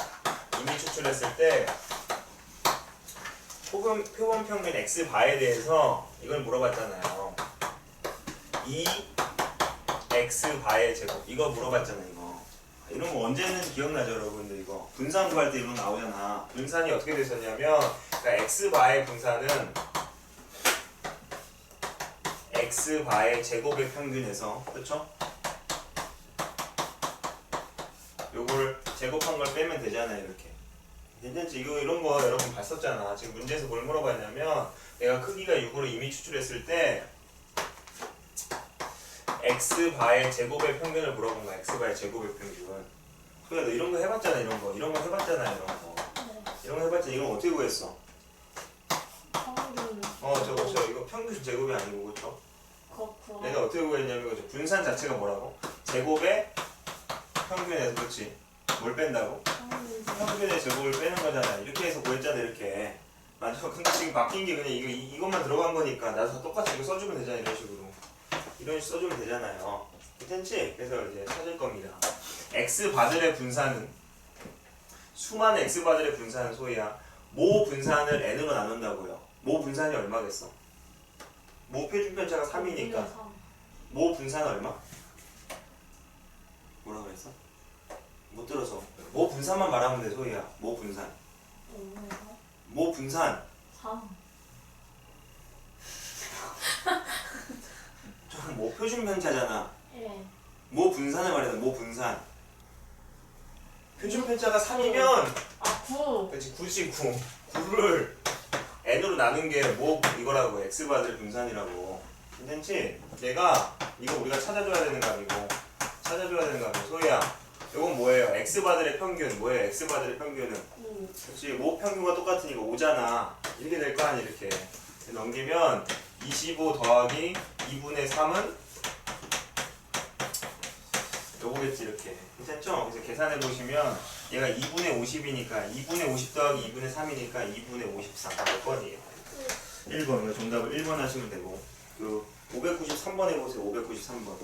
표본 평균 x바에 대해서 이걸 물어봤잖아요. 이 x바의 제곱 이거 물어봤잖아요. 이런 거 언제는 기억나죠 여러분들. 이거 분산 구할 때 이런 거 나오잖아. 분산이 어떻게 됐었냐면 그러니까 x바의 분산은 x바의 제곱의 평균에서 그렇죠? 요걸 제곱한 걸 빼면 되잖아요. 이렇게 괜찮지? 이거 이런 거 여러분 봤었잖아. 지금 문제에서 뭘 물어봤냐면 내가 크기가 6으로 이미 추출했을 때 x바의 제곱의 평균을 물어본 거야. x바의 제곱의 평균. 그래 너 이런 거 해봤잖아. 이런 거 해봤잖아. 이런 거 해봤잖아. 이런 거 어떻게 구했어? 저거 이거 평균 제곱이 아니고 그렇죠? 내가 어떻게 구했냐면 그죠? 분산 자체가 뭐라고? 제곱의 평균에서 그렇지? 뭘 뺀다고? 평균의 제곱을 빼는 거잖아. 이렇게 해서 구했잖아. 이렇게. 맞아. 근데 지금 바뀐 게 그냥 이것만 들어간 거니까 나도 똑같이 이거 써주면 되잖아. 이런 식으로. 이런 식으로 써주면 되잖아요. 괜찮지? 그래서 이제 찾을 겁니다. x바들의 분산은 수많은 x바들의 분산은 소희야 모 분산을 n으로 나눈다고요. 모 분산이 얼마겠어? 모 표준편차가 3이니까 모 분산은 얼마? 뭐라고 했어? 못 들어서 모 분산만 말하면 돼. 소희야 모 분산 3. 좀 모 표준편차잖아. 예. 모 분산을 말해서 모 분산 표준편차가 3이면 9. 그렇지 99 9를 n으로 나눈 게 뭐 이거라고 x바들 분산이라고. 괜찮지? 얘가 이거 우리가 찾아줘야 되는 값이고 소희야 이건 뭐예요? x바들의 평균 뭐예요? x바들의 평균은 그렇지 모 평균과 똑같으니까 5잖아. 이렇게 될 거 아니야. 이렇게 넘기면 25 더하기 2분의 3은 요거겠지. 이렇게 괜찮죠? 그래서 계산해 보시면 얘가 2분의 50이니까 2분의 50 더하기 2분의 3이니까 2분의 54 몇 번이에요? 1번. 정답을 1번 하시면 되고 그 593번 해보세요. 593번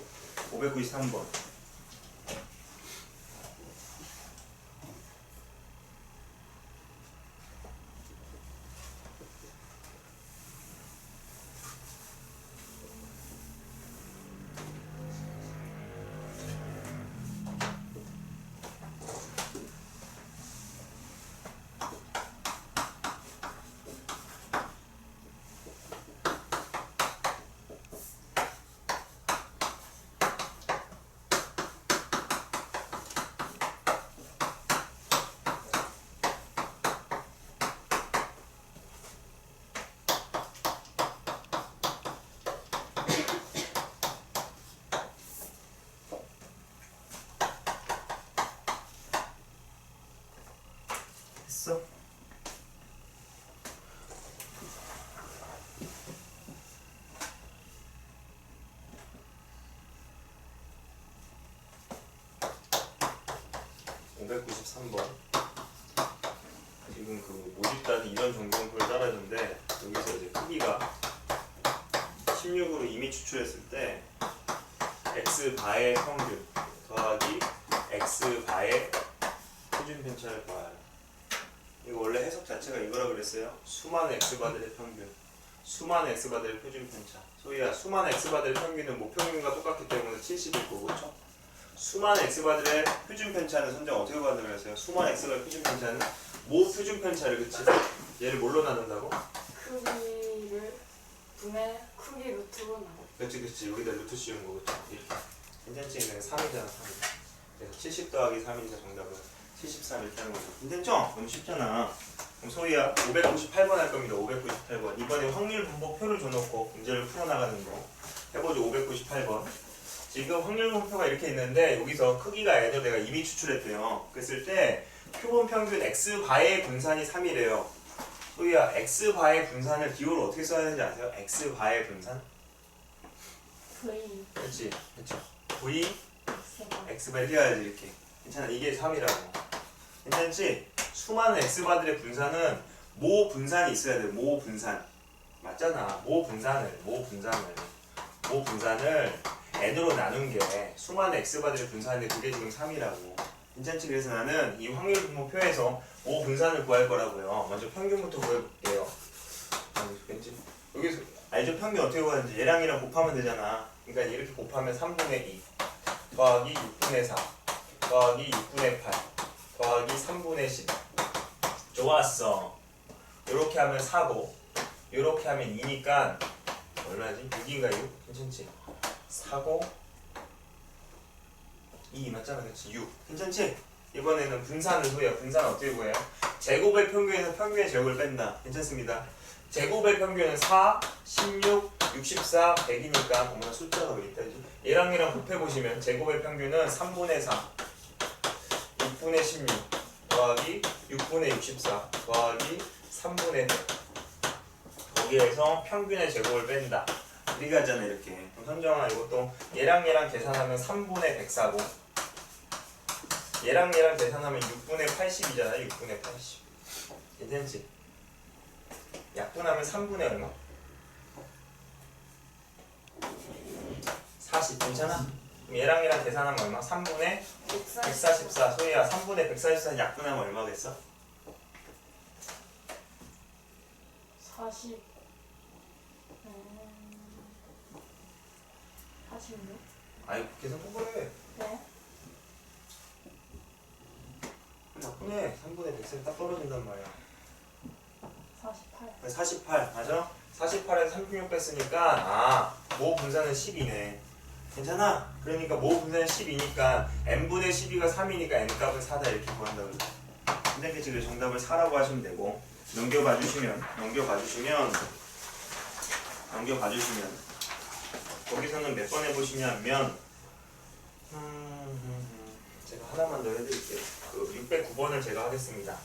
3번. 지금 그 모집단이 이런 정경표를 따라했는데 여기서 이제 크기가 16으로 이미 추출했을 때 x 바의 평균 더하기 x 바의 표준 편차를 구하라. 이거 원래 해석 자체가 이거라 그랬어요. 수많은 x바들의 평균, 수많은 x바들의 표준 편차. 소희야, 수많은 x바들의 평균은 목평균과 똑같기 때문에 70일 거고, 그렇죠? 수많은 x바들의 표준 편차는 선정 어떻게 구한다고 그랬어요? 수많은 x바의 표준 편차는 모 표준 편차를, 그치? 얘를 뭘로 나눈다고? 크기를 분의 크기 루트로 나눠. 그치. 여기다 루트 씌우는 거, 그치? 이렇게. 괜찮지? 그냥 3이잖아, 3. 그래서 70 더하기 3이니까 정답은 73 이렇게 하는 거죠. 괜찮죠? 너무 쉽잖아. 그럼 소희야, 598번 할 겁니다. 598번. 이번에 확률 분포표를 줘놓고 문제를 풀어나가는 거. 해보죠. 598번. 지금 확률 분포가 이렇게 있는데 여기서 크기가 n으로 내가 이미 추출했대요. 그랬을 때 표본 평균 x바의 분산이 3이래요. 소희야, x바의 분산을 기호를 어떻게 써야 되는지 아세요? x바의 분산? V 그렇지. 그렇죠. v X가 x바 이렇게 해야지 이렇게. 괜찮아. 이게 3이라고. 괜찮지? 수많은 x바들의 분산은 모 분산이 있어야 돼. 모 분산. 맞잖아. 모 분산을 n으로 나눈 게 수많은 x바들의 분산인데 그게 지금 3이라고. 괜찮지? 그래서 나는 이 확률 분포표에서 모 분산을 구할 거라고요. 먼저 평균부터 구해볼게요. 왠지 여기서 알죠? 평균 어떻게 구하는지. 얘랑 얘랑 곱하면 되잖아. 그러니까 이렇게 곱하면 3분의 2 더하기 6분의 4 더하기 6분의 8 더하기 3분의 10. 좋았어. 이렇게 하면 4고 이렇게 하면 2니까 얼마지? 6인가 6? 괜찮지? 4고 2 맞잖아. 그렇지? 6. 괜찮지? 이번에는 분산을 구해요. 분산 어떻게 구해요? 제곱의 평균에서 평균의 제곱을 뺀다. 괜찮습니다. 제곱의 평균은 4, 16, 64, 100이니까 어머나 숫자가 왜 있다. 얘랑 얘랑 곱해보시면 제곱의 평균은 3분의 4 6분의 16 더하기 6분의 64 더하기 3분의 100. 거기에서 평균의 제곱을 뺀다. 이렇게 하잖아. 이렇게. 그럼 선정아, 이것도 얘랑 얘랑 계산하면 3분의 104고 얘랑 얘랑 계산하면 6분의 80이잖아. 6분의 80. 괜찮지? 약분하면 3분의 얼마? 40. 괜찮아? 그럼 얘랑 얘랑 계산하면 얼마? 3분의 144. 소희야, 3분의 144 약분하면 얼마겠어? 40 46? 아이, 계산 똑바로 해. 네. 약분해. 3분의 104 딱 떨어진단 말이야. 48 48. 맞아? 48에서 36 뺐으니까 모 분산은 10이네. 괜찮아? 그러니까 모 분산은 10이니까 n분의 12가 3이니까 n값은 4다 이렇게 구한다고 그래. 근데 지금 정답을 4라고 하시면 되고 넘겨봐 주시면 거기서는 몇 번 해보시냐면 제가 하나만 더 해드릴게요. 그 609번을 제가 하겠습니다.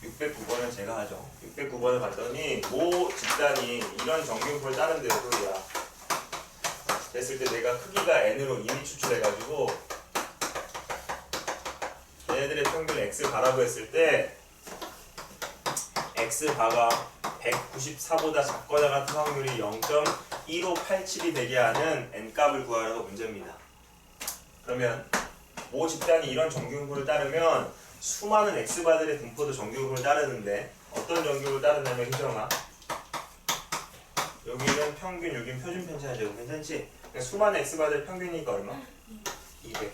609번을 제가 하죠. 609번을 봤더니 모 집단이 이런 정규표를 따른대요. 소리야. 됐을 때 내가 크기가 n으로 이미 추출해가지고 얘네들의 평균 x바라고 했을 때 x바가 194보다 작거나 같은 확률이 0.1587이 되게 하는 n값을 구하라고 문제입니다. 그러면 모 집단이 이런 정규분포를 따르면 수많은 x바들의 분포도 정규분포를 따르는데 어떤 정규분포를 따르냐면 희정아, 여기는 평균, 여기는 표준 편차죠. 괜찮지? 그러니까 수많은 x바들 평균이니까 얼마? 200.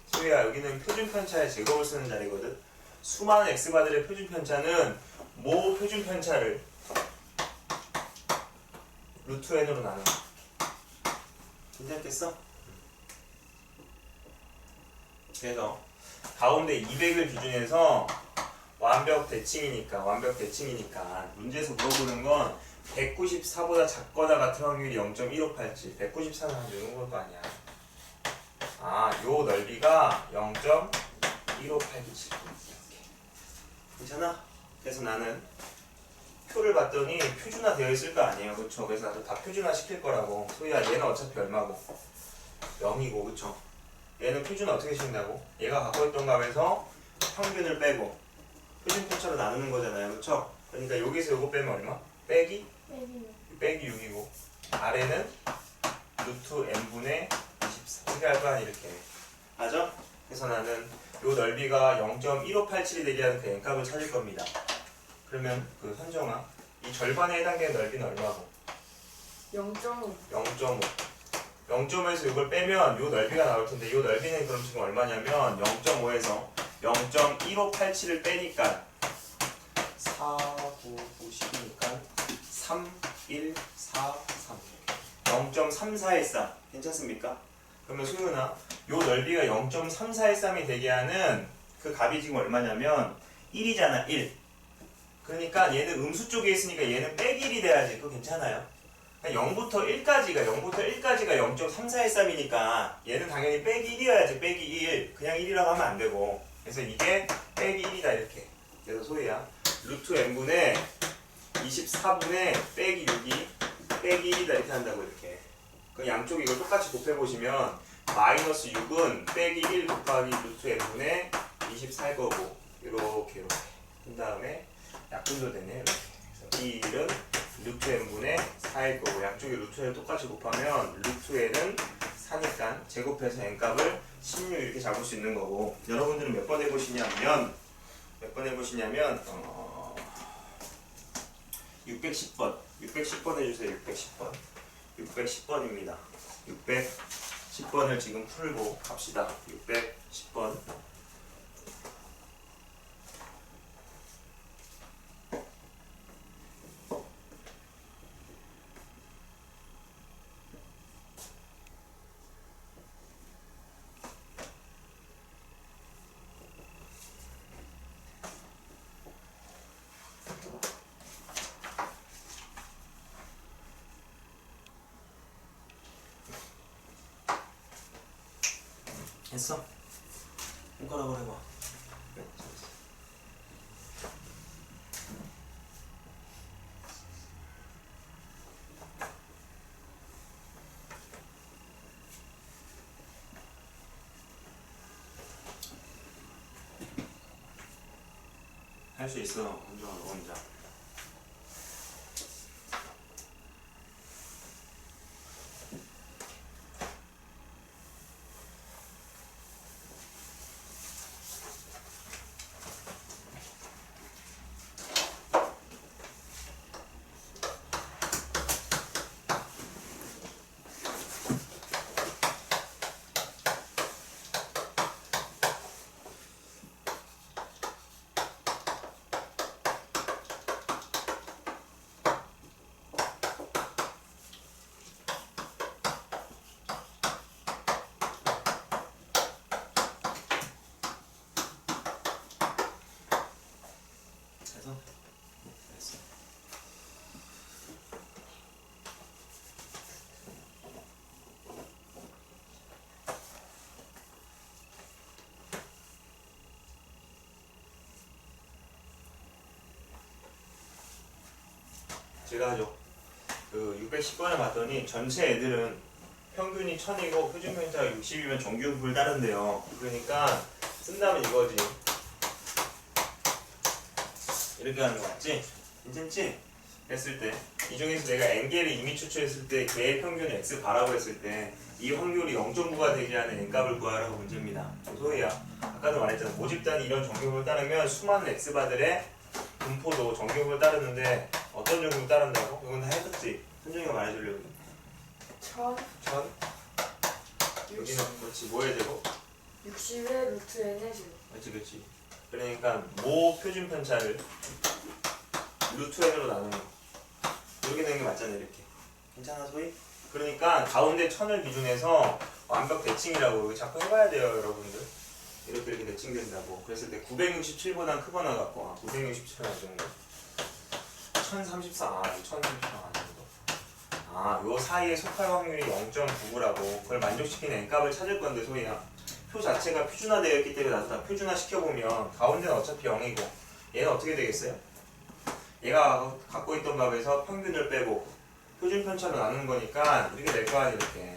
소희야, 여기는 표준 편차의 제곱을 쓰는 자리거든. 수많은 x바들의 표준 편차는 모 표준 편차를 루트 n으로 나눠. 괜찮겠어? 그래서 가운데 200을 기준해서 완벽 대칭이니까 문제에서 물어보는 건 194보다 작거나 같은 확률이 0.1587. 194는 한 이런 것도 아니야. 요 넓이가 0.1587. 이렇게. 괜찮아? 그래서 나는 표를 봤더니 표준화 되어 있을 거 아니에요. 그쵸? 그래서 나도 다 표준화 시킬 거라고. 소희야, 얘는 어차피 얼마고? 0이고, 그쵸? 얘는 표준화 어떻게 시킨다고? 얘가 갖고 있던 값에서 평균을 빼고 표준편차로 나누는 거잖아요. 그렇죠? 그러니까 여기서 요거 빼면 얼마? 빼기 6이고 아래는 루트 n분의 24 이렇게 할 거 아니 이렇게. 맞아? 그래서 나는 요 넓이가 0.1587이 되게 하는 그 n값을 찾을 겁니다. 그러면 그 현정아 이 절반에 해당되는 넓이는 얼마고? 0.5. 0.5. 0.5에서 이걸 빼면 요 넓이가 나올 텐데 요 넓이는 그럼 지금 얼마냐면 0.5에서 0.1587을 빼니까 4, 9, 9, 10이니까 3, 1, 4, 3 0.3413 괜찮습니까? 그러면 소윤아 요 넓이가 0.3413이 되게 하는 그 값이 지금 얼마냐면 1이잖아 1. 그러니까 얘는 음수 쪽에 있으니까 얘는 빼기 1이 돼야지. 그거 괜찮아요? 0부터 1까지가 0.3413이니까 얘는 당연히 빼기 1이어야지. 빼기 1 그냥 1이라고 하면 안 되고 그래서 이게 빼기 1이다 이렇게. 그래서 소희야 루트 n분의 24분의 빼기 6이 빼기 1이다 이렇게 한다고 이렇게. 그 양쪽 이걸 똑같이 곱해보시면 마이너스 6은 빼기 1 곱하기 루트 n분의 24일 거고 이렇게 그 다음에 약분도 되네 이렇게. 그래서 이 1은 루트 n분의 4일 거고 양쪽에 루트 n을 똑같이 곱하면 루트 n은 4니까 제곱해서 n값을 16 이렇게 잡을 수 있는 거고 여러분들은 몇 번 해보시냐면 610번 610번 해주세요. 610번입니다. 610번을 지금 풀고 갑시다. 610번 했어? 손가락으로 해봐. 네, 잘했어. 할 수 있어. 혼자 혼자. 됐어. 제가 하죠. 그 610번을 봤더니 전체 애들은 평균이 1000이고 표준편차가 60이면 정규분을 따른대요. 그러니까 쓴다면 이거지. 이렇게 하는 거 맞지? 괜찮지? 했을 때 이 중에서 내가 n개를 이미 추출했을 때 걔의 평균을 x바라고 했을 때 이 확률이 0.9가 되게 하는 n값을 구하라고 문제입니다. 소희야 아까도 말했잖아. 모집단이 이런 정규분을 따르면 수많은 x바들의 분포도 정규분을 따르는데 어떤 정규분을 따른다고? 이건 다 해줬지? 현정이가 말해주려고. 1000. 1000? 여기는 그렇지 뭐에 되고? 60의 루트 n의 제곱. 그렇지 그러니까 모 표준편차를 루트 n으로 나누는 거 이렇게 되는 게 맞잖아 이렇게. 괜찮아 소희? 그러니까 가운데 1000을 기준해서 완벽 대칭이라고 이거 자꾸 해봐야 돼요 여러분들. 이렇게 대칭된다고. 그랬을 때 967보다 크거나 같고 967은 어느 정도? 1034 1034 정도. 요 사이에 속할 확률이 0.99라고 그걸 만족시키는 n값을 찾을 건데 소희야 표 자체가 표준화되어 있기 때문에 나도 다 표준화 시켜보면 가운데는 어차피 0이고 얘는 어떻게 되겠어요? 얘가 갖고 있던 값에서 평균을 빼고 표준편차로 나누는 거니까 이렇게 될 거 아니야 이렇게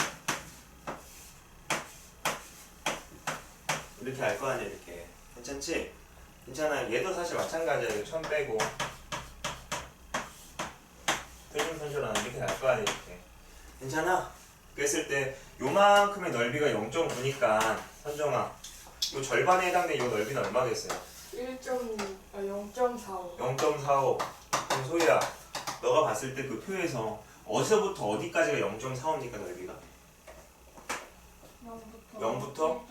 할 거 아니야 이렇게. 괜찮지? 괜찮아. 얘도 사실 마찬가지야. 이거 1000 빼고 표준선실하는 이렇게 날 거 아니야. 이렇게. 괜찮아? 그랬을 때 요만큼의 넓이가 0.9니까 선정아 요 절반에 해당되는 요 넓이는 얼마겠어요? 0.45. 0.45. 그럼 소희야 너가 봤을 때 그 표에서 어디서부터 어디까지가 0.45입니까 넓이가? 0부터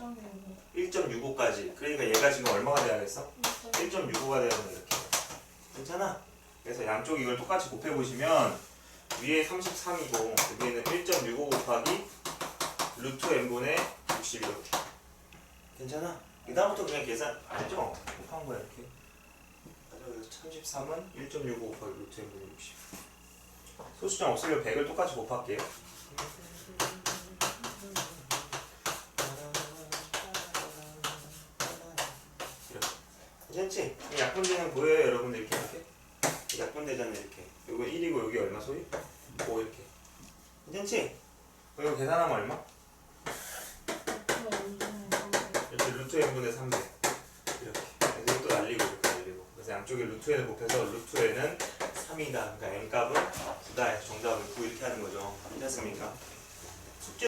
1.65까지. 그러니까 얘가 지금 얼마가 돼야겠어? 1.65가 돼야 된다 이렇게. 괜찮아? 그래서 양쪽 이걸 똑같이 곱해보시면 위에 33이고 여기에는 1.65 곱하기 루트 n분의 60 이렇게. 괜찮아? 그 다음부터 그냥 계산 알죠? 곱한 거야 이렇게. 그래서 33은 1.65 곱하기 루트 n분의 60. 소수점 없으면 100을 똑같이 곱할게요. 이렇게. 괜찮지? 약분되는 보여요 여러분들 이렇게. 약분되잖아요 이렇게. 요거 1이고 여기 얼마 소리? 5 이렇게. 괜찮지? 이거 계산하면 얼마? 이렇게 루트 n분의 300 이렇게. 그래서 이것도 날리고 이렇게 날리고. 그래서 양쪽에 루트 n을 곱해서 루트 n은 3이다. 그러니까 n 값은 9다 해서 정답은 9 이렇게 하는 거죠. 괜찮습니까?